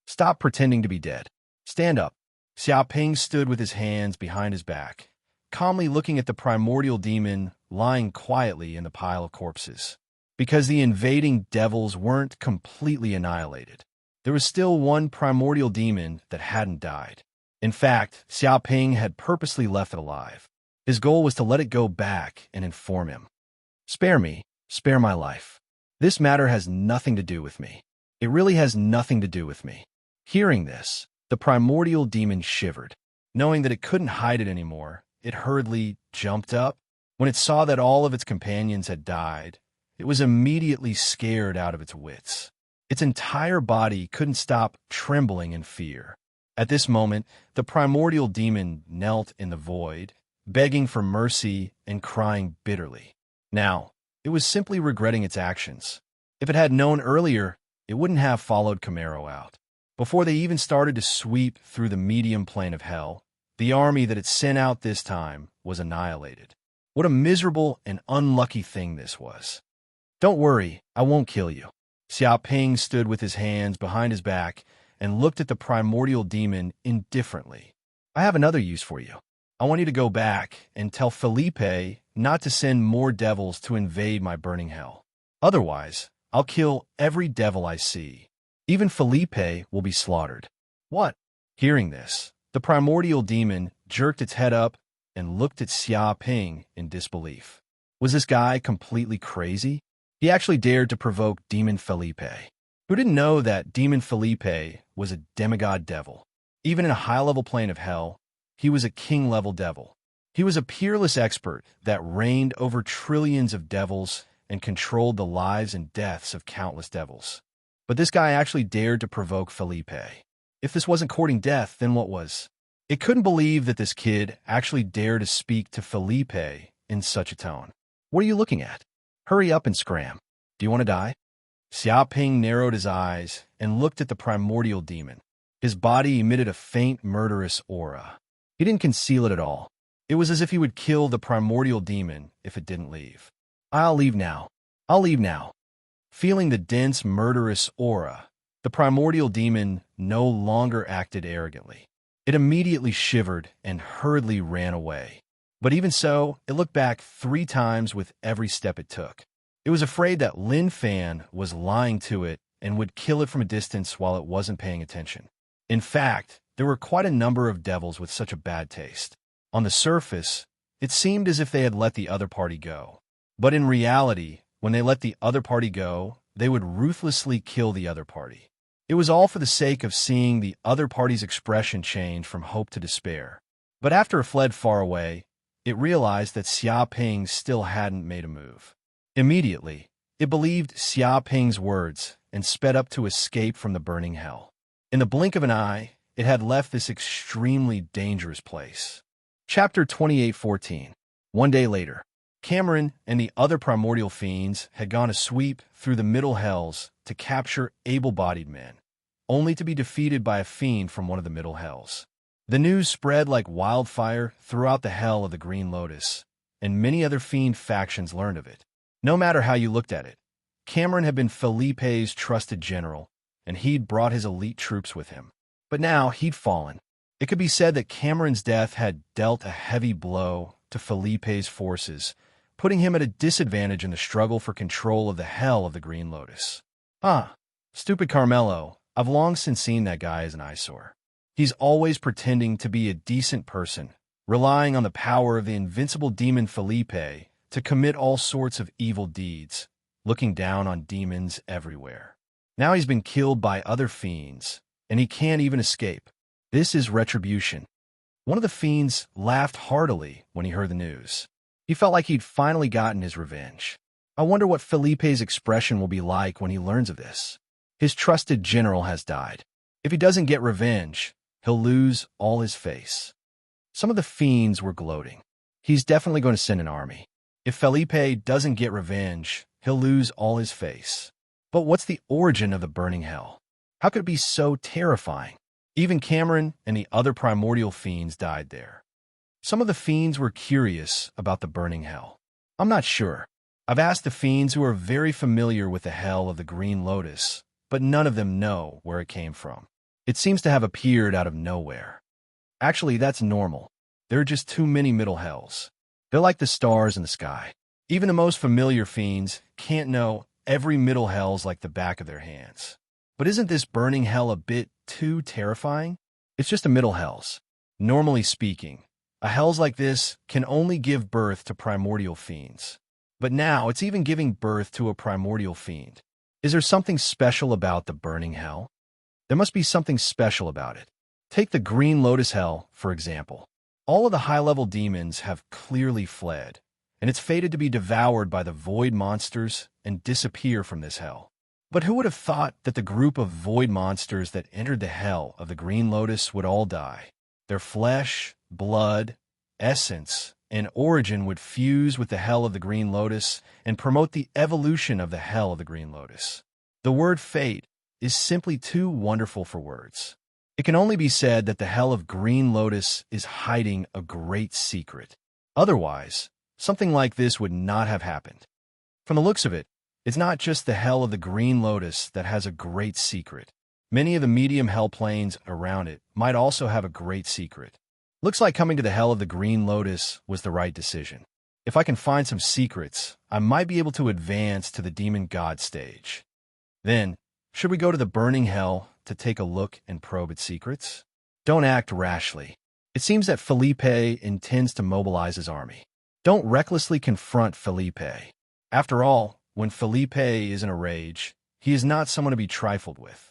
Stop pretending to be dead. Stand up. Xia Ping stood with his hands behind his back, calmly looking at the primordial demon lying quietly in the pile of corpses. Because the invading devils weren't completely annihilated, there was still one primordial demon that hadn't died. In fact, Xia Ping had purposely left it alive. His goal was to let it go back and inform him. Spare me, spare my life. This matter has nothing to do with me. It really has nothing to do with me. Hearing this, the primordial demon shivered. Knowing that it couldn't hide it anymore, it hurriedly jumped up. When it saw that all of its companions had died, it was immediately scared out of its wits. Its entire body couldn't stop trembling in fear. At this moment, the primordial demon knelt in the void, begging for mercy and crying bitterly. Now, it was simply regretting its actions. If it had known earlier, it wouldn't have followed Camaro out. Before they even started to sweep through the medium plane of hell, the army that it sent out this time was annihilated. What a miserable and unlucky thing this was. Don't worry, I won't kill you. Xia Ping stood with his hands behind his back and looked at the primordial demon indifferently. I have another use for you. I want you to go back and tell Felipe not to send more devils to invade my burning hell. Otherwise, I'll kill every devil I see. Even Felipe will be slaughtered. What? Hearing this, the primordial demon jerked its head up and looked at Xia Ping in disbelief. Was this guy completely crazy? He actually dared to provoke Demon Felipe. Who didn't know that Demon Felipe was a demigod devil? Even in a high-level plane of hell, he was a king-level devil. He was a peerless expert that reigned over trillions of devils and controlled the lives and deaths of countless devils. But this guy actually dared to provoke Felipe. If this wasn't courting death, then what was? It couldn't believe that this kid actually dared to speak to Felipe in such a tone. What are you looking at? Hurry up and scram. Do you want to die? Xia Ping narrowed his eyes and looked at the primordial demon. His body emitted a faint murderous aura. He didn't conceal it at all. It was as if he would kill the primordial demon if it didn't leave. I'll leave now. I'll leave now. Feeling the dense murderous aura, the primordial demon no longer acted arrogantly. It immediately shivered and hurriedly ran away. But even so, it looked back 3 times with every step it took. It was afraid that Lin Fan was lying to it and would kill it from a distance while it wasn't paying attention. In fact, there were quite a number of devils with such a bad taste. On the surface, it seemed as if they had let the other party go. But in reality, when they let the other party go, they would ruthlessly kill the other party. It was all for the sake of seeing the other party's expression change from hope to despair. But after it fled far away, it realized that Xia Ping still hadn't made a move. Immediately, it believed Xia Ping's words and sped up to escape from the burning hell. In the blink of an eye, it had left this extremely dangerous place. Chapter 28:14. One day later, Cameron and the other primordial fiends had gone a sweep through the middle hells to capture able-bodied men, only to be defeated by a fiend from one of the middle hells. The news spread like wildfire throughout the hell of the Green Lotus, and many other fiend factions learned of it. No matter how you looked at it, Cameron had been Felipe's trusted general, and he'd brought his elite troops with him. But now he'd fallen. It could be said that Cameron's death had dealt a heavy blow to Felipe's forces, putting him at a disadvantage in the struggle for control of the hell of the Green Lotus. Stupid Carmelo. I've long since seen that guy as an eyesore. He's always pretending to be a decent person, relying on the power of the invincible demon Felipe to commit all sorts of evil deeds, looking down on demons everywhere. Now he's been killed by other fiends, and he can't even escape. This is retribution. One of the fiends laughed heartily when he heard the news. He felt like he'd finally gotten his revenge. I wonder what Felipe's expression will be like when he learns of this. His trusted general has died. If he doesn't get revenge, he'll lose all his face. Some of the fiends were gloating. He's definitely going to send an army. If Felipe doesn't get revenge, he'll lose all his face. But what's the origin of the burning hell? How could it be so terrifying? Even Cameron and the other primordial fiends died there. Some of the fiends were curious about the burning hell. I'm not sure. I've asked the fiends who are very familiar with the hell of the Green Lotus, but none of them know where it came from. It seems to have appeared out of nowhere. Actually, that's normal. There are just too many middle hells. They're like the stars in the sky. Even the most familiar fiends can't know every middle hell's like the back of their hands. But isn't this burning hell a bit too terrifying? It's just a middle hells. Normally speaking, a hells like this can only give birth to primordial fiends. But now it's even giving birth to a primordial fiend. Is there something special about the burning hell? There must be something special about it. Take the Green Lotus Hell, for example. All of the high-level demons have clearly fled, and it's fated to be devoured by the void monsters and disappear from this hell. But who would have thought that the group of void monsters that entered the hell of the Green Lotus would all die? Their flesh, blood, essence, and origin would fuse with the hell of the Green Lotus and promote the evolution of the hell of the Green Lotus. The word fate is simply too wonderful for words. It can only be said that the hell of Green Lotus is hiding a great secret. Otherwise, something like this would not have happened. From the looks of it, it's not just the hell of the Green Lotus that has a great secret. Many of the medium hell planes around it might also have a great secret. Looks like coming to the hell of the Green Lotus was the right decision. If I can find some secrets, I might be able to advance to the Demon God stage. Then, should we go to the burning hell to take a look and probe its secrets? Don't act rashly. It seems that Felipe intends to mobilize his army. Don't recklessly confront Felipe. After all, when Felipe is in a rage, he is not someone to be trifled with.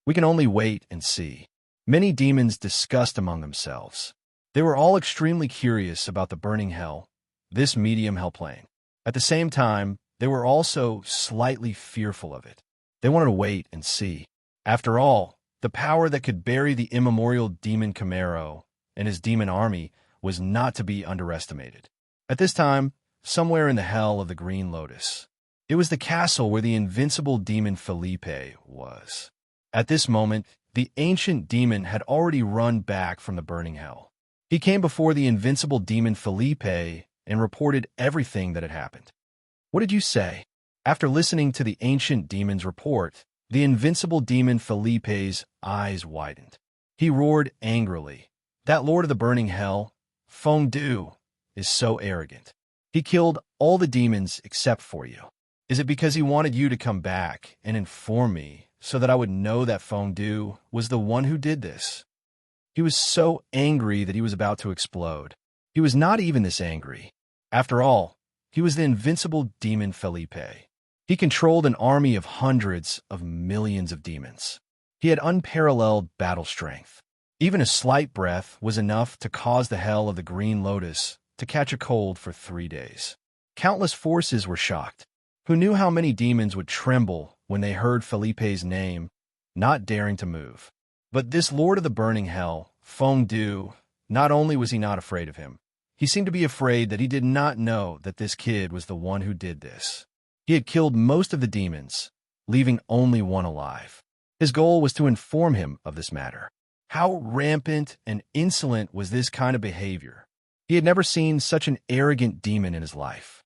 We can only wait and see. Many demons discussed among themselves. They were all extremely curious about the burning hell, this medium hell plane. At the same time, they were also slightly fearful of it. They wanted to wait and see. After all, the power that could bury the immemorial demon Camaro and his demon army was not to be underestimated. At this time, somewhere in the hell of the Green Lotus, it was the castle where the invincible demon Felipe was. At this moment, the ancient demon had already run back from the burning hell. He came before the invincible demon Felipe and reported everything that had happened. What did you say? After listening to the ancient demon's report, the invincible demon Felipe's eyes widened. He roared angrily. That lord of the burning hell, Fondue, is so arrogant. He killed all the demons except for you. Is it because he wanted you to come back and inform me so that I would know that Fondue was the one who did this? He was so angry that he was about to explode. He was not even this angry. After all, he was the invincible demon Felipe. He controlled an army of hundreds of millions of demons. He had unparalleled battle strength. Even a slight breath was enough to cause the hell of the Green Lotus to catch a cold for 3 days. Countless forces were shocked. Who knew how many demons would tremble when they heard Felipe's name, not daring to move? But this lord of the burning hell, Fondue, not only was he not afraid of him, he seemed to be afraid that he did not know that this kid was the one who did this. He had killed most of the demons, leaving only one alive. His goal was to inform him of this matter. How rampant and insolent was this kind of behavior? He had never seen such an arrogant demon in his life.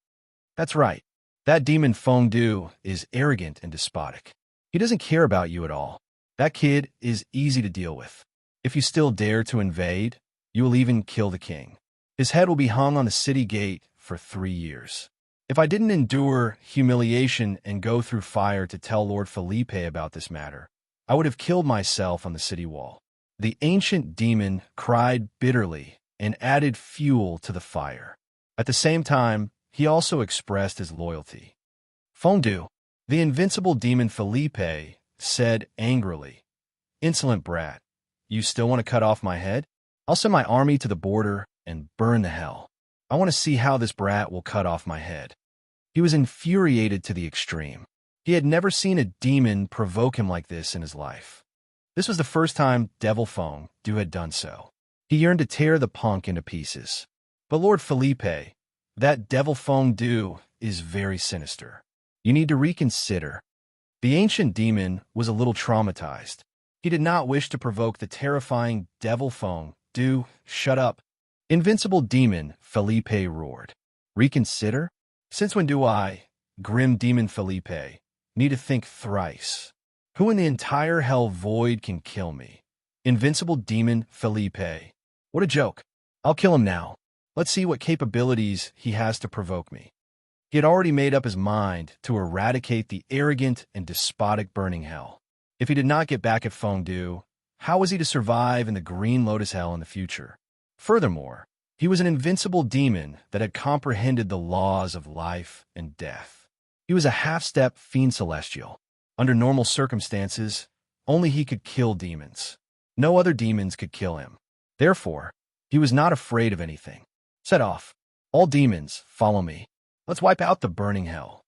That's right. That demon Fondue is arrogant and despotic. He doesn't care about you at all. That kid is easy to deal with. If you still dare to invade, you will even kill the king. His head will be hung on the city gate for 3 years. If I didn't endure humiliation and go through fire to tell Lord Felipe about this matter, I would have killed myself on the city wall." The ancient demon cried bitterly and added fuel to the fire. At the same time, he also expressed his loyalty. "Fondue," the invincible demon Felipe said angrily, "Insolent brat, you still want to cut off my head? I'll send my army to the border and burn the hell. I want to see how this brat will cut off my head." He was infuriated to the extreme. He had never seen a demon provoke him like this in his life. This was the first time Devil Fondue had done so. He yearned to tear the punk into pieces. But Lord Felipe, that Devil Fondue is very sinister. You need to reconsider. The ancient demon was a little traumatized. He did not wish to provoke the terrifying Devil Fondue. "Shut up, invincible demon," Felipe roared. "Reconsider? Since when do I, grim demon Felipe, need to think thrice? Who in the entire hell void can kill me? Invincible demon Felipe. What a joke. I'll kill him now. Let's see what capabilities he has to provoke me." He had already made up his mind to eradicate the arrogant and despotic burning hell. If he did not get back at Fondue, how was he to survive in the Green Lotus Hell in the future? Furthermore, he was an invincible demon that had comprehended the laws of life and death. He was a half-step fiend celestial. Under normal circumstances, only he could kill demons. No other demons could kill him. Therefore, he was not afraid of anything. "Set off. All demons, follow me. Let's wipe out the burning hell."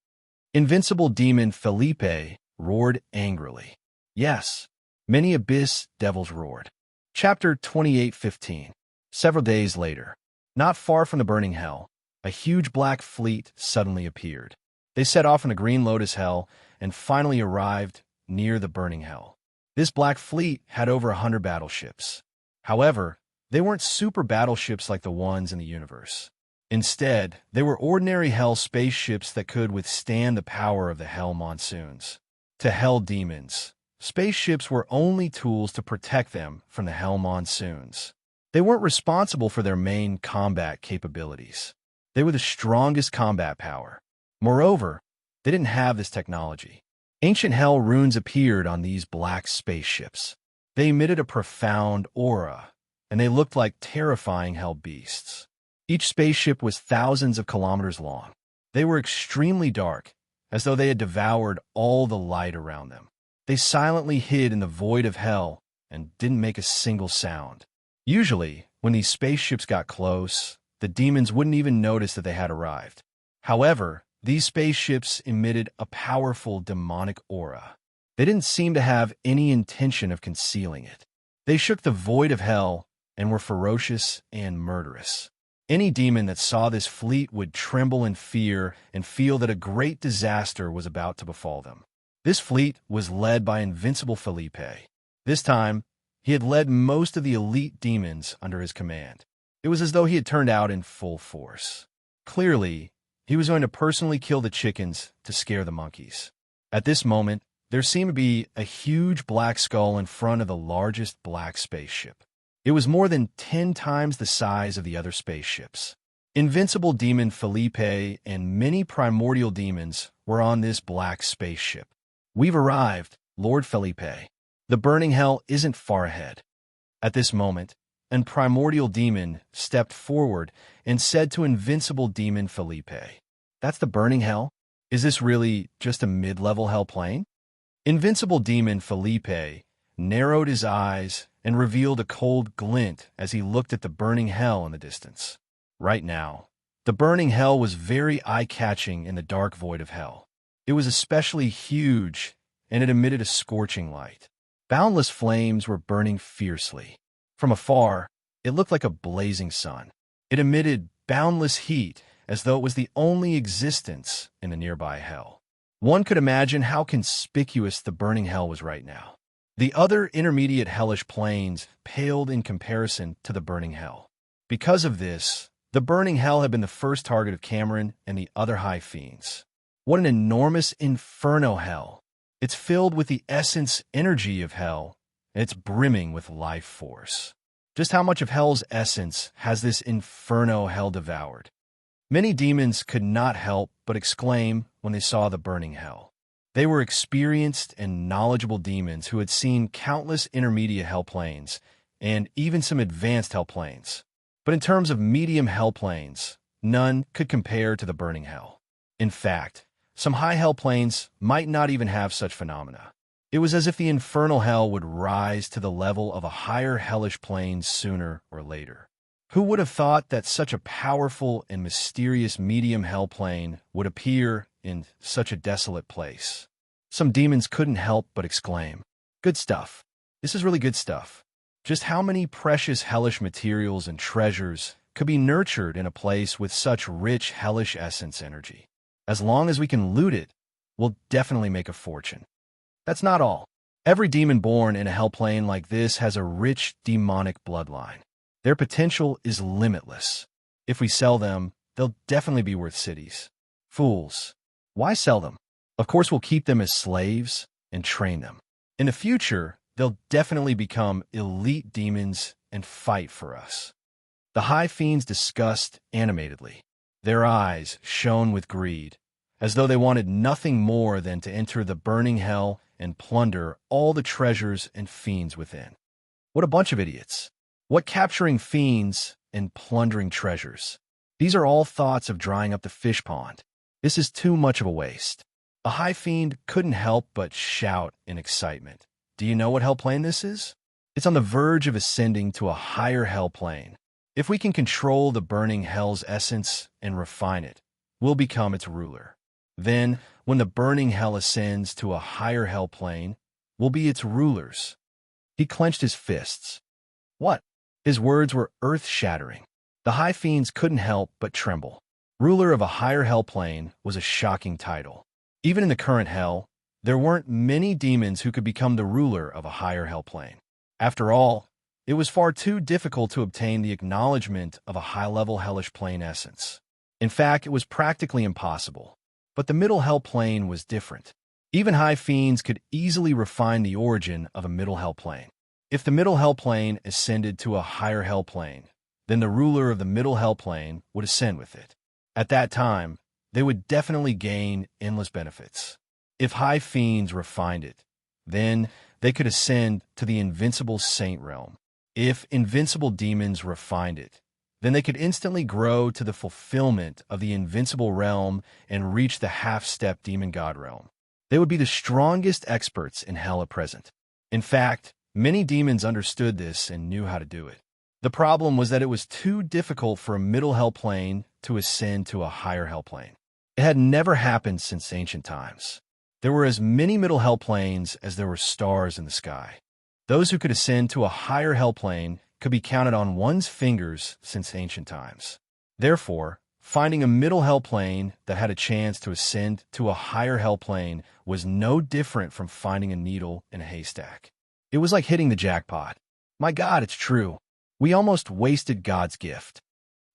Invincible demon Felipe roared angrily. Yes, many abyss devils roared. Chapter 28:15. Several days later, not far from the burning hell, a huge black fleet suddenly appeared. They set off in the Green Lotus Hell and finally arrived near the burning hell. This black fleet had over 100 battleships. However, they weren't super battleships like the ones in the universe. Instead, they were ordinary hell spaceships that could withstand the power of the hell monsoons. To hell demons, spaceships were only tools to protect them from the hell monsoons. They weren't responsible for their main combat capabilities. They were the strongest combat power. Moreover, they didn't have this technology. Ancient hell runes appeared on these black spaceships. They emitted a profound aura, and they looked like terrifying hell beasts. Each spaceship was thousands of kilometers long. They were extremely dark, as though they had devoured all the light around them. They silently hid in the void of hell and didn't make a single sound. Usually, when these spaceships got close, the demons wouldn't even notice that they had arrived. However, these spaceships emitted a powerful demonic aura. They didn't seem to have any intention of concealing it. They shook the void of hell and were ferocious and murderous. Any demon that saw this fleet would tremble in fear and feel that a great disaster was about to befall them. This fleet was led by Invincible Felipe. This time, he had led most of the elite demons under his command. It was as though he had turned out in full force. Clearly, he was going to personally kill the chickens to scare the monkeys. At this moment, there seemed to be a huge black skull in front of the largest black spaceship. It was more than 10 times the size of the other spaceships. Invincible demon Felipe and many primordial demons were on this black spaceship. "We've arrived, Lord Felipe. The burning hell isn't far ahead." At this moment, a primordial demon stepped forward and said to Invincible demon Felipe, "That's the burning hell? Is this really just a mid-level hell plane?" Invincible demon Felipe narrowed his eyes and revealed a cold glint as he looked at the burning hell in the distance. Right now, the burning hell was very eye-catching in the dark void of hell. It was especially huge, and it emitted a scorching light. Boundless flames were burning fiercely. From afar, it looked like a blazing sun. It emitted boundless heat as though it was the only existence in the nearby hell. One could imagine how conspicuous the burning hell was right now. The other intermediate hellish planes paled in comparison to the burning hell. Because of this, the burning hell had been the first target of Cameron and the other high fiends. What an enormous inferno hell! It's filled with the essence energy of hell, and it's brimming with life force. Just how much of hell's essence has this inferno hell devoured? Many demons could not help but exclaim when they saw the burning hell. They were experienced and knowledgeable demons who had seen countless intermediate hell planes and even some advanced hell planes. But in terms of medium hell planes, none could compare to the burning hell. In fact, some high hell planes might not even have such phenomena. It was as if the infernal hell would rise to the level of a higher hellish plane sooner or later. Who would have thought that such a powerful and mysterious medium hell plane would appear in such a desolate place? Some demons couldn't help but exclaim, "Good stuff. This is really good stuff." Just how many precious hellish materials and treasures could be nurtured in a place with such rich hellish essence energy? As long as we can loot it, we'll definitely make a fortune. That's not all. Every demon born in a hell plane like this has a rich demonic bloodline. Their potential is limitless. If we sell them, they'll definitely be worth cities. Fools. Why sell them? Of course, we'll keep them as slaves and train them. In the future, they'll definitely become elite demons and fight for us. The high fiends discussed animatedly. Their eyes shone with greed, as though they wanted nothing more than to enter the burning hell and plunder all the treasures and fiends within. What a bunch of idiots. What capturing fiends and plundering treasures? These are all thoughts of drying up the fish pond. This is too much of a waste. A high fiend couldn't help but shout in excitement. Do you know what hell plane this is? It's on the verge of ascending to a higher hell plane. If we can control the burning hell's essence and refine it, we'll become its ruler. Then, when the burning hell ascends to a higher hell plane, we'll be its rulers. He clenched his fists. What? His words were earth-shattering. The high fiends couldn't help but tremble. Ruler of a higher hell plane was a shocking title. Even in the current hell, there weren't many demons who could become the ruler of a higher hell plane. After all, it was far too difficult to obtain the acknowledgement of a high-level hellish plane essence. In fact, it was practically impossible. But the middle hell plane was different. Even high fiends could easily refine the origin of a middle hell plane. If the middle hell plane ascended to a higher hell plane, then the ruler of the middle hell plane would ascend with it. At that time, they would definitely gain endless benefits. If high fiends refined it, then they could ascend to the invincible saint realm. If invincible demons refined it, then they could instantly grow to the fulfillment of the invincible realm and reach the half-step demon god realm. They would be the strongest experts in hell at present. In fact, many demons understood this and knew how to do it. The problem was that it was too difficult for a middle hell plane to ascend to a higher hell plane. It had never happened since ancient times. There were as many middle hell planes as there were stars in the sky. Those who could ascend to a higher hell plane could be counted on one's fingers since ancient times. Therefore, finding a middle hell plane that had a chance to ascend to a higher hell plane was no different from finding a needle in a haystack. It was like hitting the jackpot. My God, it's true. We almost wasted God's gift.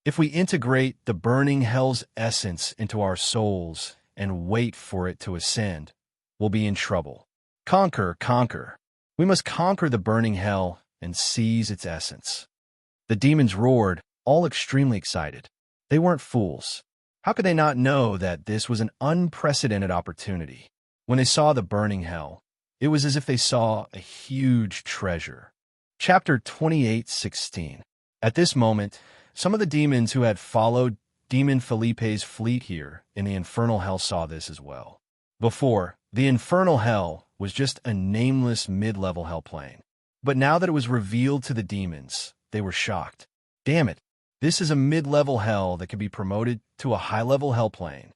If we integrate the burning hell's essence into our souls and wait for it to ascend, we'll be in trouble. Conquer, conquer. We must conquer the burning hell and seize its essence. The demons roared, all extremely excited. They weren't fools. How could they not know that this was an unprecedented opportunity? When they saw the burning hell, it was as if they saw a huge treasure. Chapter 28:16. At this moment, some of the demons who had followed Demon Felipe's fleet here in the infernal hell saw this as well. Before, the infernal hell was just a nameless mid-level hell plane. But now that it was revealed to the demons, they were shocked. Damn it, this is a mid-level hell that can be promoted to a high-level hell plane.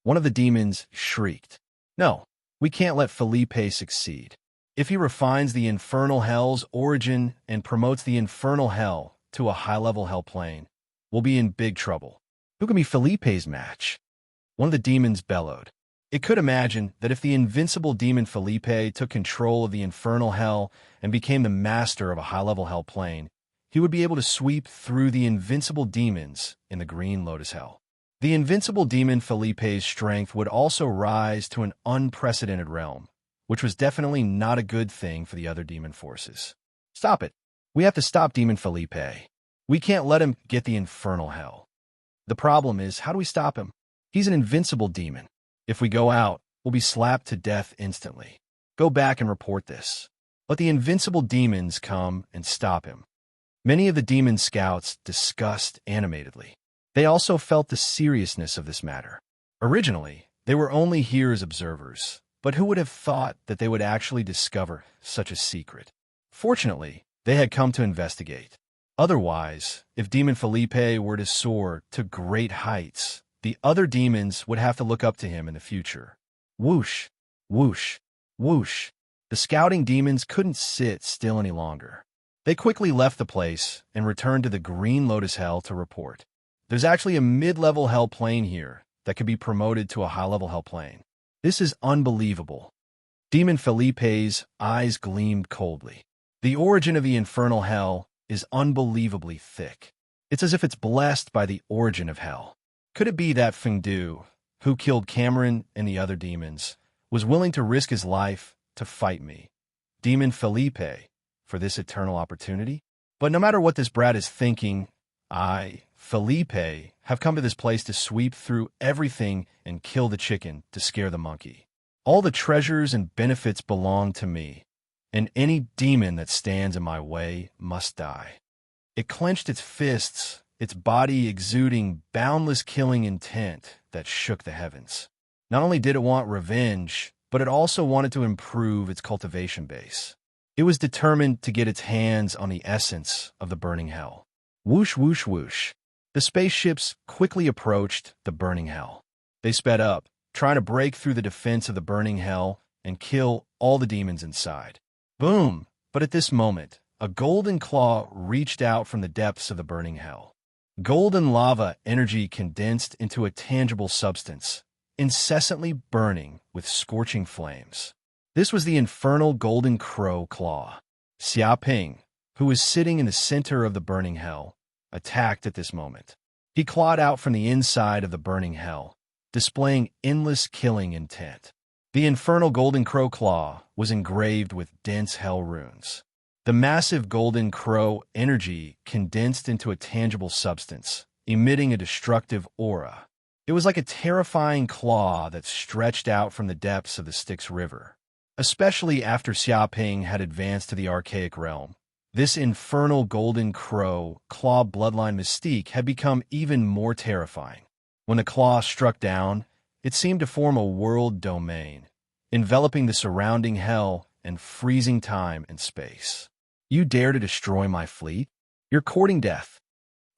One of the demons shrieked. No, we can't let Felipe succeed. If he refines the infernal hell's origin and promotes the infernal hell to a high-level hell plane, we'll be in big trouble. Who can be Felipe's match? One of the demons bellowed. It could imagine that if the invincible demon Felipe took control of the infernal hell and became the master of a high-level hell plane, he would be able to sweep through the invincible demons in the Green Lotus Hell. The invincible demon Felipe's strength would also rise to an unprecedented realm, which was definitely not a good thing for the other demon forces. Stop it. We have to stop Demon Felipe. We can't let him get the infernal hell. The problem is, how do we stop him? He's an invincible demon. If we go out, we'll be slapped to death instantly. Go back and report this. Let the invincible demons come and stop him. Many of the demon scouts discussed animatedly. They also felt the seriousness of this matter. Originally, they were only here as observers, but who would have thought that they would actually discover such a secret? Fortunately, they had come to investigate. Otherwise, if Demon Felipe were to soar to great heights, the other demons would have to look up to him in the future. Whoosh, whoosh, whoosh. The scouting demons couldn't sit still any longer. They quickly left the place and returned to the Green Lotus Hell to report. There's actually a mid-level hell plane here that could be promoted to a high-level hell plane. This is unbelievable. Demon Felipe's eyes gleamed coldly. The origin of the infernal hell is unbelievably thick. It's as if it's blessed by the origin of hell. Could it be that Fiend, who killed Cameron and the other demons, was willing to risk his life to fight me, Demon Felipe, for this eternal opportunity? But no matter what this brat is thinking, I, Felipe, have come to this place to sweep through everything and kill the chicken to scare the monkey. All the treasures and benefits belong to me, and any demon that stands in my way must die. It clenched its fists, its body exuding boundless killing intent that shook the heavens. Not only did it want revenge, but it also wanted to improve its cultivation base. It was determined to get its hands on the essence of the burning hell. Whoosh, whoosh, whoosh. The spaceships quickly approached the burning hell. They sped up, trying to break through the defense of the burning hell and kill all the demons inside. Boom! But at this moment, a golden claw reached out from the depths of the burning hell. Golden lava energy condensed into a tangible substance, incessantly burning with scorching flames. This was the infernal golden crow claw. Xiaoping, who was sitting in the center of the burning hell, attacked at this moment. He clawed out from the inside of the burning hell, displaying endless killing intent. The infernal golden crow claw was engraved with dense hell runes. The massive golden crow energy condensed into a tangible substance, emitting a destructive aura. It was like a terrifying claw that stretched out from the depths of the Styx River. Especially after Xiaoping had advanced to the archaic realm, this infernal golden crow claw bloodline mystique had become even more terrifying. When the claw struck down, it seemed to form a world domain, enveloping the surrounding hell and freezing time and space. You dare to destroy my fleet? You're courting death.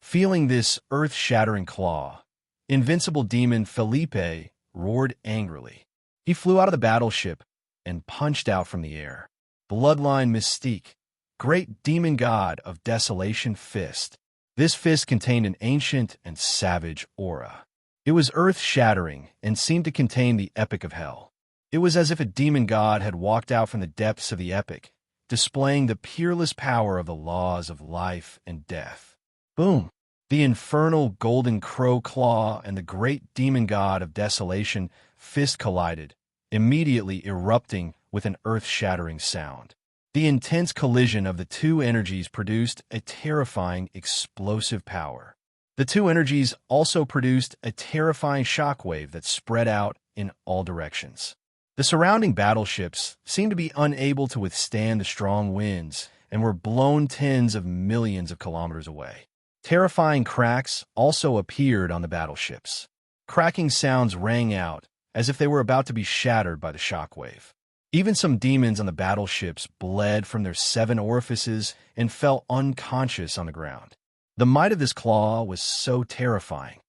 Feeling this earth-shattering claw, invincible demon Felipe roared angrily. He flew out of the battleship and punched out from the air. Bloodline mystique, great demon god of desolation fist. This fist contained an ancient and savage aura. It was earth-shattering and seemed to contain the epic of hell. It was as if a demon god had walked out from the depths of the epic, displaying the peerless power of the laws of life and death. Boom! The infernal golden crow claw and the great demon god of desolation fist collided, immediately erupting with an earth-shattering sound. The intense collision of the two energies produced a terrifying, explosive power. The two energies also produced a terrifying shockwave that spread out in all directions. The surrounding battleships seemed to be unable to withstand the strong winds and were blown tens of millions of kilometers away. Terrifying cracks also appeared on the battleships. Cracking sounds rang out as if they were about to be shattered by the shockwave. Even some demons on the battleships bled from their 7 orifices and fell unconscious on the ground. The might of this claw was so terrifying.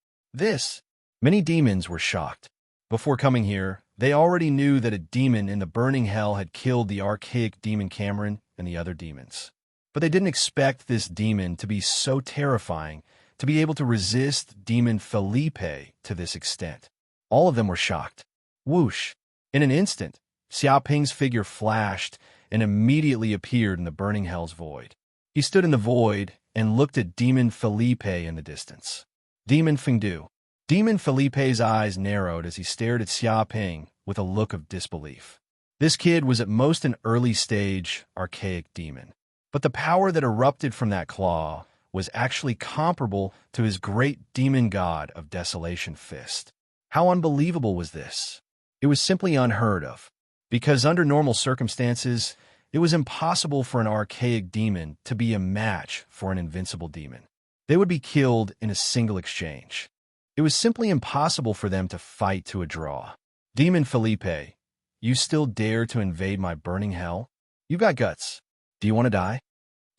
Many demons were shocked. Before coming here, they already knew that a demon in the burning hell had killed the archaic demon Cameron and the other demons. But they didn't expect this demon to be so terrifying, to be able to resist demon Felipe to this extent. All of them were shocked. Whoosh! In an instant, Xiaoping's figure flashed and immediately appeared in the burning hell's void. He stood in the void and looked at Demon Felipe in the distance. Demon Fiend. Demon Felipe's eyes narrowed as he stared at Xiaoping with a look of disbelief. This kid was at most an early-stage, archaic demon. But the power that erupted from that claw was actually comparable to his great demon god of desolation fist. How unbelievable was this? It was simply unheard of, because under normal circumstances, it was impossible for an archaic demon to be a match for an invincible demon. They would be killed in a single exchange. It was simply impossible for them to fight to a draw. Demon Felipe, you still dare to invade my burning hell? You've got guts. Do you want to die?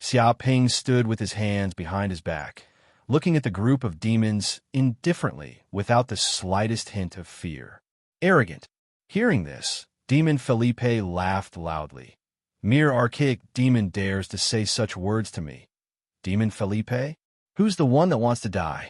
Xia Ping stood with his hands behind his back, looking at the group of demons indifferently, without the slightest hint of fear. Arrogant. Hearing this, Demon Felipe laughed loudly. Mere archaic demon dares to say such words to me. Demon Felipe? Who's the one that wants to die?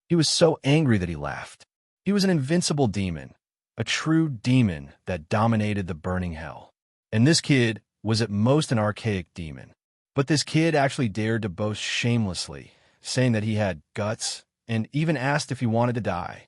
He was so angry that he laughed. He was an invincible demon, a true demon that dominated the burning hell. And this kid was at most an archaic demon. But this kid actually dared to boast shamelessly, saying that he had guts, and even asked if he wanted to die.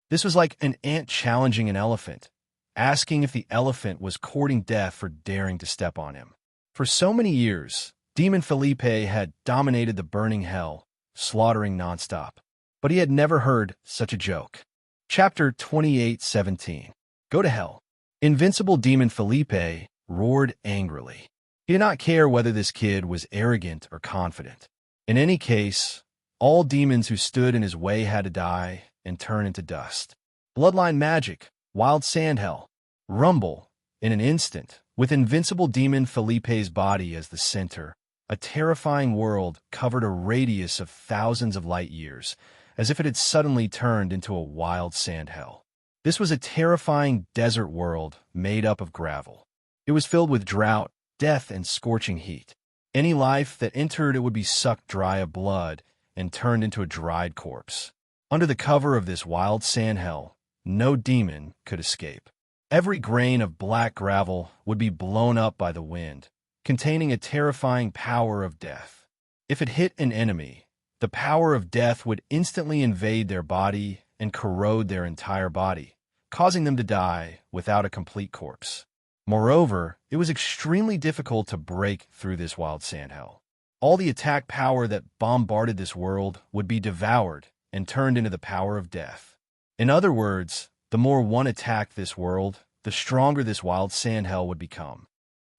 This was like an ant challenging an elephant, asking if the elephant was courting death for daring to step on him. For so many years, Demon Felipe had dominated the burning hell, slaughtering nonstop. But he had never heard such a joke. Chapter 28:17. Go to hell. Invincible Demon Felipe roared angrily. He did not care whether this kid was arrogant or confident. In any case, all demons who stood in his way had to die and turn into dust. Bloodline magic, wild sand hell, rumble, in an instant, with invincible Demon Felipe's body as the center. A terrifying world covered a radius of thousands of light years, as if it had suddenly turned into a wild sand hell. This was a terrifying desert world made up of gravel. It was filled with drought, death, and scorching heat. Any life that entered it would be sucked dry of blood and turned into a dried corpse. Under the cover of this wild sand hell, no demon could escape. Every grain of black gravel would be blown up by the wind, containing a terrifying power of death. If it hit an enemy, the power of death would instantly invade their body and corrode their entire body, causing them to die without a complete corpse. Moreover, it was extremely difficult to break through this wild sand hell. All the attack power that bombarded this world would be devoured and turned into the power of death. In other words, the more one attacked this world, the stronger this wild sand hell would become.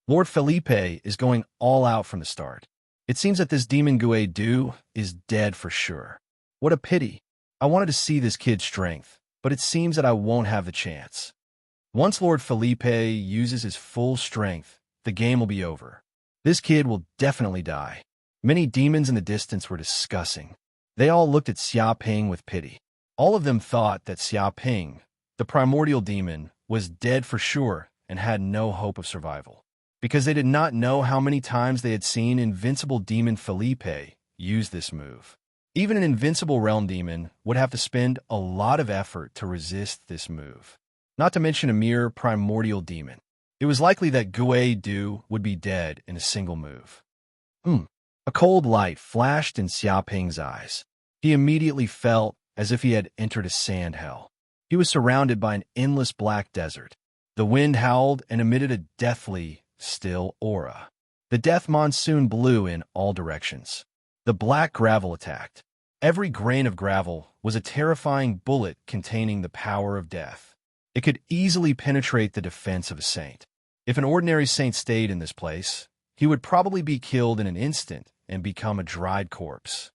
Lord Felipe is going all out from the start. It seems that this demon Guaidu is dead for sure. What a pity. I wanted to see this kid's strength, but it seems that I won't have the chance. Once Lord Felipe uses his full strength, the game will be over. This kid will definitely die. Many demons in the distance were discussing. They all looked at Xia Ping with pity. All of them thought that Xia Ping, the primordial demon, was dead for sure and had no hope of survival, because they did not know how many times they had seen invincible Demon Felipe use this move. Even an invincible realm demon would have to spend a lot of effort to resist this move, not to mention a mere primordial demon. It was likely that Guaidu would be dead in a single move. A cold light flashed in Xia Ping's eyes. He immediately felt as if he had entered a sand hell. He was surrounded by an endless black desert. The wind howled and emitted a deathly, still aura. The death monsoon blew in all directions. The black gravel attacked. Every grain of gravel was a terrifying bullet containing the power of death. It could easily penetrate the defense of a saint. If an ordinary saint stayed in this place, he would probably be killed in an instant and become a dried corpse.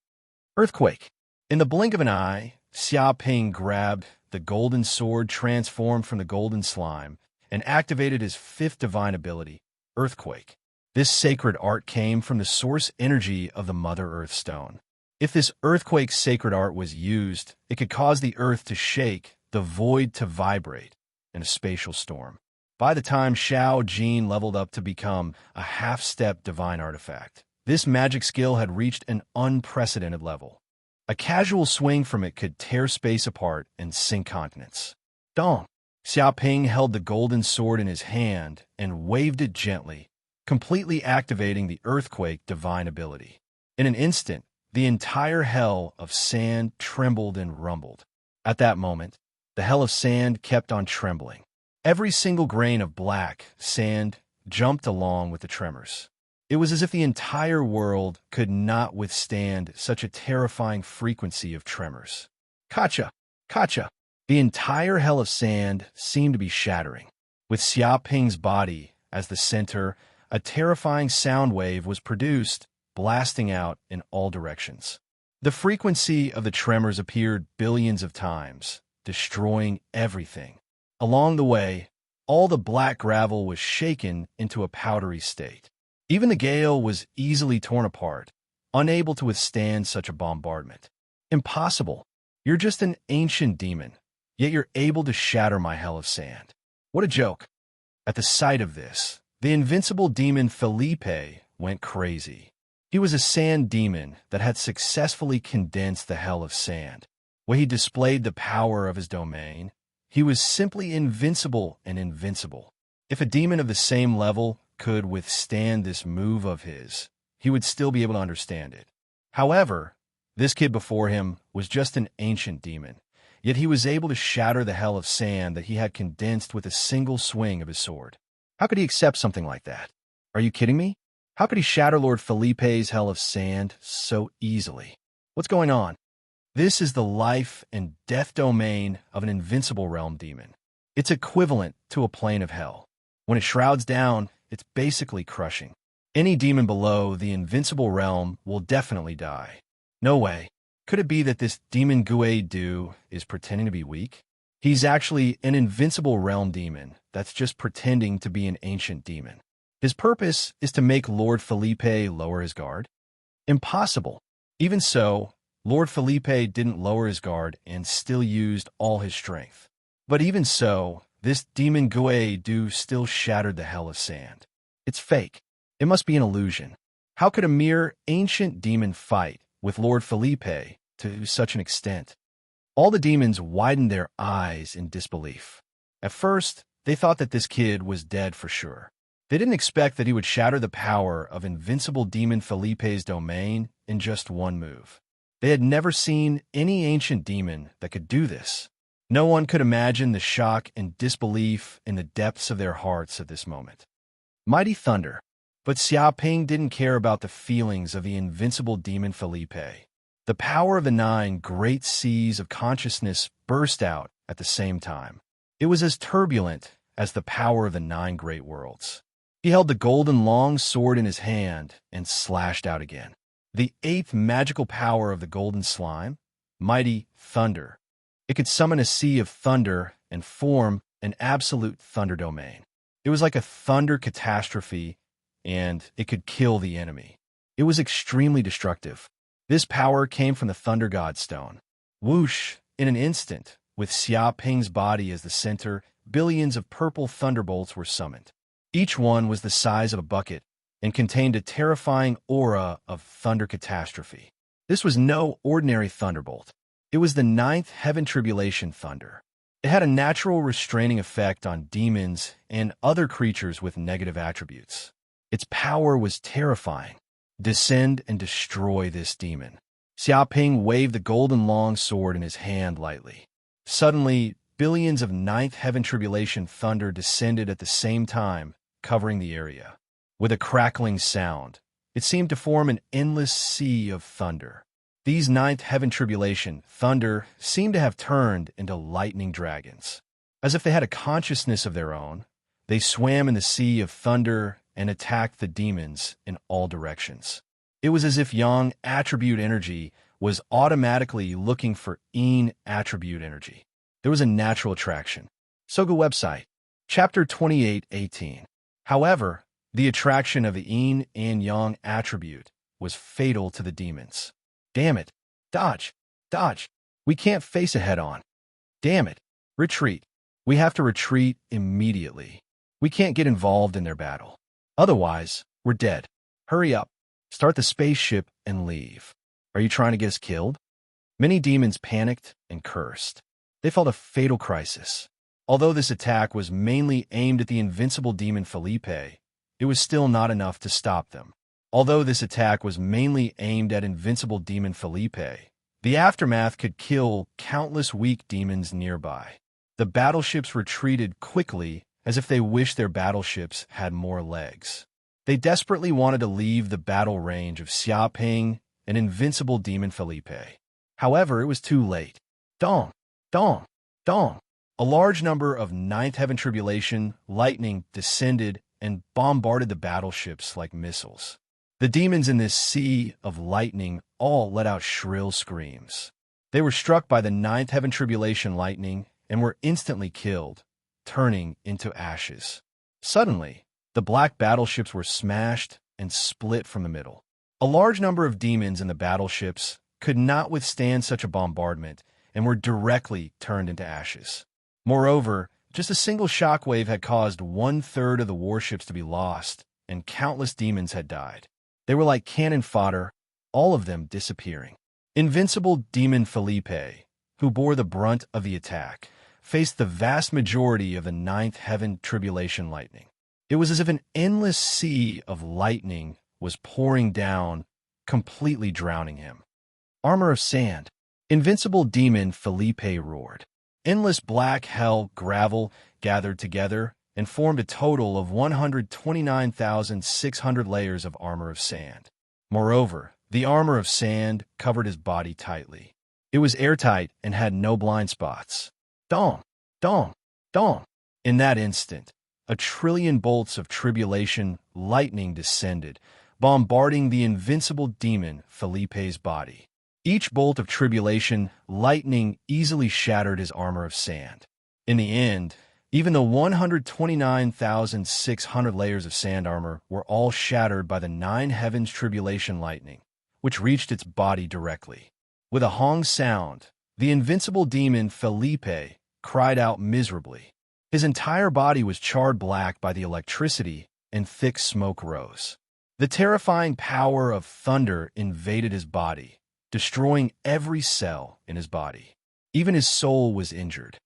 Earthquake. In the blink of an eye, Xia Ping grabbed the golden sword transformed from the golden slime and activated his fifth divine ability, Earthquake. This sacred art came from the source energy of the Mother Earth Stone. If this earthquake sacred art was used, it could cause the earth to shake, the void to vibrate, in a spatial storm. By the time Xiao Jin leveled up to become a half-step divine artifact, this magic skill had reached an unprecedented level. A casual swing from it could tear space apart and sink continents. Dong! Xia Ping held the golden sword in his hand and waved it gently, completely activating the earthquake divine ability. In an instant, the entire hell of sand trembled and rumbled. At that moment, the hell of sand kept on trembling. Every single grain of black sand jumped along with the tremors. It was as if the entire world could not withstand such a terrifying frequency of tremors. Kacha! Kacha! The entire hell of sand seemed to be shattering. With Xia Ping's body as the center, a terrifying sound wave was produced, blasting out in all directions. The frequency of the tremors appeared billions of times, destroying everything. Along the way, all the black gravel was shaken into a powdery state. Even the gale was easily torn apart, unable to withstand such a bombardment. Impossible. You're just an ancient demon, yet you're able to shatter my hell of sand. What a joke. At the sight of this, the invincible demon Felipe went crazy. He was a sand demon that had successfully condensed the hell of sand. When he displayed the power of his domain, he was simply invincible and invincible. If a demon of the same level could withstand this move of his, he would still be able to understand it. However, this kid before him was just an ancient demon, yet he was able to shatter the hell of sand that he had condensed with a single swing of his sword. How could he accept something like that? Are you kidding me? How could he shatter Lord Felipe's hell of sand so easily? What's going on? This is the life and death domain of an invincible realm demon. It's equivalent to a plane of hell. When it shrouds down, it's basically crushing. Any demon below the invincible realm will definitely die. No way. Could it be that this demon Guaidu is pretending to be weak? He's actually an invincible realm demon that's just pretending to be an ancient demon. His purpose is to make Lord Felipe lower his guard? Impossible. Even so, Lord Felipe didn't lower his guard and still used all his strength. But even so, this demon Guaidu still shattered the hell of sand. It's fake. It must be an illusion. How could a mere ancient demon fight with Lord Felipe to such an extent? All the demons widened their eyes in disbelief. At first, they thought that this kid was dead for sure. They didn't expect that he would shatter the power of invincible demon Felipe's domain in just one move. They had never seen any ancient demon that could do this. No one could imagine the shock and disbelief in the depths of their hearts at this moment. Mighty thunder. But Xia Ping didn't care about the feelings of the invincible demon Felipe. The power of the 9 great seas of consciousness burst out at the same time. It was as turbulent as the power of the 9 great worlds. He held the golden long sword in his hand and slashed out again. The 8th magical power of the golden slime, mighty thunder. It could summon a sea of thunder and form an absolute thunder domain. It was like a thunder catastrophe, and it could kill the enemy. It was extremely destructive. This power came from the Thunder God Stone. Whoosh, in an instant, with Xia Ping's body as the center, billions of purple thunderbolts were summoned. Each one was the size of a bucket and contained a terrifying aura of thunder catastrophe. This was no ordinary thunderbolt. It was the 9th heaven tribulation thunder. It had a natural restraining effect on demons and other creatures with negative attributes. Its power was terrifying. Descend and destroy this demon. Xia Ping waved the golden long sword in his hand lightly. Suddenly, billions of 9th heaven tribulation thunder descended at the same time, covering the area. With a crackling sound, it seemed to form an endless sea of thunder. These 9th heaven tribulation thunder seemed to have turned into lightning dragons. As if they had a consciousness of their own, they swam in the sea of thunder and attacked the demons in all directions. It was as if Yang attribute energy was automatically looking for Yin attribute energy. There was a natural attraction. Soga website, chapter 28:18. However, the attraction of the Yin and Yang attribute was fatal to the demons. Damn it. Dodge. Dodge. We can't face it head on. Damn it. Retreat. We have to retreat immediately. We can't get involved in their battle. Otherwise, we're dead. Hurry up. Start the spaceship and leave. Are you trying to get us killed? Many demons panicked and cursed. They felt a fatal crisis. Although this attack was mainly aimed at the invincible demon Felipe, it was still not enough to stop them. Although this attack was mainly aimed at invincible demon Felipe, the aftermath could kill countless weak demons nearby. The battleships retreated quickly, as if they wished their battleships had more legs. They desperately wanted to leave the battle range of Xiaoping and invincible demon Felipe. However, it was too late. Dong, dong, dong. A large number of Ninth Heaven Tribulation lightning descended and bombarded the battleships like missiles. The demons in this sea of lightning all let out shrill screams. They were struck by the Ninth Heaven Tribulation lightning and were instantly killed, turning into ashes. Suddenly, the black battleships were smashed and split from the middle. A large number of demons in the battleships could not withstand such a bombardment and were directly turned into ashes. Moreover, just a single shockwave had caused 1/3 of the warships to be lost, and countless demons had died. They were like cannon fodder, all of them disappearing. Invincible demon Felipe, who bore the brunt of the attack, faced the vast majority of the Ninth Heaven Tribulation lightning. It was as if an endless sea of lightning was pouring down, completely drowning him. Armor of sand. Invincible demon Felipe roared. Endless black hell gravel gathered together and formed a total of 129,600 layers of armor of sand. Moreover, the armor of sand covered his body tightly. It was airtight and had no blind spots. Dong, dong, dong. In that instant, 1,000,000,000,000 bolts of tribulation lightning descended, bombarding the invincible demon Felipe's body. Each bolt of tribulation lightning easily shattered his armor of sand. In the end, even the 129,600 layers of sand armor were all shattered by the Nine Heavens Tribulation lightning, which reached its body directly. With a hong sound, the invincible demon Felipe cried out miserably. His entire body was charred black by the electricity, and thick smoke rose. The terrifying power of thunder invaded his body, destroying every cell in his body. Even his soul was injured.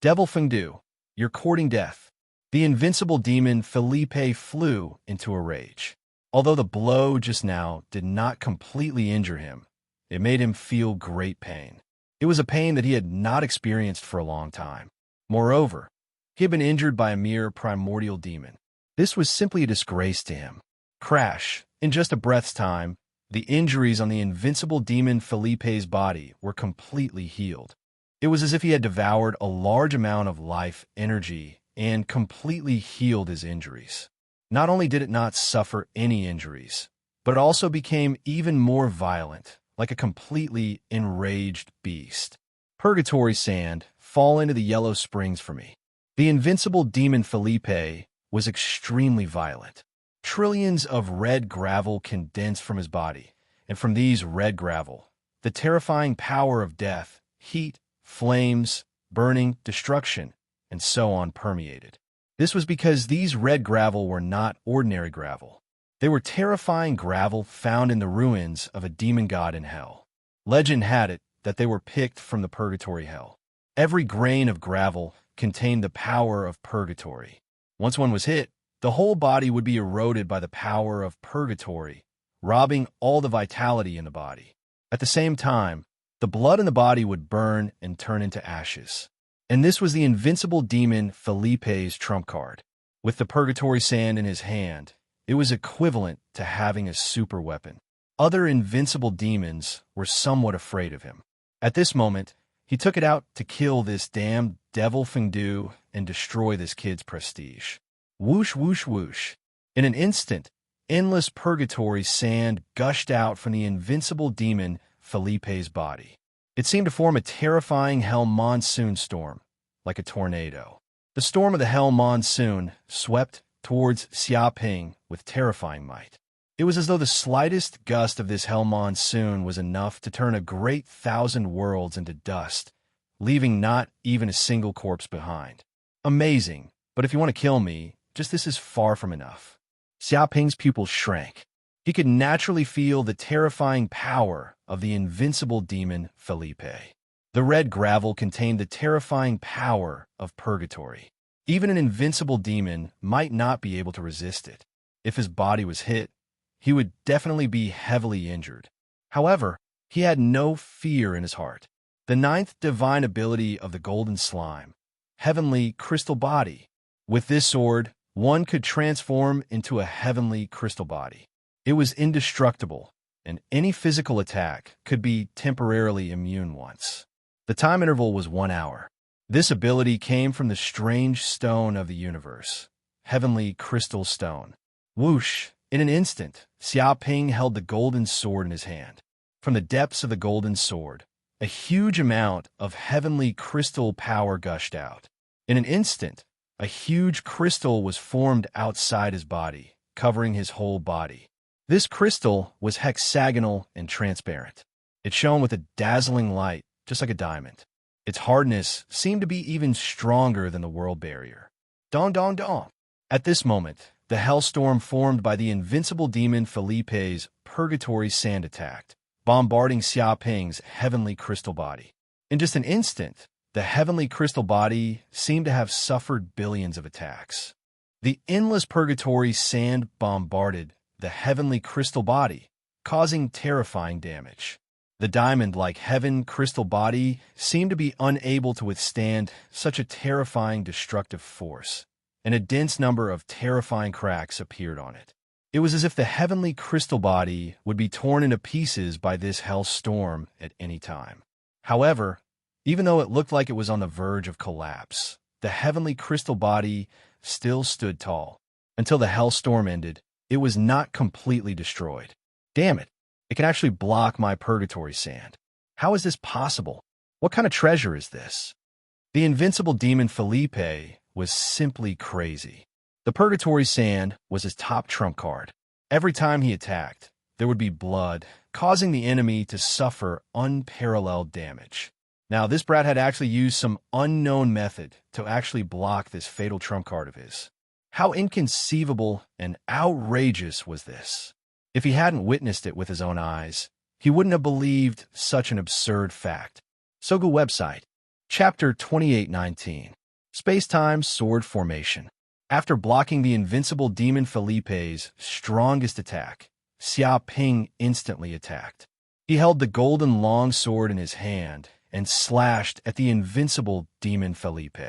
Devil Fengdu, you're courting death. The invincible demon Felipe flew into a rage. Although the blow just now did not completely injure him, it made him feel great pain. It was a pain that he had not experienced for a long time. Moreover, he had been injured by a mere primordial demon. This was simply a disgrace to him. Crash. In just a breath's time, the injuries on the invincible demon Felipe's body were completely healed. It was as if he had devoured a large amount of life energy and completely healed his injuries. Not only did it not suffer any injuries, but it also became even more violent, like a completely enraged beast. Purgatory sand, fall into the yellow springs for me. The invincible demon Felipe was extremely violent. Trillions of red gravel condensed from his body, and from these red gravel, the terrifying power of death, heat, flames, burning, destruction, and so on permeated. This was because these red gravel were not ordinary gravel. They were terrifying gravel found in the ruins of a demon god in hell. Legend had it that they were picked from the purgatory hell. Every grain of gravel contained the power of purgatory. Once one was hit, the whole body would be eroded by the power of purgatory, robbing all the vitality in the body. At the same time, the blood in the body would burn and turn into ashes. And this was the invincible demon Felipe's trump card. With the purgatory sand in his hand, it was equivalent to having a super weapon. Other invincible demons were somewhat afraid of him. At this moment, he took it out to kill this damned devil Fengdu and destroy this kid's prestige. Whoosh, whoosh, whoosh. In an instant, endless purgatory sand gushed out from the invincible demon Felipe's body. It seemed to form a terrifying hell monsoon storm, like a tornado. The storm of the hell monsoon swept towards Xiaoping with terrifying might. It was as though the slightest gust of this hell monsoon was enough to turn a great 1,000 worlds into dust, leaving not even a single corpse behind. Amazing, but if you want to kill me, just this is far from enough. Xiaoping's pupils shrank. He could naturally feel the terrifying power of the invincible demon Felipe. The red gravel contained the terrifying power of purgatory. Even an invincible demon might not be able to resist it. If his body was hit, he would definitely be heavily injured. However, he had no fear in his heart. The ninth divine ability of the golden slime, heavenly crystal body. With this sword, one could transform into a heavenly crystal body. It was indestructible, and any physical attack could be temporarily immune once. The time interval was 1 hour. This ability came from the strange stone of the universe, heavenly crystal stone. Whoosh! In an instant, Xiaoping held the golden sword in his hand. From the depths of the golden sword, a huge amount of heavenly crystal power gushed out. In an instant, a huge crystal was formed outside his body, covering his whole body. This crystal was hexagonal and transparent. It shone with a dazzling light, just like a diamond. Its hardness seemed to be even stronger than the world barrier. Dong dong dong! At this moment, the hellstorm formed by the invincible demon Felipe's purgatory sand attacked, bombarding Xiaoping's heavenly crystal body. In just an instant, the heavenly crystal body seemed to have suffered billions of attacks. The endless purgatory sand bombarded the heavenly crystal body, causing terrifying damage. The diamond-like heaven crystal body seemed to be unable to withstand such a terrifying destructive force, and a dense number of terrifying cracks appeared on it. It was as if the heavenly crystal body would be torn into pieces by this hell storm at any time. However, even though it looked like it was on the verge of collapse, the heavenly crystal body still stood tall. Until the hell storm ended, it was not completely destroyed. Damn it! It can actually block my purgatory sand. How is this possible? What kind of treasure is this? The invincible demon Felipe was simply crazy. The purgatory sand was his top trump card. Every time he attacked, there would be blood, causing the enemy to suffer unparalleled damage. Now, this brat had actually used some unknown method to actually block this fatal trump card of his. How inconceivable and outrageous was this? If he hadn't witnessed it with his own eyes, he wouldn't have believed such an absurd fact. Sogu website, Chapter 2819, Space-Time Sword Formation. After blocking the invincible demon Felipe's strongest attack, Xiaoping instantly attacked. He held the golden long sword in his hand and slashed at the invincible demon Felipe.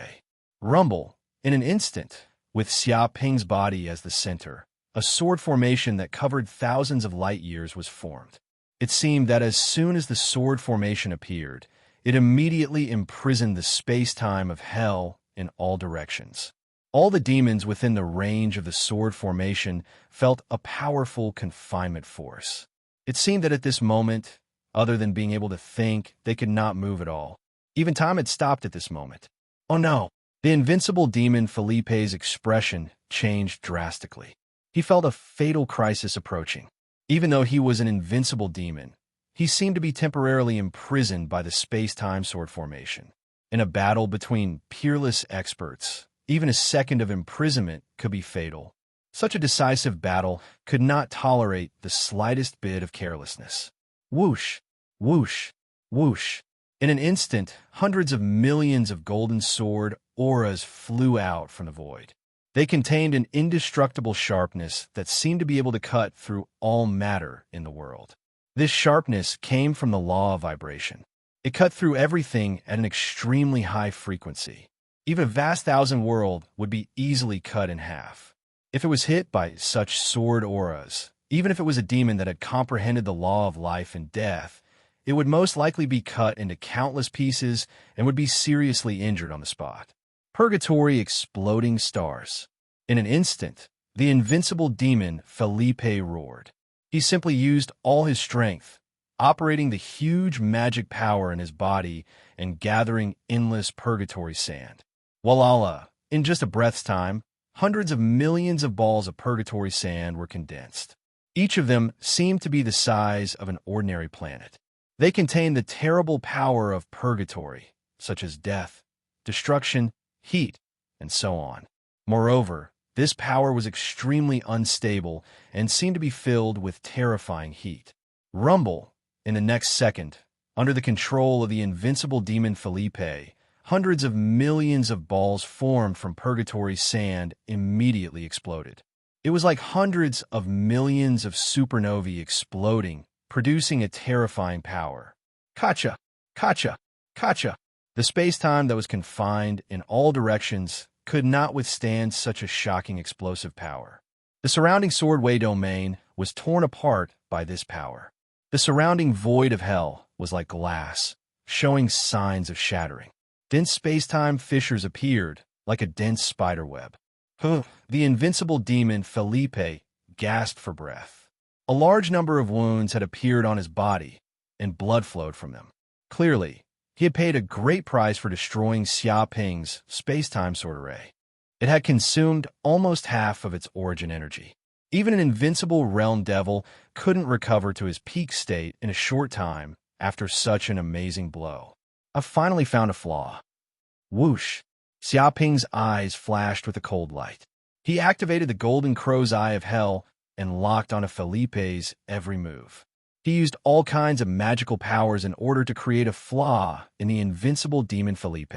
Rumble, in an instant, with Xiaoping's body as the center, a sword formation that covered thousands of light years was formed. It seemed that as soon as the sword formation appeared, it immediately imprisoned the space-time of hell in all directions. All the demons within the range of the sword formation felt a powerful confinement force. It seemed that at this moment, other than being able to think, they could not move at all. Even time had stopped at this moment. Oh no! The invincible demon Felipe's expression changed drastically. He felt a fatal crisis approaching. Even though he was an invincible demon, he seemed to be temporarily imprisoned by the space-time sword formation. In a battle between peerless experts, even a second of imprisonment could be fatal. Such a decisive battle could not tolerate the slightest bit of carelessness. Whoosh, whoosh, whoosh. In an instant, hundreds of millions of golden sword auras flew out from the void. They contained an indestructible sharpness that seemed to be able to cut through all matter in the world. This sharpness came from the law of vibration. It cut through everything at an extremely high frequency. Even a vast thousand world would be easily cut in half. If it was hit by such sword auras, even if it was a demon that had comprehended the law of life and death, it would most likely be cut into countless pieces and would be seriously injured on the spot. Purgatory exploding stars. In an instant, the invincible demon Felipe roared. He simply used all his strength, operating the huge magic power in his body and gathering endless purgatory sand. Walala, in just a breath's time, hundreds of millions of balls of purgatory sand were condensed. Each of them seemed to be the size of an ordinary planet. They contained the terrible power of purgatory, such as death, destruction, heat, and so on. Moreover, this power was extremely unstable and seemed to be filled with terrifying heat. Rumble, in the next second, under the control of the invincible demon Felipe, hundreds of millions of balls formed from purgatory sand immediately exploded. It was like hundreds of millions of supernovae exploding, producing a terrifying power. Kacha! Kacha! Kacha! The space-time that was confined in all directions could not withstand such a shocking explosive power. The surrounding swordway domain was torn apart by this power. The surrounding void of hell was like glass, showing signs of shattering. Dense space-time fissures appeared, like a dense spiderweb. The invincible demon Felipe gasped for breath. A large number of wounds had appeared on his body, and blood flowed from them. Clearly, he had paid a great price for destroying Xia Ping's space-time sword array. It had consumed almost half of its origin energy. Even an invincible realm devil couldn't recover to his peak state in a short time after such an amazing blow. "I've finally found a flaw." Whoosh! Xia Ping's eyes flashed with a cold light. He activated the golden crow's eye of hell and locked onto Felipe's every move. He used all kinds of magical powers in order to create a flaw in the invincible demon Felipe.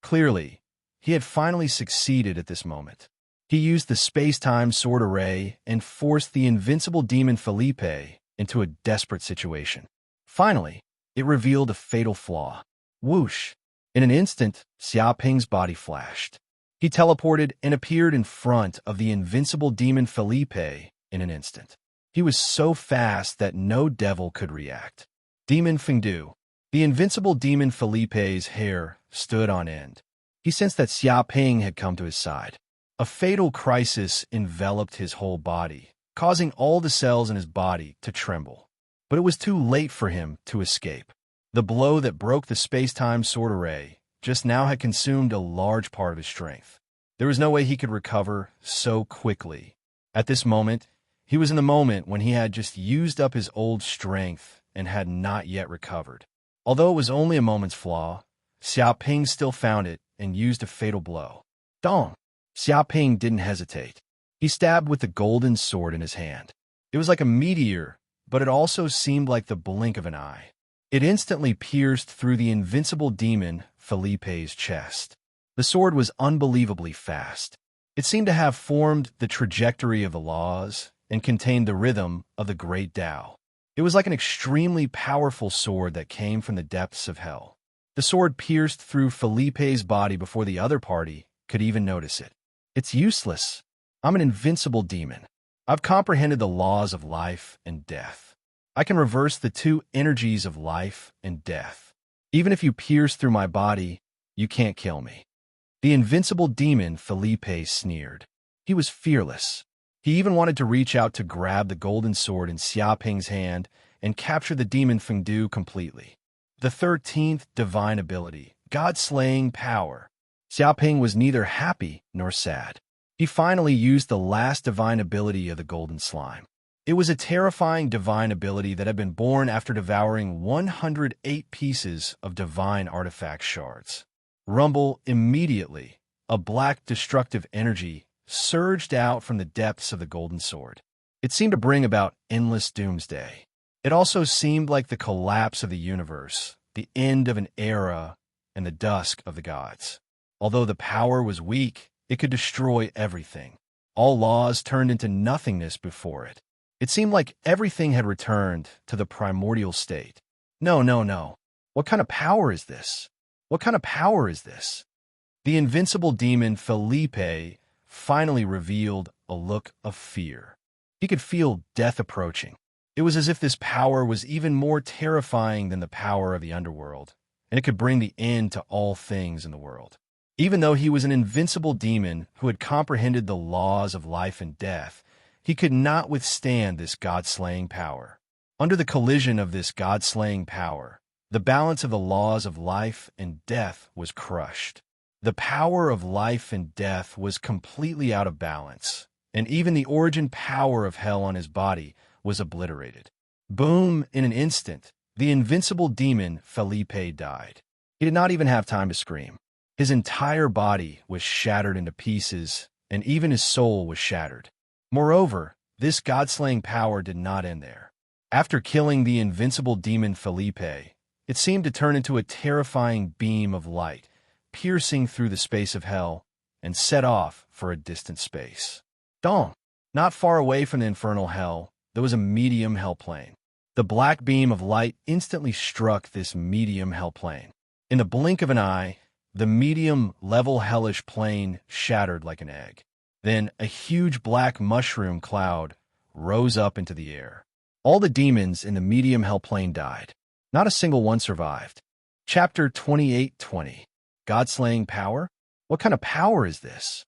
Clearly, he had finally succeeded at this moment. He used the space-time sword array and forced the invincible demon Felipe into a desperate situation. Finally, it revealed a fatal flaw. Whoosh! In an instant, Xia Ping's body flashed. He teleported and appeared in front of the invincible demon Felipe in an instant. He was so fast that no devil could react. Demon Fengdu. The invincible demon Felipe's hair stood on end. He sensed that Xia Ping had come to his side. A fatal crisis enveloped his whole body, causing all the cells in his body to tremble. But it was too late for him to escape. The blow that broke the space-time sword array just now had consumed a large part of his strength. There was no way he could recover so quickly. At this moment, he was in the moment when he had just used up his old strength and had not yet recovered. Although it was only a moment's flaw, Xia Ping still found it and used a fatal blow. Dong! Xia Ping didn't hesitate. He stabbed with the golden sword in his hand. It was like a meteor, but it also seemed like the blink of an eye. It instantly pierced through the invincible demon Felipe's chest. The sword was unbelievably fast. It seemed to have formed the trajectory of the laws and contained the rhythm of the great Tao. It was like an extremely powerful sword that came from the depths of hell. The sword pierced through Felipe's body before the other party could even notice it. "It's useless. I'm an invincible demon. I've comprehended the laws of life and death. I can reverse the two energies of life and death. Even if you pierce through my body, you can't kill me." The invincible demon Felipe sneered. He was fearless. He even wanted to reach out to grab the golden sword in Xia Ping's hand and capture the demon Fengdu completely. The 13th divine ability, God-slaying power. Xia Ping was neither happy nor sad. He finally used the last divine ability of the golden slime. It was a terrifying divine ability that had been born after devouring 108 pieces of divine artifact shards. Rumble immediately, a black destructive energy surged out from the depths of the golden sword. It seemed to bring about endless doomsday. It also seemed like the collapse of the universe, the end of an era, and the dusk of the gods. Although the power was weak, it could destroy everything. All laws turned into nothingness before it. It seemed like everything had returned to the primordial state. No, no, no. What kind of power is this? What kind of power is this? The invincible demon Felipe finally revealed a look of fear. He could feel death approaching. It was as if this power was even more terrifying than the power of the underworld, and it could bring the end to all things in the world. Even though he was an invincible demon who had comprehended the laws of life and death, he could not withstand this God-slaying power. Under the collision of this God-slaying power, the balance of the laws of life and death was crushed. The power of life and death was completely out of balance, and even the origin power of hell on his body was obliterated. Boom! In an instant, the invincible demon Felipe died. He did not even have time to scream. His entire body was shattered into pieces, and even his soul was shattered. Moreover, this God-slaying power did not end there. After killing the invincible demon Felipe, it seemed to turn into a terrifying beam of light, piercing through the space of hell, and set off for a distant space. Dong! Not far away from the infernal hell, there was a medium hell plane. The black beam of light instantly struck this medium hell plane. In the blink of an eye, the medium-level hellish plane shattered like an egg. Then a huge black mushroom cloud rose up into the air. All the demons in the medium hell plane died. Not a single one survived. Chapter 28:20. God-slaying power? What kind of power is this?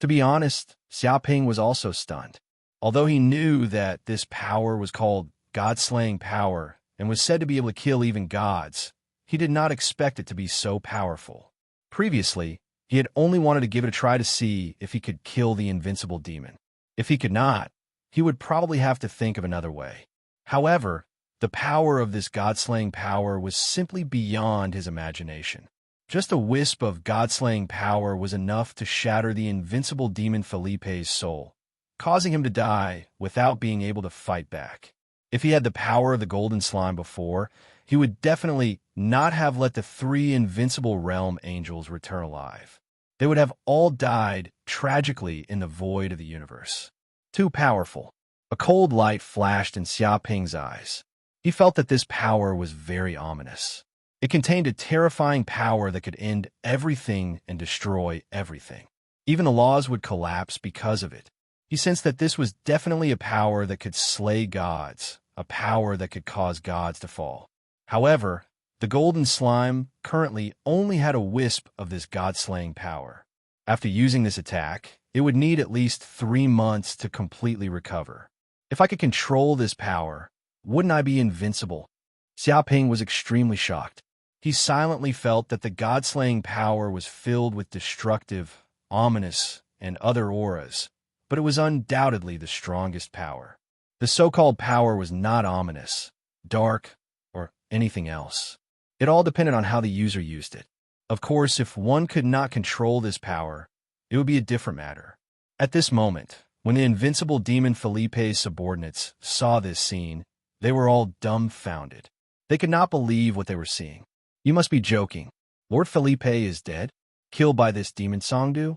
To be honest, Xiaoping was also stunned. Although he knew that this power was called God-slaying power and was said to be able to kill even gods, he did not expect it to be so powerful. Previously, he had only wanted to give it a try to see if he could kill the invincible demon. If he could not, he would probably have to think of another way. However, the power of this God-slaying power was simply beyond his imagination. Just a wisp of God-slaying power was enough to shatter the invincible demon Felipe's soul, causing him to die without being able to fight back. If he had the power of the golden slime before, he would definitely not have let the 3 invincible realm angels return alive. They would have all died tragically in the void of the universe. Too powerful. A cold light flashed in Xiaoping's eyes. He felt that this power was very ominous. It contained a terrifying power that could end everything and destroy everything. Even the laws would collapse because of it. He sensed that this was definitely a power that could slay gods, a power that could cause gods to fall. However, the golden slime currently only had a wisp of this god-slaying power. After using this attack, it would need at least 3 months to completely recover. If I could control this power, wouldn't I be invincible? Xiaoping was extremely shocked. He silently felt that the god-slaying power was filled with destructive, ominous, and other auras, but it was undoubtedly the strongest power. The so-called power was not ominous, dark, or anything else. It all depended on how the user used it. Of course, if one could not control this power, it would be a different matter. At this moment, when the invincible demon Felipe's subordinates saw this scene, they were all dumbfounded. They could not believe what they were seeing. You must be joking. Lord Felipe is dead? Killed by this demon Songdu?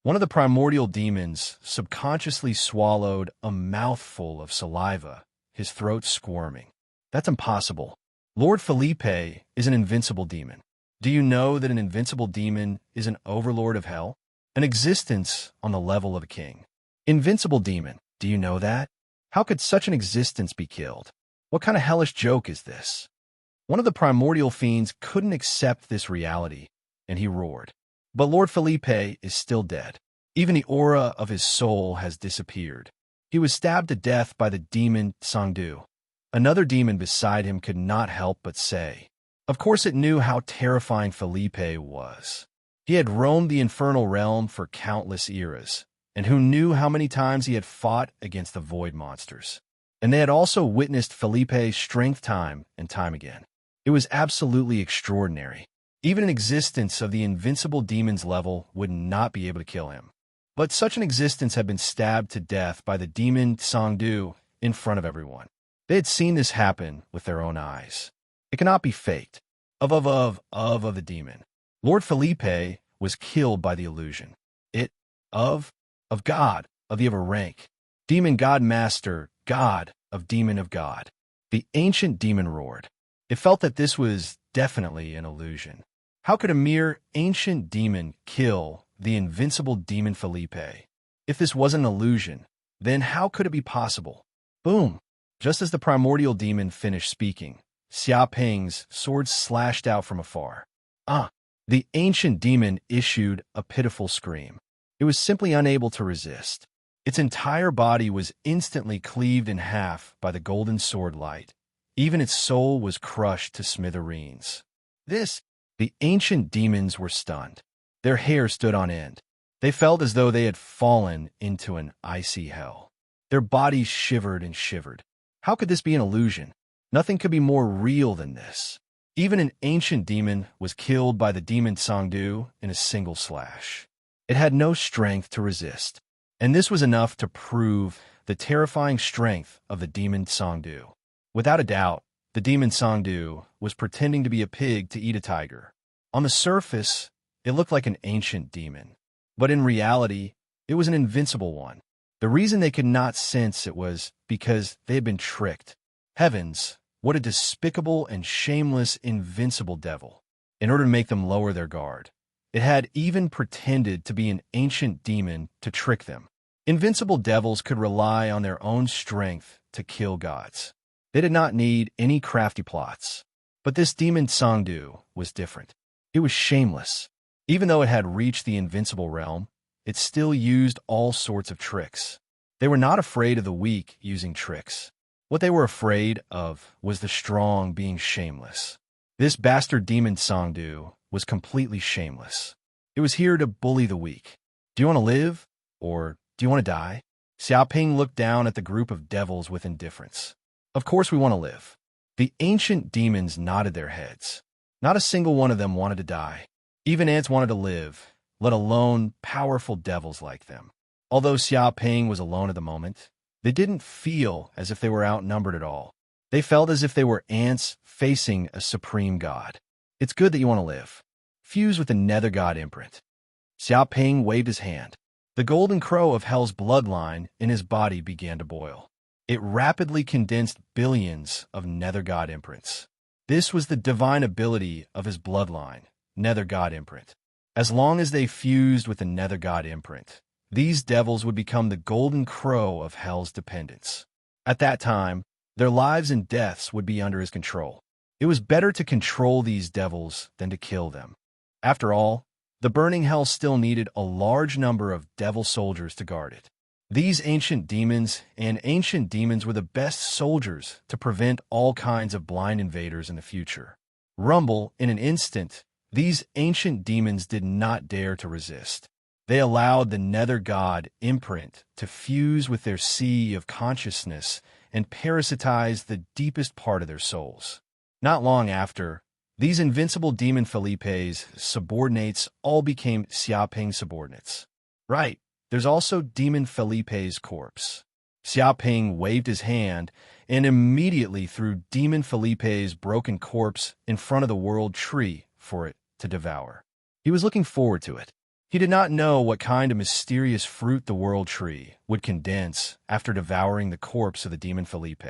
One of the primordial demons subconsciously swallowed a mouthful of saliva, his throat squirming. That's impossible. Lord Felipe is an invincible demon. Do you know that an invincible demon is an overlord of hell? An existence on the level of a king. Invincible demon, do you know that? How could such an existence be killed? What kind of hellish joke is this? One of the primordial fiends couldn't accept this reality, and he roared. But Lord Felipe is still dead. Even the aura of his soul has disappeared. He was stabbed to death by the demon Songdu. Another demon beside him could not help but say. Of course it knew how terrifying Felipe was. He had roamed the infernal realm for countless eras, and who knew how many times he had fought against the void monsters. And they had also witnessed Felipe's strength time and time again. It was absolutely extraordinary. Even an existence of the invincible demon's level would not be able to kill him. But such an existence had been stabbed to death by the demon Songdu in front of everyone. They had seen this happen with their own eyes. It cannot be faked. Of the demon. Lord Felipe was killed by the illusion. Of God, of the ever rank. Demon God Master, God of Demon of God. The ancient demon roared. It felt that this was definitely an illusion. How could a mere ancient demon kill the invincible demon Felipe? If this wasn't an illusion, then how could it be possible? Boom! Just as the primordial demon finished speaking, Xiaoping's sword slashed out from afar. The ancient demon issued a pitiful scream. It was simply unable to resist. Its entire body was instantly cleaved in half by the golden sword light. Even its soul was crushed to smithereens. The ancient demons were stunned. Their hair stood on end. They felt as though they had fallen into an icy hell. Their bodies shivered and shivered. How could this be an illusion? Nothing could be more real than this. Even an ancient demon was killed by the demon Songdu in a single slash. It had no strength to resist, and this was enough to prove the terrifying strength of the demon Songdu. Without a doubt, the demon Songdu was pretending to be a pig to eat a tiger. On the surface, it looked like an ancient demon, but in reality, it was an invincible one. The reason they could not sense it was because they had been tricked. Heavens, what a despicable and shameless invincible devil. in order to make them lower their guard. It had even pretended to be an ancient demon to trick them. Invincible devils could rely on their own strength to kill gods. They did not need any crafty plots. But this demon Songdu was different. It was shameless. Even though it had reached the invincible realm, it still used all sorts of tricks. They were not afraid of the weak using tricks. What they were afraid of was the strong being shameless. This bastard demon Songdu was completely shameless. It was here to bully the weak. Do you want to live? Or do you want to die? Xiaoping looked down at the group of devils with indifference. Of course we want to live. The ancient demons nodded their heads. Not a single one of them wanted to die. Even ants wanted to live, let alone powerful devils like them. Although Xiaoping was alone at the moment, they didn't feel as if they were outnumbered at all. They felt as if they were ants facing a supreme god. It's good that you want to live. Fuse with the nether god imprint. Xiaoping waved his hand. The golden crow of hell's bloodline in his body began to boil. It rapidly condensed billions of nether god imprints. This was the divine ability of his bloodline, nether god imprint. As long as they fused with the nether god imprint, these devils would become the golden crow of hell's dependents. At that time, their lives and deaths would be under his control. It was better to control these devils than to kill them. After all, the burning hell still needed a large number of devil soldiers to guard it. These ancient demons were the best soldiers to prevent all kinds of blind invaders in the future. Rumble, in an instant, these ancient demons did not dare to resist. They allowed the nether god imprint to fuse with their sea of consciousness and parasitize the deepest part of their souls. Not long after, these invincible demon Felipe's subordinates all became Xiaoping subordinates. Right. There's also Demon Felipe's corpse. Xiaoping waved his hand and immediately threw Demon Felipe's broken corpse in front of the world tree for it to devour. He was looking forward to it. He did not know what kind of mysterious fruit the world tree would condense after devouring the corpse of the Demon Felipe.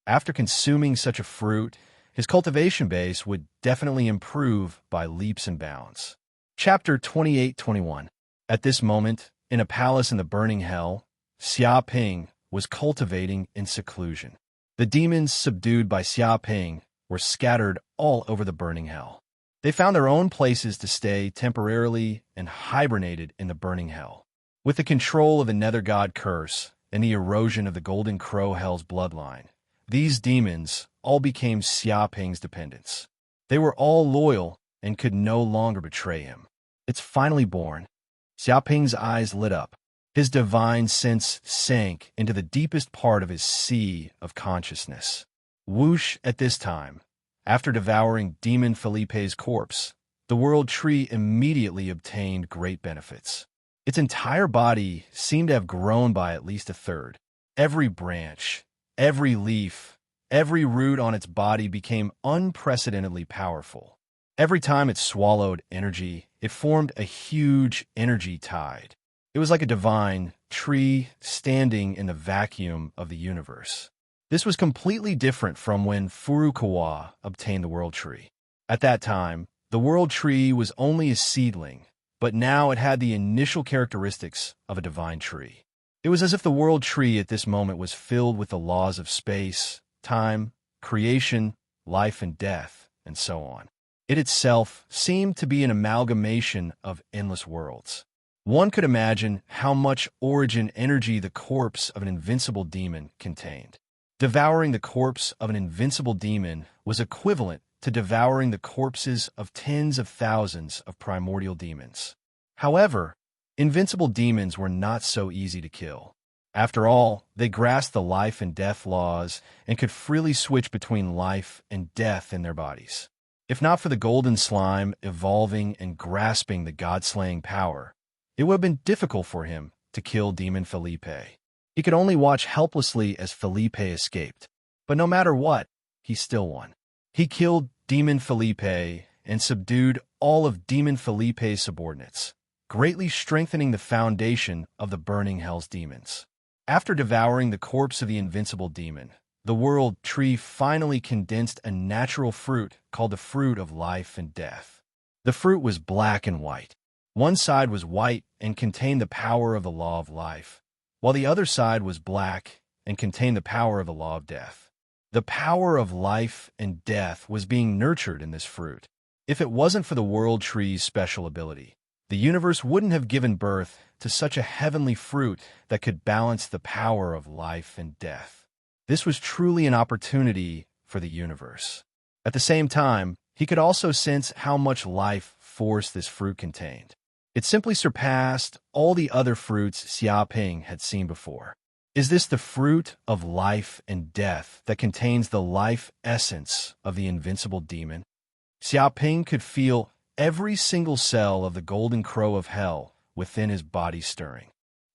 After consuming such a fruit, his cultivation base would definitely improve by leaps and bounds. Chapter 28-21. At this moment, in a palace in the burning hell, Xiaoping was cultivating in seclusion. The demons subdued by Xiaoping were scattered all over the burning hell. They found their own places to stay temporarily and hibernated in the burning hell. With the control of the nether god curse and the erosion of the golden crow hell's bloodline, these demons all became Xiaoping's dependents. They were all loyal and could no longer betray him. It's finally born. Xiaoping's eyes lit up. His divine sense sank into the deepest part of his sea of consciousness. Whoosh! At this time, after devouring Demon Felipe's corpse, the world tree immediately obtained great benefits. Its entire body seemed to have grown by at least a third. Every branch, every leaf, every root on its body became unprecedentedly powerful. Every time it swallowed energy, it formed a huge energy tide. It was like a divine tree standing in the vacuum of the universe. This was completely different from when Furukawa obtained the world tree. At that time, the world tree was only a seedling, but now it had the initial characteristics of a divine tree. It was as if the world tree at this moment was filled with the laws of space, time, creation, life and death, and so on. It itself seemed to be an amalgamation of endless worlds. One could imagine how much origin energy the corpse of an invincible demon contained. Devouring the corpse of an invincible demon was equivalent to devouring the corpses of tens of thousands of primordial demons. However, invincible demons were not so easy to kill. After all, they grasped the life and death laws and could freely switch between life and death in their bodies. If not for the golden slime evolving and grasping the god-slaying power, it would have been difficult for him to kill Demon Felipe. He could only watch helplessly as Felipe escaped. But no matter what, he still won. He killed Demon Felipe and subdued all of Demon Felipe's subordinates, greatly strengthening the foundation of the burning hell's demons. After devouring the corpse of the invincible demon, the world tree finally condensed a natural fruit called the fruit of life and death. The fruit was black and white. One side was white and contained the power of the law of life, while the other side was black and contained the power of the law of death. The power of life and death was being nurtured in this fruit. If it wasn't for the world tree's special ability, the universe wouldn't have given birth to such a heavenly fruit that could balance the power of life and death. This was truly an opportunity for the universe. At the same time, he could also sense how much life force this fruit contained. It simply surpassed all the other fruits Xiaoping had seen before. Is this the fruit of life and death that contains the life essence of the invincible demon? Xiaoping could feel every single cell of the golden crow of hell within his body stirring.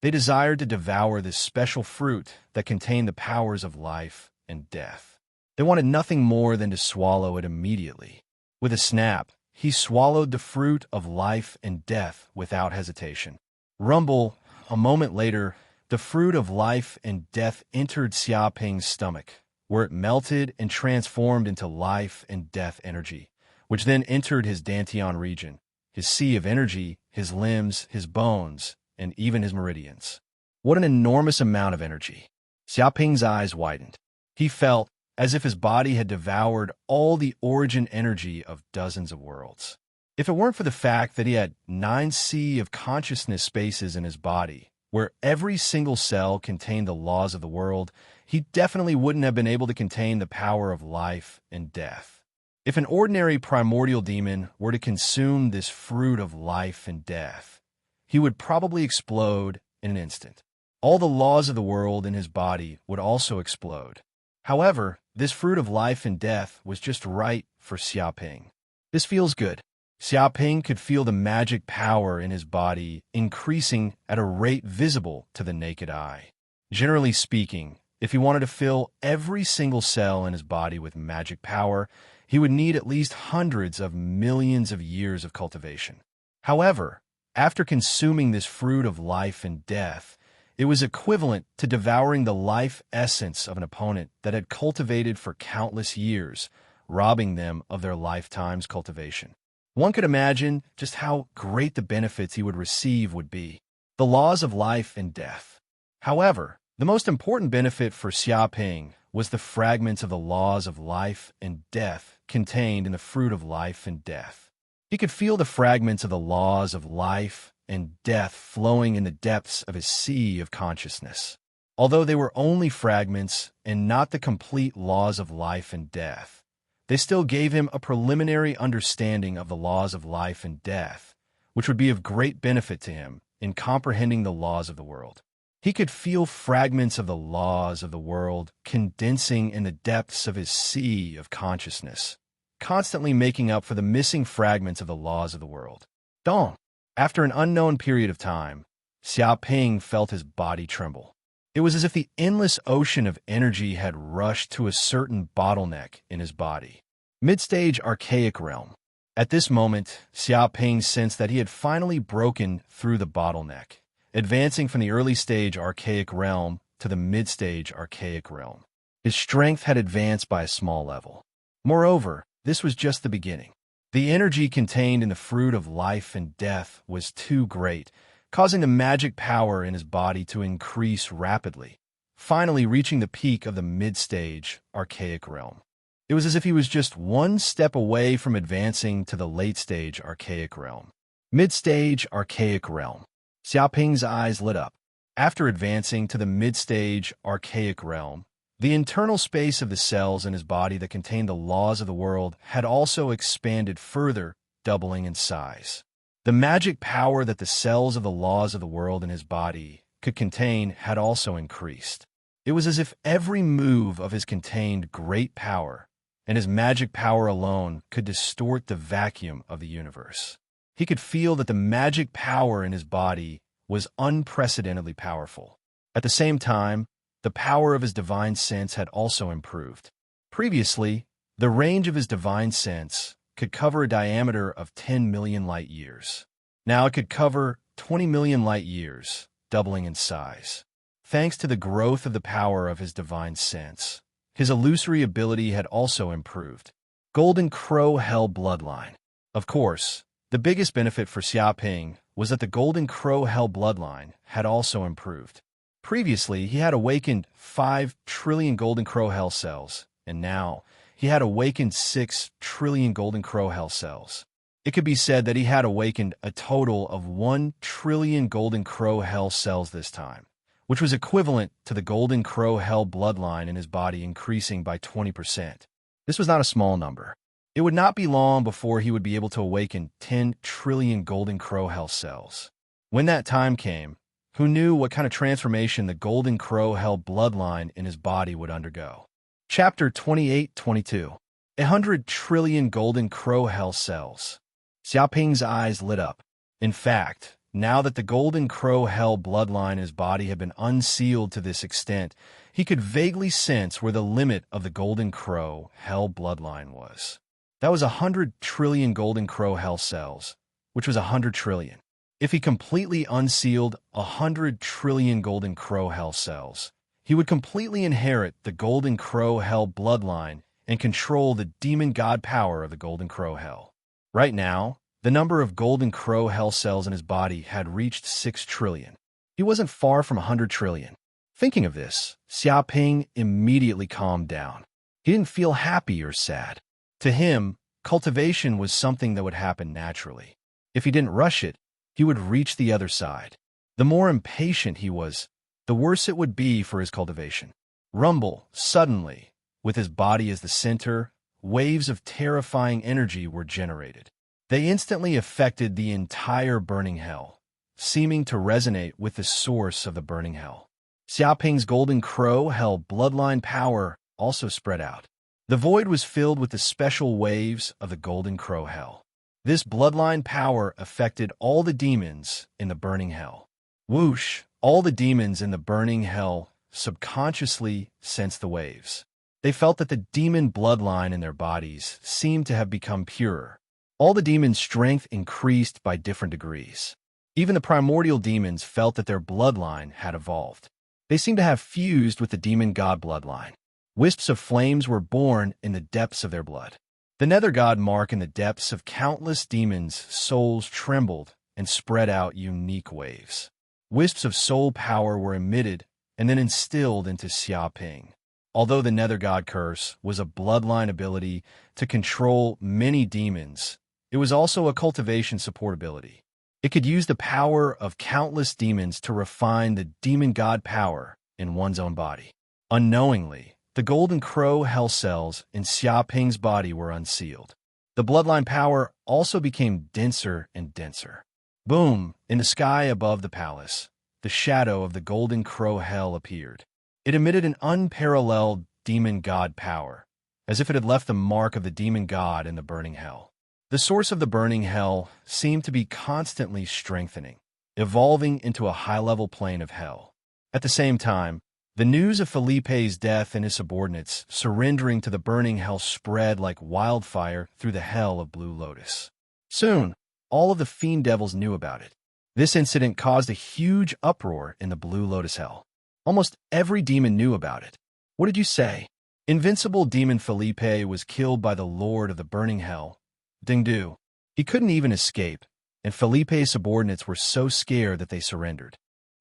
They desired to devour this special fruit that contained the powers of life and death. They wanted nothing more than to swallow it immediately. With a snap, he swallowed the fruit of life and death without hesitation. Rumble, a moment later, the fruit of life and death entered Xiaoping's stomach, where it melted and transformed into life and death energy, which then entered his dantian region, his sea of energy, his limbs, his bones, and even his meridians. What an enormous amount of energy! Xiaoping's eyes widened. He felt as if his body had devoured all the origin energy of dozens of worlds. If it weren't for the fact that he had 9 sea of consciousness spaces in his body, where every single cell contained the laws of the world, he definitely wouldn't have been able to contain the power of life and death. If an ordinary primordial demon were to consume this fruit of life and death, he would probably explode in an instant. All the laws of the world in his body would also explode. However, this fruit of life and death was just right for Xiaoping. This feels good. Xiaoping could feel the magic power in his body increasing at a rate visible to the naked eye. Generally speaking, if he wanted to fill every single cell in his body with magic power, he would need at least hundreds of millions of years of cultivation. However, after consuming this fruit of life and death, it was equivalent to devouring the life essence of an opponent that had cultivated for countless years, robbing them of their lifetime's cultivation. One could imagine just how great the benefits he would receive would be. The laws of life and death. However, the most important benefit for Xiaoping was the fragments of the laws of life and death contained in the fruit of life and death. He could feel the fragments of the laws of life and death flowing in the depths of his sea of consciousness. Although they were only fragments and not the complete laws of life and death, they still gave him a preliminary understanding of the laws of life and death, which would be of great benefit to him in comprehending the laws of the world. He could feel fragments of the laws of the world condensing in the depths of his sea of consciousness, constantly making up for the missing fragments of the laws of the world. Dong! After an unknown period of time, Xiaoping felt his body tremble. It was as if the endless ocean of energy had rushed to a certain bottleneck in his body. Mid-stage archaic realm. At this moment, Xiaoping sensed that he had finally broken through the bottleneck, advancing from the early-stage archaic realm to the mid-stage archaic realm. His strength had advanced by a small level. Moreover, this was just the beginning. The energy contained in the fruit of life and death was too great, causing the magic power in his body to increase rapidly, finally reaching the peak of the mid-stage archaic realm. It was as if he was just one step away from advancing to the late-stage archaic realm. Mid-stage archaic realm. Xiaoping's eyes lit up. After advancing to the mid-stage archaic realm, the internal space of the cells in his body that contained the laws of the world had also expanded further, doubling in size. The magic power that the cells of the laws of the world in his body could contain had also increased. It was as if every move of his contained great power, and his magic power alone could distort the vacuum of the universe. He could feel that the magic power in his body was unprecedentedly powerful. At the same time, the power of his divine sense had also improved. Previously, the range of his divine sense could cover a diameter of 10 million light years. Now it could cover 20 million light years, doubling in size. Thanks to the growth of the power of his divine sense, his illusory ability had also improved. Golden Crow Hell Bloodline. Of course, The biggest benefit for Xiaoping was that the Golden Crow Hell bloodline had also improved. Previously, he had awakened 5 trillion Golden Crow Hell cells, and now he had awakened 6 trillion Golden Crow Hell cells. It could be said that he had awakened a total of 1 trillion Golden Crow Hell cells this time, which was equivalent to the Golden Crow Hell bloodline in his body increasing by 20%. This was not a small number. It would not be long before he would be able to awaken 10 trillion Golden Crow Hell cells. When that time came, who knew what kind of transformation the Golden Crow Hell bloodline in his body would undergo? Chapter 28-22. 100 trillion Golden Crow Hell cells. Xiaoping's eyes lit up. In fact, now that the Golden Crow Hell bloodline in his body had been unsealed to this extent, he could vaguely sense where the limit of the Golden Crow Hell bloodline was. That was 100 trillion Golden Crow Hell cells, which was 100 trillion. If he completely unsealed 100 trillion Golden Crow Hell cells, he would completely inherit the Golden Crow Hell bloodline and control the demon god power of the Golden Crow Hell. Right now, the number of Golden Crow Hell cells in his body had reached 6 trillion. He wasn't far from 100 trillion. Thinking of this, Xiaoping immediately calmed down. He didn't feel happy or sad. To him, cultivation was something that would happen naturally. If he didn't rush it, he would reach the other side. The more impatient he was, the worse it would be for his cultivation. Rumble, suddenly, with his body as the center, waves of terrifying energy were generated. They instantly affected the entire burning hell, seeming to resonate with the source of the burning hell. Xiaoping's Golden Crow Hell bloodline power also spread out. The void was filled with the special waves of the Golden Crow Hell. This bloodline power affected all the demons in the burning hell. Whoosh! All the demons in the burning hell subconsciously sensed the waves. They felt that the demon bloodline in their bodies seemed to have become purer. All the demons' strength increased by different degrees. Even the primordial demons felt that their bloodline had evolved. They seemed to have fused with the demon god bloodline. Wisps of flames were born in the depths of their blood. The nether god mark in the depths of countless demons' souls trembled and spread out unique waves. Wisps of soul power were emitted and then instilled into Xiaoping. Although the nether god curse was a bloodline ability to control many demons, it was also a cultivation support ability. It could use the power of countless demons to refine the demon god power in one's own body. Unknowingly, the Golden Crow Hell cells in Xiaoping's body were unsealed. The bloodline power also became denser and denser. Boom! In the sky above the palace, the shadow of the Golden Crow Hell appeared. It emitted an unparalleled demon god power, as if it had left the mark of the demon god in the burning hell. The source of the burning hell seemed to be constantly strengthening, evolving into a high-level plane of hell. At the same time, the news of Felipe's death and his subordinates surrendering to the burning hell spread like wildfire through the hell of Blue Lotus. Soon, all of the Fiend devils knew about it. This incident caused a huge uproar in the Blue Lotus hell. Almost every demon knew about it. What did you say? Invincible demon Felipe was killed by the Lord of the burning hell, Dingdu. He couldn't even escape, and Felipe's subordinates were so scared that they surrendered.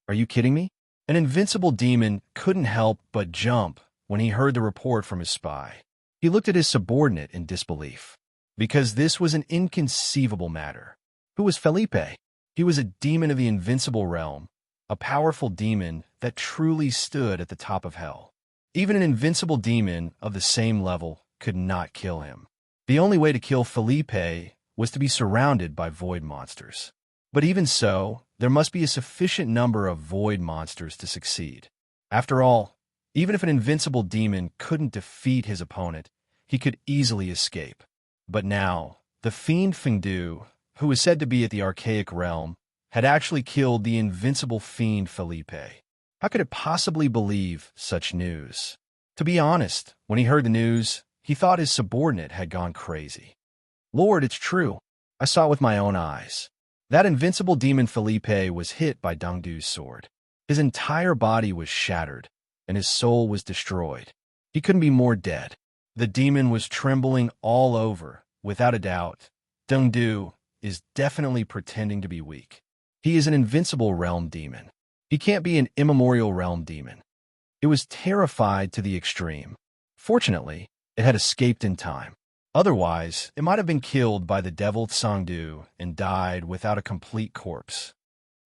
Are you kidding me? An invincible demon couldn't help but jump when he heard the report from his spy. He looked at his subordinate in disbelief, because this was an inconceivable matter. Who was Felipe? He was a demon of the invincible realm, a powerful demon that truly stood at the top of hell. Even an invincible demon of the same level could not kill him. The only way to kill Felipe was to be surrounded by void monsters. But even so, there must be a sufficient number of void monsters to succeed. After all, even if an invincible demon couldn't defeat his opponent, he could easily escape. But now, the Fiend Fengdu, who was said to be at the archaic realm, had actually killed the invincible Fiend Felipe. How could it possibly believe such news? To be honest, when he heard the news, he thought his subordinate had gone crazy. Lord, it's true. I saw it with my own eyes. That invincible demon Felipe was hit by Dongdu's sword. His entire body was shattered, and his soul was destroyed. He couldn't be more dead. The demon was trembling all over. Without a doubt, Dongdu, is definitely pretending to be weak. He is an invincible realm demon. He can't be an immemorial realm demon. It was terrified to the extreme. Fortunately, it had escaped in time. Otherwise, it might have been killed by the devil Tsangdu and died without a complete corpse.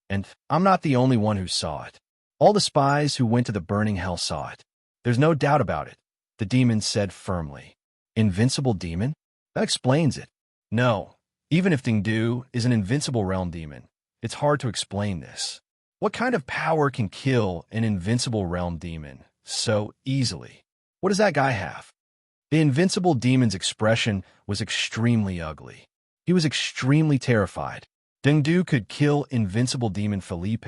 And I'm not the only one who saw it. All the spies who went to the burning hell saw it. There's no doubt about it, the demon said firmly. Invincible demon? That explains it. No, even if Dingdu is an invincible realm demon, it's hard to explain this. What kind of power can kill an invincible realm demon so easily? What does that guy have? The invincible demon's expression was extremely ugly. He was extremely terrified. Dingdu could kill invincible demon Felipe,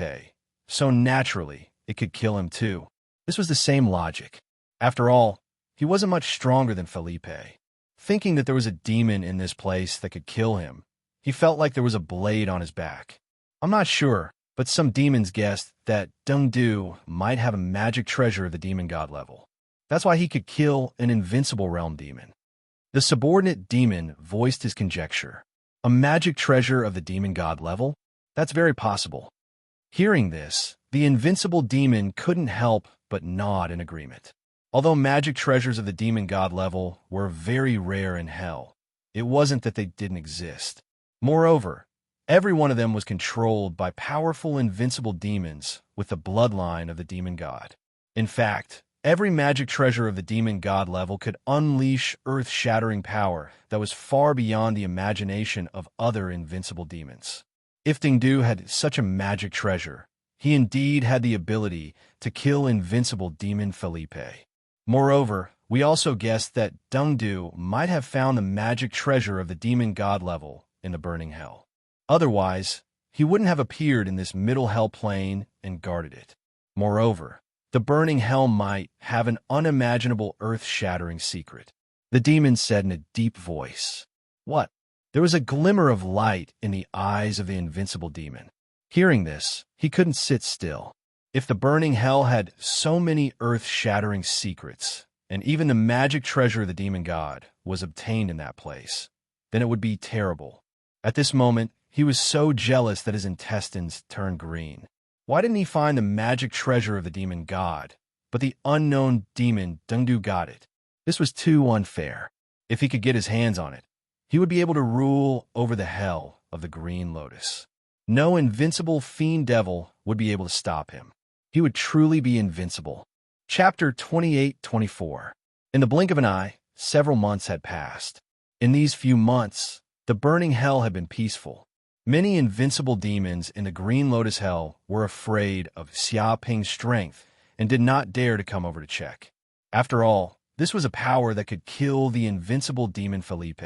so naturally it could kill him too. This was the same logic. After all, he wasn't much stronger than Felipe. Thinking that there was a demon in this place that could kill him, he felt like there was a blade on his back. I'm not sure, but some demons guessed that Dengdu might have a magic treasure of the demon god level. That's why he could kill an invincible realm demon. The subordinate demon voiced his conjecture. A magic treasure of the demon god level? That's very possible. Hearing this, the invincible demon couldn't help but nod in agreement. Although magic treasures of the demon god level were very rare in hell, it wasn't that they didn't exist. Moreover, every one of them was controlled by powerful invincible demons with the bloodline of the demon god. In fact, every magic treasure of the demon god level could unleash earth-shattering power that was far beyond the imagination of other invincible demons. If Dingdu had such a magic treasure, he indeed had the ability to kill invincible demon Felipe. Moreover, we also guessed that Dengdu might have found the magic treasure of the demon god level in the burning hell. Otherwise, he wouldn't have appeared in this middle hell plane and guarded it. Moreover, the burning hell might have an unimaginable earth-shattering secret. The demon said in a deep voice. What? There was a glimmer of light in the eyes of the invincible demon. Hearing this, he couldn't sit still. If the burning hell had so many earth-shattering secrets, and even the magic treasure of the demon god was obtained in that place, then it would be terrible. At this moment, he was so jealous that his intestines turned green. Why didn't he find the magic treasure of the demon god, but the unknown demon Dengdu got it? This was too unfair. If he could get his hands on it, he would be able to rule over the hell of the Green Lotus. No invincible fiend devil would be able to stop him. He would truly be invincible. Chapter 28-24. In the blink of an eye, several months had passed. In these few months, the burning hell had been peaceful. Many invincible demons in the Green Lotus Hell were afraid of Xiaoping's strength and did not dare to come over to check. After all, this was a power that could kill the invincible demon Felipe.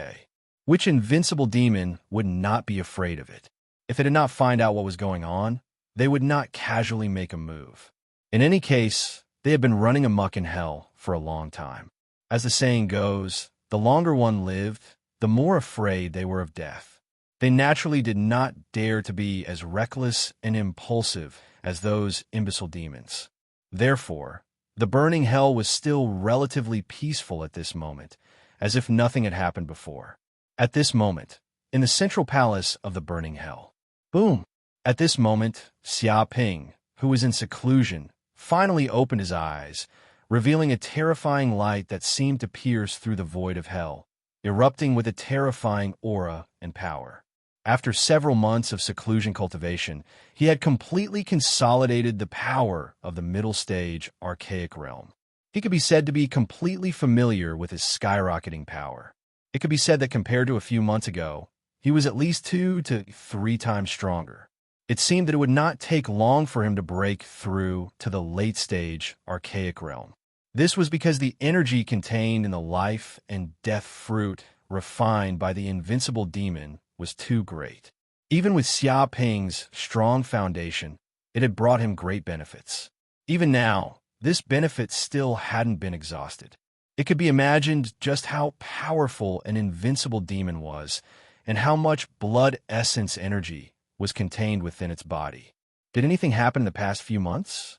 Which invincible demon would not be afraid of it? If they did not find out what was going on, they would not casually make a move. In any case, they had been running amok in hell for a long time. As the saying goes, the longer one lived, the more afraid they were of death. They naturally did not dare to be as reckless and impulsive as those imbecile demons. Therefore, the burning hell was still relatively peaceful at this moment, as if nothing had happened before. At this moment, in the central palace of the burning hell. Boom! At this moment, Xiaoping, who was in seclusion, finally opened his eyes, revealing a terrifying light that seemed to pierce through the void of hell, erupting with a terrifying aura and power. After several months of seclusion cultivation, he had completely consolidated the power of the middle stage archaic realm. He could be said to be completely familiar with his skyrocketing power. It could be said that compared to a few months ago, he was at least 2 to 3 times stronger. It seemed that it would not take long for him to break through to the late-stage archaic realm. This was because the energy contained in the life and death fruit refined by the invincible demon was too great. Even with Xiaoping's strong foundation, it had brought him great benefits. Even now, this benefit still hadn't been exhausted. It could be imagined just how powerful an invincible demon was and how much blood essence energy was contained within its body. Did anything happen in the past few months?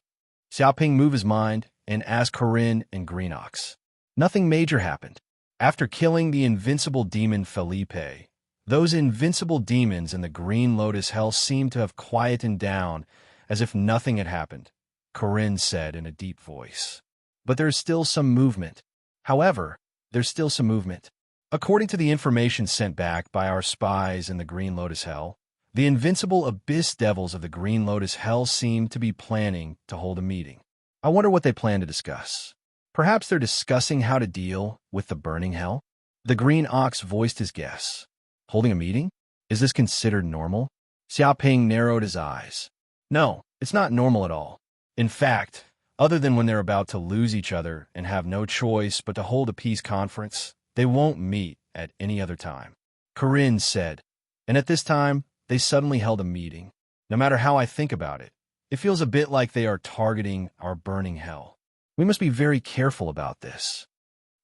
Xiaoping moved his mind and asked Corinne and Greenox. Nothing major happened. After killing the invincible demon Felipe, Those invincible demons in the Green Lotus Hell seemed to have quietened down as if nothing had happened, Corinne said in a deep voice. But there's still some movement. However, there's still some movement. According to the information sent back by our spies in the Green Lotus Hell, the invincible abyss devils of the Green Lotus Hell seem to be planning to hold a meeting. I wonder what they plan to discuss. Perhaps they're discussing how to deal with the burning hell? The Green Ox voiced his guess. Holding a meeting? Is this considered normal? Xiaoping narrowed his eyes. No, it's not normal at all. In fact, other than when they're about to lose each other and have no choice but to hold a peace conference, they won't meet at any other time. Corinne said, and at this time, they suddenly held a meeting. No matter how I think about it, it feels a bit like they are targeting our burning hell. We must be very careful about this.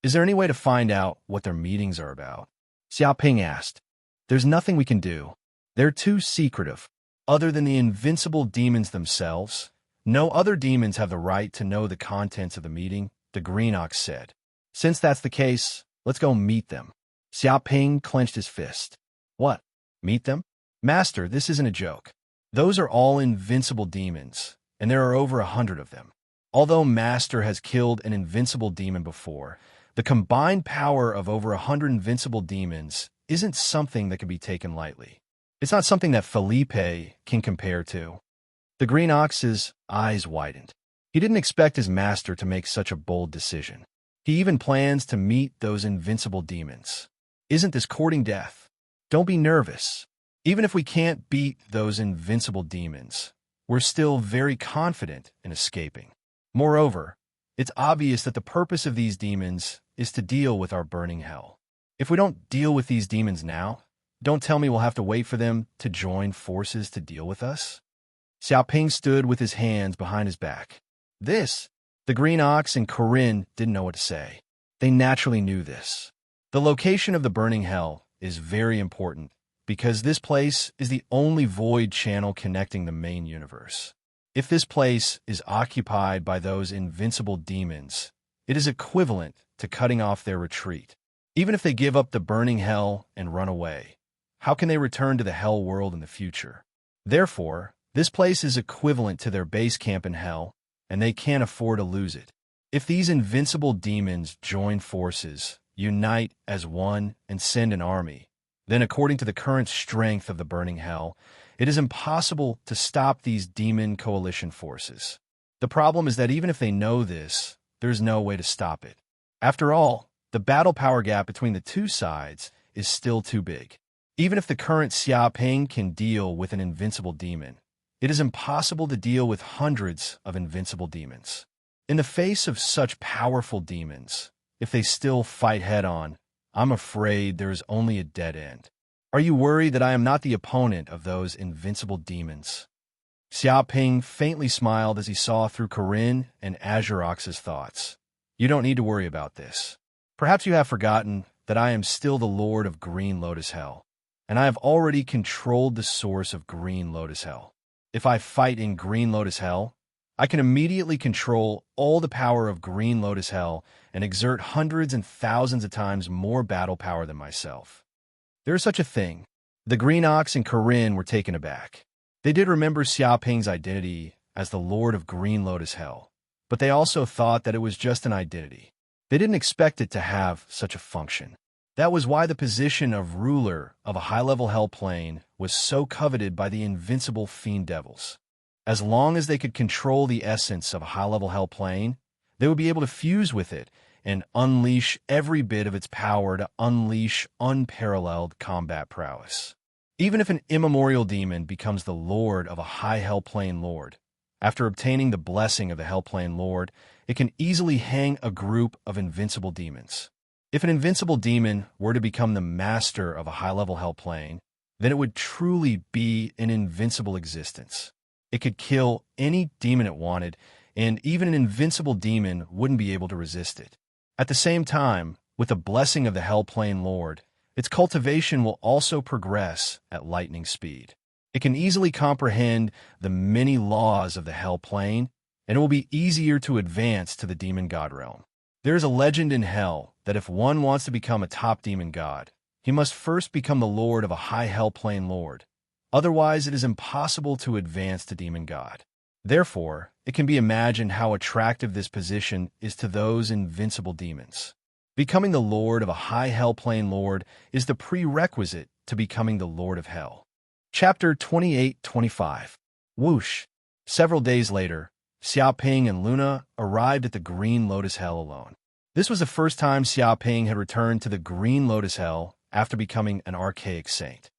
Is there any way to find out what their meetings are about? Xiaoping asked. There's nothing we can do. They're too secretive. Other than the invincible demons themselves, no other demons have the right to know the contents of the meeting, the Green Ox said. Since that's the case, let's go meet them. Xiaoping clenched his fist. What? Meet them? Master, this isn't a joke. Those are all invincible demons, and there are over 100 of them. Although Master has killed an invincible demon before, the combined power of over 100 invincible demons isn't something that can be taken lightly. It's not something that Felipe can compare to. The Green Ox's eyes widened. He didn't expect his master to make such a bold decision. He even plans to meet those invincible demons. Isn't this courting death? Don't be nervous. Even if we can't beat those invincible demons, we're still very confident in escaping. Moreover, it's obvious that the purpose of these demons is to deal with our burning hell. If we don't deal with these demons now, don't tell me we'll have to wait for them to join forces to deal with us. Xiaoping stood with his hands behind his back. The Green Ox and Corinne didn't know what to say. They naturally knew this. The location of the burning hell is very important because this place is the only void channel connecting the main universe. If this place is occupied by those invincible demons, it is equivalent to cutting off their retreat. Even if they give up the burning hell and run away, how can they return to the hell world in the future? Therefore, this place is equivalent to their base camp in hell, and they can't afford to lose it. If these invincible demons join forces, unite as one, and send an army, then according to the current strength of the burning hell, it is impossible to stop these demon coalition forces. The problem is that even if they know this, there's no way to stop it. After all, the battle power gap between the two sides is still too big. Even if the current Xiaoping can deal with an invincible demon, it is impossible to deal with hundreds of invincible demons. In the face of such powerful demons, if they still fight head-on, I'm afraid there is only a dead end. Are you worried that I am not the opponent of those invincible demons? Xiaoping faintly smiled as he saw through Corinne and Azure Ox's thoughts. You don't need to worry about this. Perhaps you have forgotten that I am still the Lord of Green Lotus Hell, and I have already controlled the source of Green Lotus Hell. If I fight in Green Lotus Hell, I can immediately control all the power of Green Lotus Hell and exert hundreds and thousands of times more battle power than myself. There is such a thing. The Green Ox and Corinne were taken aback. They did remember Xiaoping's identity as the Lord of Green Lotus Hell, but they also thought that it was just an identity. They didn't expect it to have such a function. That was why the position of ruler of a high-level hell plane was so coveted by the invincible Fiend devils. As long as they could control the essence of a high-level hell plane, they would be able to fuse with it and unleash every bit of its power to unleash unparalleled combat prowess. Even if an immemorial demon becomes the lord of a high hell plane lord, after obtaining the blessing of the hell plane lord, it can easily hang a group of invincible demons. If an invincible demon were to become the master of a high-level hell plane, then it would truly be an invincible existence. It could kill any demon it wanted, and even an invincible demon wouldn't be able to resist it. At the same time, with the blessing of the hell plane lord, its cultivation will also progress at lightning speed. It can easily comprehend the many laws of the hell plane, and it will be easier to advance to the demon god realm. There is a legend in hell that if one wants to become a top demon god, he he must first become the lord of a high hell plane lord. Otherwise, it is impossible to advance to demon god. Therefore, it can be imagined how attractive this position is to those invincible demons. Becoming the lord of a high hell plane lord is the prerequisite to becoming the lord of hell. Chapter 28-25. Whoosh. Several days later, Xiaoping and Luna arrived at the Green Lotus Hell alone. This was the first time Xiaoping had returned to the Green Lotus Hell after becoming an archaic saint.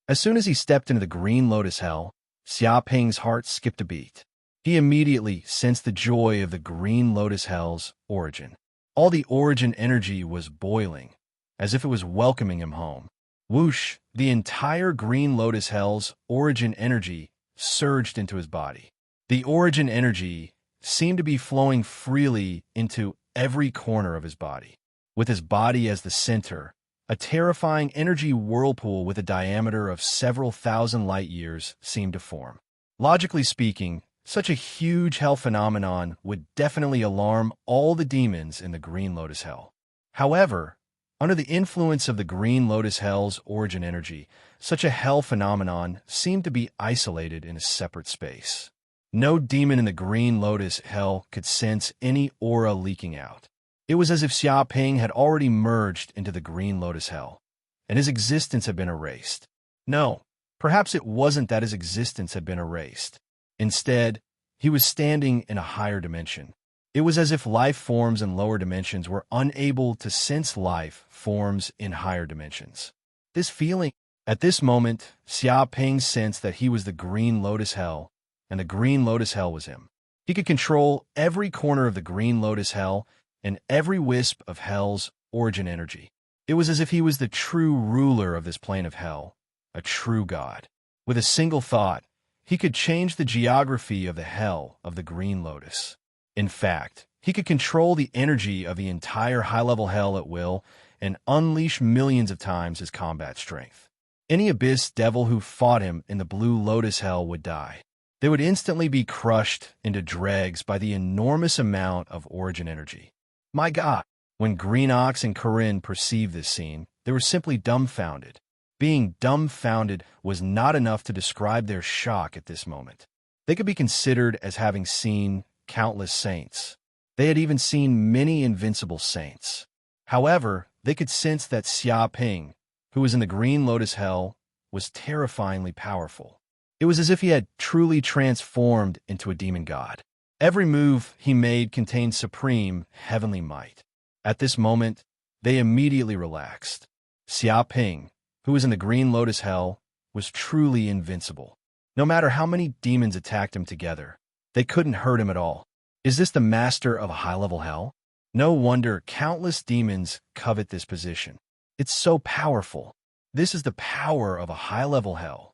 As soon as he stepped into the Green Lotus Hell, Xiaoping's heart skipped a beat. He immediately sensed the joy of the Green Lotus Hell's origin. All the origin energy was boiling, as if it was welcoming him home. Whoosh, the entire Green Lotus Hell's origin energy surged into his body. The origin energy seemed to be flowing freely into every corner of his body. With his body as the center, a terrifying energy whirlpool with a diameter of several thousand light years seemed to form. Logically speaking, such a huge hell phenomenon would definitely alarm all the demons in the Green Lotus Hell. However, under the influence of the Green Lotus Hell's origin energy, such a hell phenomenon seemed to be isolated in a separate space. No demon in the Green Lotus Hell could sense any aura leaking out. It was as if Xiaoping had already merged into the Green Lotus Hell, and his existence had been erased. No, perhaps it wasn't that his existence had been erased. Instead, he was standing in a higher dimension. It was as if life forms in lower dimensions were unable to sense life forms in higher dimensions. This feeling, at this moment, Xiaoping sensed that he was the Green Lotus Hell, and the Green Lotus Hell was him. He could control every corner of the Green Lotus Hell and every wisp of Hell's origin energy. It was as if he was the true ruler of this plane of Hell, a true god. With a single thought, he could change the geography of the Hell of the Green Lotus. In fact, he could control the energy of the entire high-level Hell at will and unleash millions of times his combat strength. Any abyss devil who fought him in the Blue Lotus Hell would die. They would instantly be crushed into dregs by the enormous amount of origin energy. My God! When Green Ox and Corinne perceived this scene, they were simply dumbfounded. Being dumbfounded was not enough to describe their shock at this moment. They could be considered as having seen countless saints. They had even seen many invincible saints. However, they could sense that Xiaoping, who was in the Green Lotus Hell, was terrifyingly powerful. It was as if he had truly transformed into a demon god. Every move he made contained supreme, heavenly might. At this moment, they immediately relaxed. Xiaoping, who was in the Green Lotus Hell, was truly invincible. No matter how many demons attacked him together, they couldn't hurt him at all. Is this the master of a high-level hell? No wonder countless demons covet this position. It's so powerful. This is the power of a high-level hell.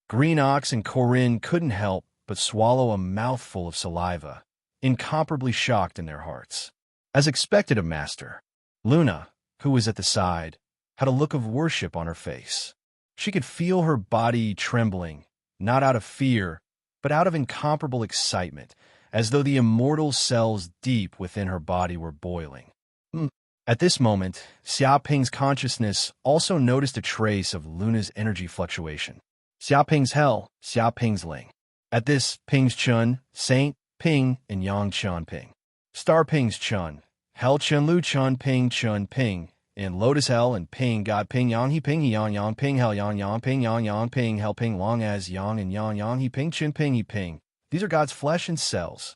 Green Ox and Corinne couldn't help but swallow a mouthful of saliva, incomparably shocked in their hearts. As expected of Master, Luna, who was at the side, had a look of worship on her face. She could feel her body trembling, not out of fear, but out of incomparable excitement, as though the immortal cells deep within her body were boiling. At this moment, Xiaoping's consciousness also noticed a trace of Luna's energy fluctuation. Xiaoping's Hell, Xiaoping's Ling. At this, Ping's Chun, Saint, Ping, and Yang Chun Ping. Star Ping's Chun, Hell Chun Lu Chun Ping, in Lotus Hell and Ping God Ping Yang He Ping Yang Ping Hell Yang Ping Yang Ping Hell Ping Long as Yang and Yang He Ping Chin Ping He Ping. These are God's flesh and cells.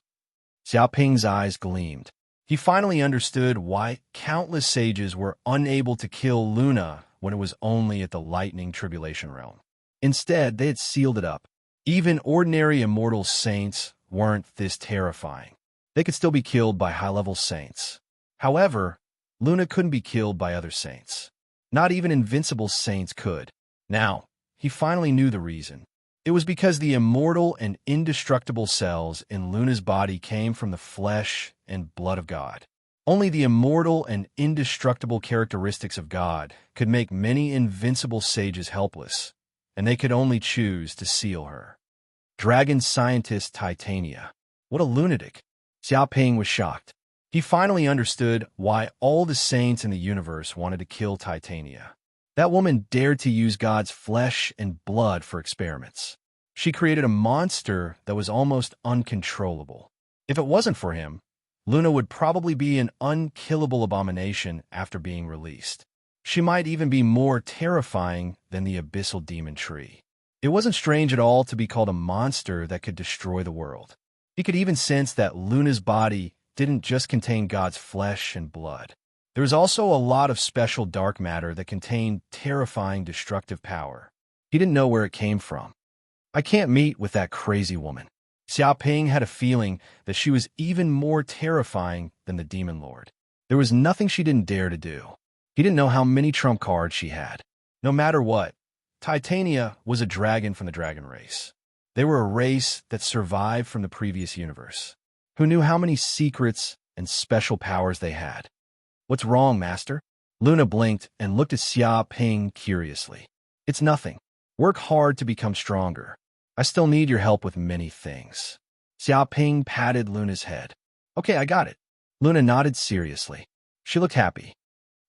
Xiaoping's eyes gleamed. He finally understood why countless sages were unable to kill Luna when it was only at the lightning tribulation realm. Instead, they had sealed it up. Even ordinary immortal saints weren't this terrifying. They could still be killed by high-level saints. However, Luna couldn't be killed by other saints. Not even invincible saints could. Now, he finally knew the reason. It was because the immortal and indestructible cells in Luna's body came from the flesh and blood of God. Only the immortal and indestructible characteristics of God could make many invincible sages helpless, and they could only choose to seal her. Dragon scientist Titania. What a lunatic. Xiaoping was shocked. He finally understood why all the saints in the universe wanted to kill Titania. That woman dared to use God's flesh and blood for experiments. She created a monster that was almost uncontrollable. If it wasn't for him, Luna would probably be an unkillable abomination after being released. She might even be more terrifying than the abyssal demon tree. It wasn't strange at all to be called a monster that could destroy the world. He could even sense that Luna's body didn't just contain God's flesh and blood. There was also a lot of special dark matter that contained terrifying destructive power. He didn't know where it came from. I can't meet with that crazy woman. Xiaoping had a feeling that she was even more terrifying than the demon lord. There was nothing she didn't dare to do. He didn't know how many trump cards she had. No matter what, Titania was a dragon from the dragon race. They were a race that survived from the previous universe. Who knew how many secrets and special powers they had? What's wrong, Master? Luna blinked and looked at Xiaoping curiously. It's nothing. Work hard to become stronger. I still need your help with many things. Xiaoping patted Luna's head. Okay, I got it. Luna nodded seriously. She looked happy.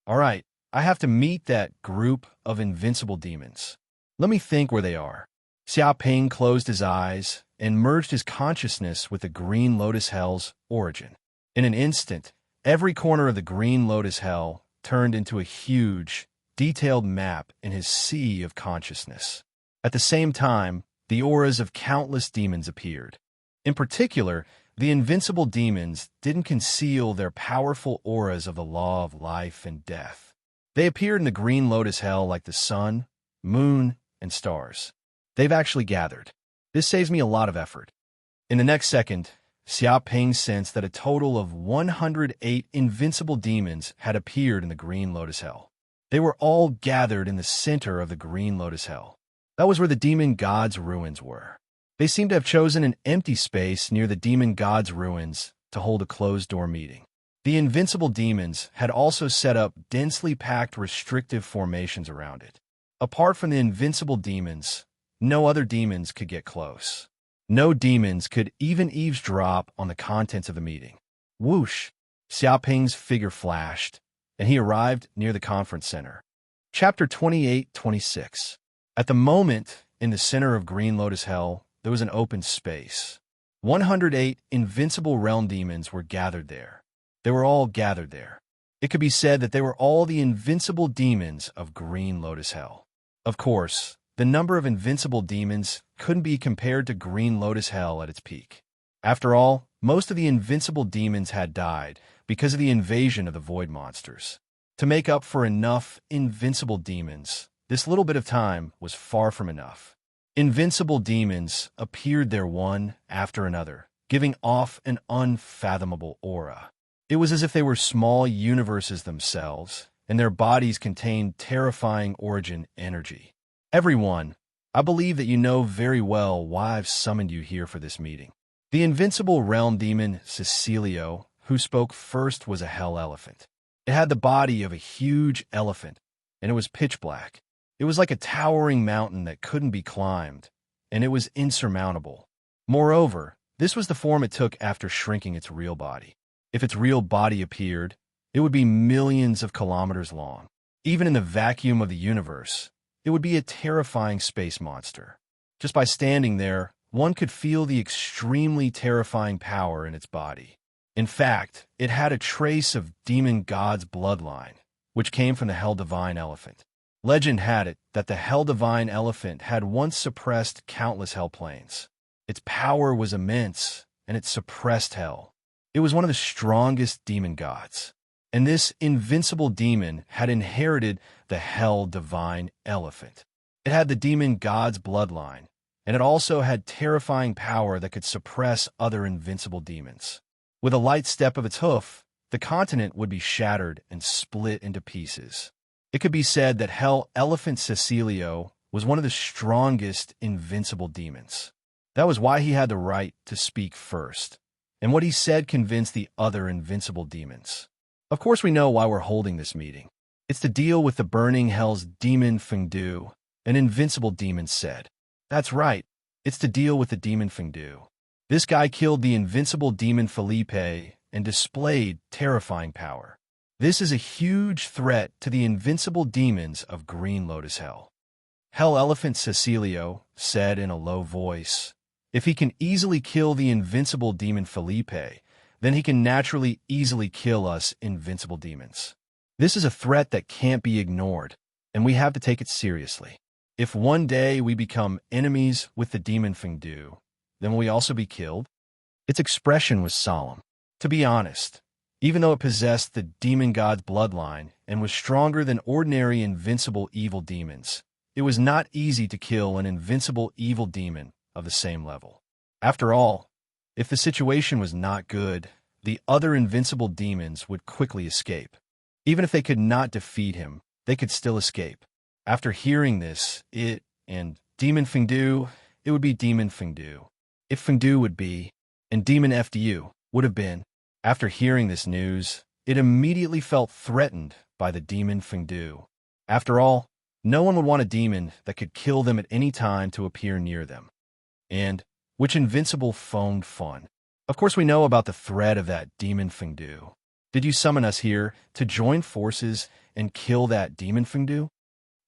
All right, I have to meet that group of invincible demons. Let me think where they are. Xiaoping closed his eyes and merged his consciousness with the Green Lotus Hell's origin. In an instant, every corner of the Green Lotus Hell turned into a huge, detailed map in his sea of consciousness. At the same time, the auras of countless demons appeared. In particular, the invincible demons didn't conceal their powerful auras of the law of life and death. They appeared in the Green Lotus Hell like the sun, moon, and stars. They've actually gathered. This saves me a lot of effort. In the next second, Xiaoping sensed that a total of 108 invincible demons had appeared in the Green Lotus Hell. They were all gathered in the center of the Green Lotus Hell. That was where the demon god's ruins were. They seemed to have chosen an empty space near the demon god's ruins to hold a closed-door meeting. The invincible demons had also set up densely packed restrictive formations around it. Apart from the invincible demons, no other demons could get close. No demons could even eavesdrop on the contents of the meeting. Whoosh! Xiaoping's figure flashed, and he arrived near the conference center. Chapter 28-26. At the moment, in the center of Green Lotus Hell, there was an open space. 108 invincible realm demons were gathered there. They were all gathered there. It could be said that they were all the invincible demons of Green Lotus Hell. Of course, the number of invincible demons couldn't be compared to Green Lotus Hell at its peak. After all, most of the invincible demons had died because of the invasion of the void monsters. To make up for enough invincible demons, this little bit of time was far from enough. Invincible demons appeared there one after another, giving off an unfathomable aura. It was as if they were small universes themselves, and their bodies contained terrifying origin energy. Everyone, I believe that you know very well why I've summoned you here for this meeting. The invincible realm demon Cecilio, who spoke first, was a hell elephant. It had the body of a huge elephant, and it was pitch black. It was like a towering mountain that couldn't be climbed, and it was insurmountable. Moreover, this was the form it took after shrinking its real body. If its real body appeared, it would be millions of kilometers long. Even in the vacuum of the universe, it would be a terrifying space monster. Just by standing there, one could feel the extremely terrifying power in its body. In fact, it had a trace of demon god's bloodline, which came from the Hell Divine Elephant. Legend had it that the Hell Divine Elephant had once suppressed countless hell planes. Its power was immense, and it suppressed hell. It was one of the strongest demon gods. And this invincible demon had inherited the Hell Divine Elephant. It had the demon god's bloodline, and it also had terrifying power that could suppress other invincible demons. With a light step of its hoof, the continent would be shattered and split into pieces. It could be said that Hell Elephant Cecilio was one of the strongest invincible demons. That was why he had the right to speak first, and what he said convinced the other invincible demons. Of course we know why we're holding this meeting. It's to deal with the burning hell's demon Fiend, an invincible demon said. That's right, it's to deal with the demon Fiend. This guy killed the invincible demon Felipe and displayed terrifying power. This is a huge threat to the invincible demons of Green Lotus Hell. Hell Elephant Cecilio said in a low voice, "If he can easily kill the invincible demon Felipe, then he can naturally easily kill us invincible demons. This is a threat that can't be ignored, and we have to take it seriously. If one day we become enemies with the demon Fiend, then will we also be killed?" Its expression was solemn. To be honest, even though it possessed the demon god's bloodline and was stronger than ordinary invincible evil demons, it was not easy to kill an invincible evil demon of the same level. After all, if the situation was not good, the other invincible demons would quickly escape. Even if they could not defeat him, they could still escape. After hearing this, it would be Demon Fiend. If Fiend would be, and Demon FDU would have been. After hearing this news, it immediately felt threatened by the Demon Fiend. After all, no one would want a demon that could kill them at any time to appear near them. And which invincible phoned fun. Of course we know about the threat of that Demon Fiend. Did you summon us here to join forces and kill that Demon Fiend?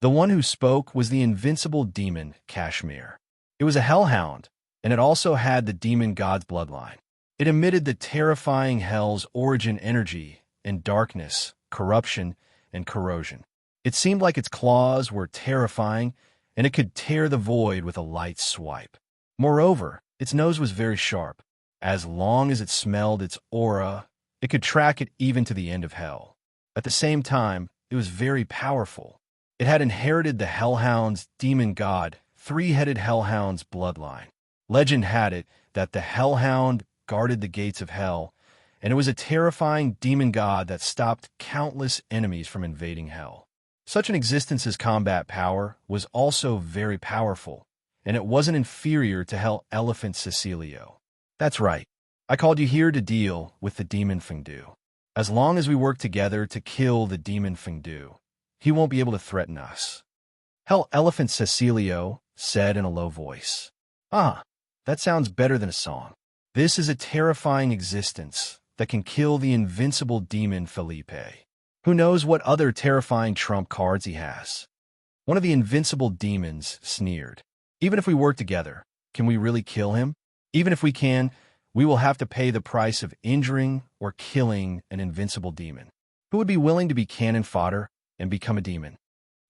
The one who spoke was the invincible demon Kashmir. It was a hellhound, and it also had the demon god's bloodline. It emitted the terrifying hell's origin energy in darkness, corruption, and corrosion. It seemed like its claws were terrifying, and it could tear the void with a light swipe. Moreover, its nose was very sharp. As long as it smelled its aura, it could track it even to the end of hell. At the same time, it was very powerful. It had inherited the hellhound's demon god, three-headed hellhound's bloodline. Legend had it that the hellhound guarded the gates of hell, and it was a terrifying demon god that stopped countless enemies from invading hell. Such an existence's combat power was also very powerful, and it wasn't inferior to Hell Elephant Cecilio. That's right. I called you here to deal with the Demon Fiend. As long as we work together to kill the Demon Fiend, he won't be able to threaten us. Hell Elephant Cecilio said in a low voice. Ah, that sounds better than a song. This is a terrifying existence that can kill the invincible demon Felipe. Who knows what other terrifying trump cards he has? One of the invincible demons sneered. Even if we work together, can we really kill him? Even if we can, we will have to pay the price of injuring or killing an invincible demon. Who would be willing to be cannon fodder and become a demon?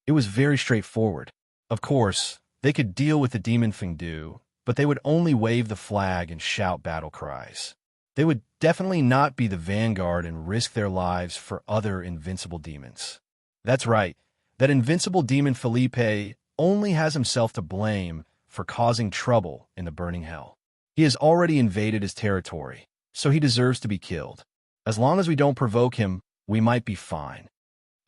It was very straightforward. Of course, they could deal with the Demon Fiend, but they would only wave the flag and shout battle cries. They would definitely not be the vanguard and risk their lives for other invincible demons. That's right, that invincible demon Felipe only has himself to blame for causing trouble in the burning hell. He has already invaded his territory, so he deserves to be killed. As long as we don't provoke him, we might be fine.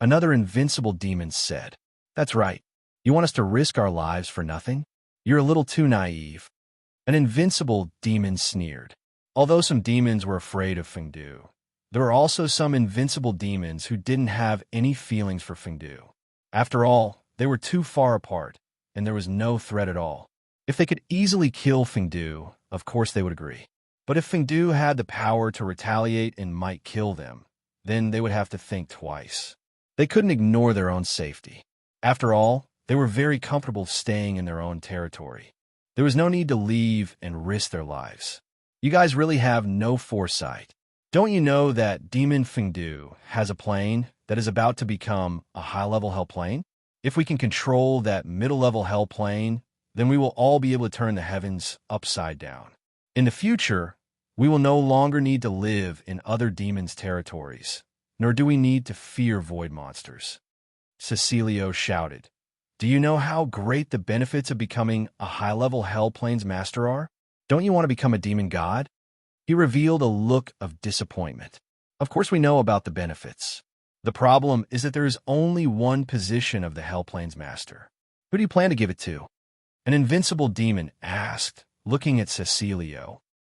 Another invincible demon said, "That's right. You want us to risk our lives for nothing? You're a little too naive." An invincible demon sneered. Although some demons were afraid of Fiend, there were also some invincible demons who didn't have any feelings for Fiend. After all, they were too far apart, and there was no threat at all. If they could easily kill Fiend, of course they would agree. But if Fiend had the power to retaliate and might kill them, then they would have to think twice. They couldn't ignore their own safety. After all, they were very comfortable staying in their own territory. There was no need to leave and risk their lives. You guys really have no foresight. Don't you know that Demon Fiend has a plane that is about to become a high-level hell plane? If we can control that middle-level hell plane, then we will all be able to turn the heavens upside down. In the future, we will no longer need to live in other demons' territories, nor do we need to fear void monsters. Cecilio shouted, "Do you know how great the benefits of becoming a high-level hell plane's master are? Don't you want to become a demon god?" He revealed a look of disappointment. Of course we know about the benefits. The problem is that there is only one position of the hell plane's master. Who do you plan to give it to? An invincible demon asked, looking at Cecilio.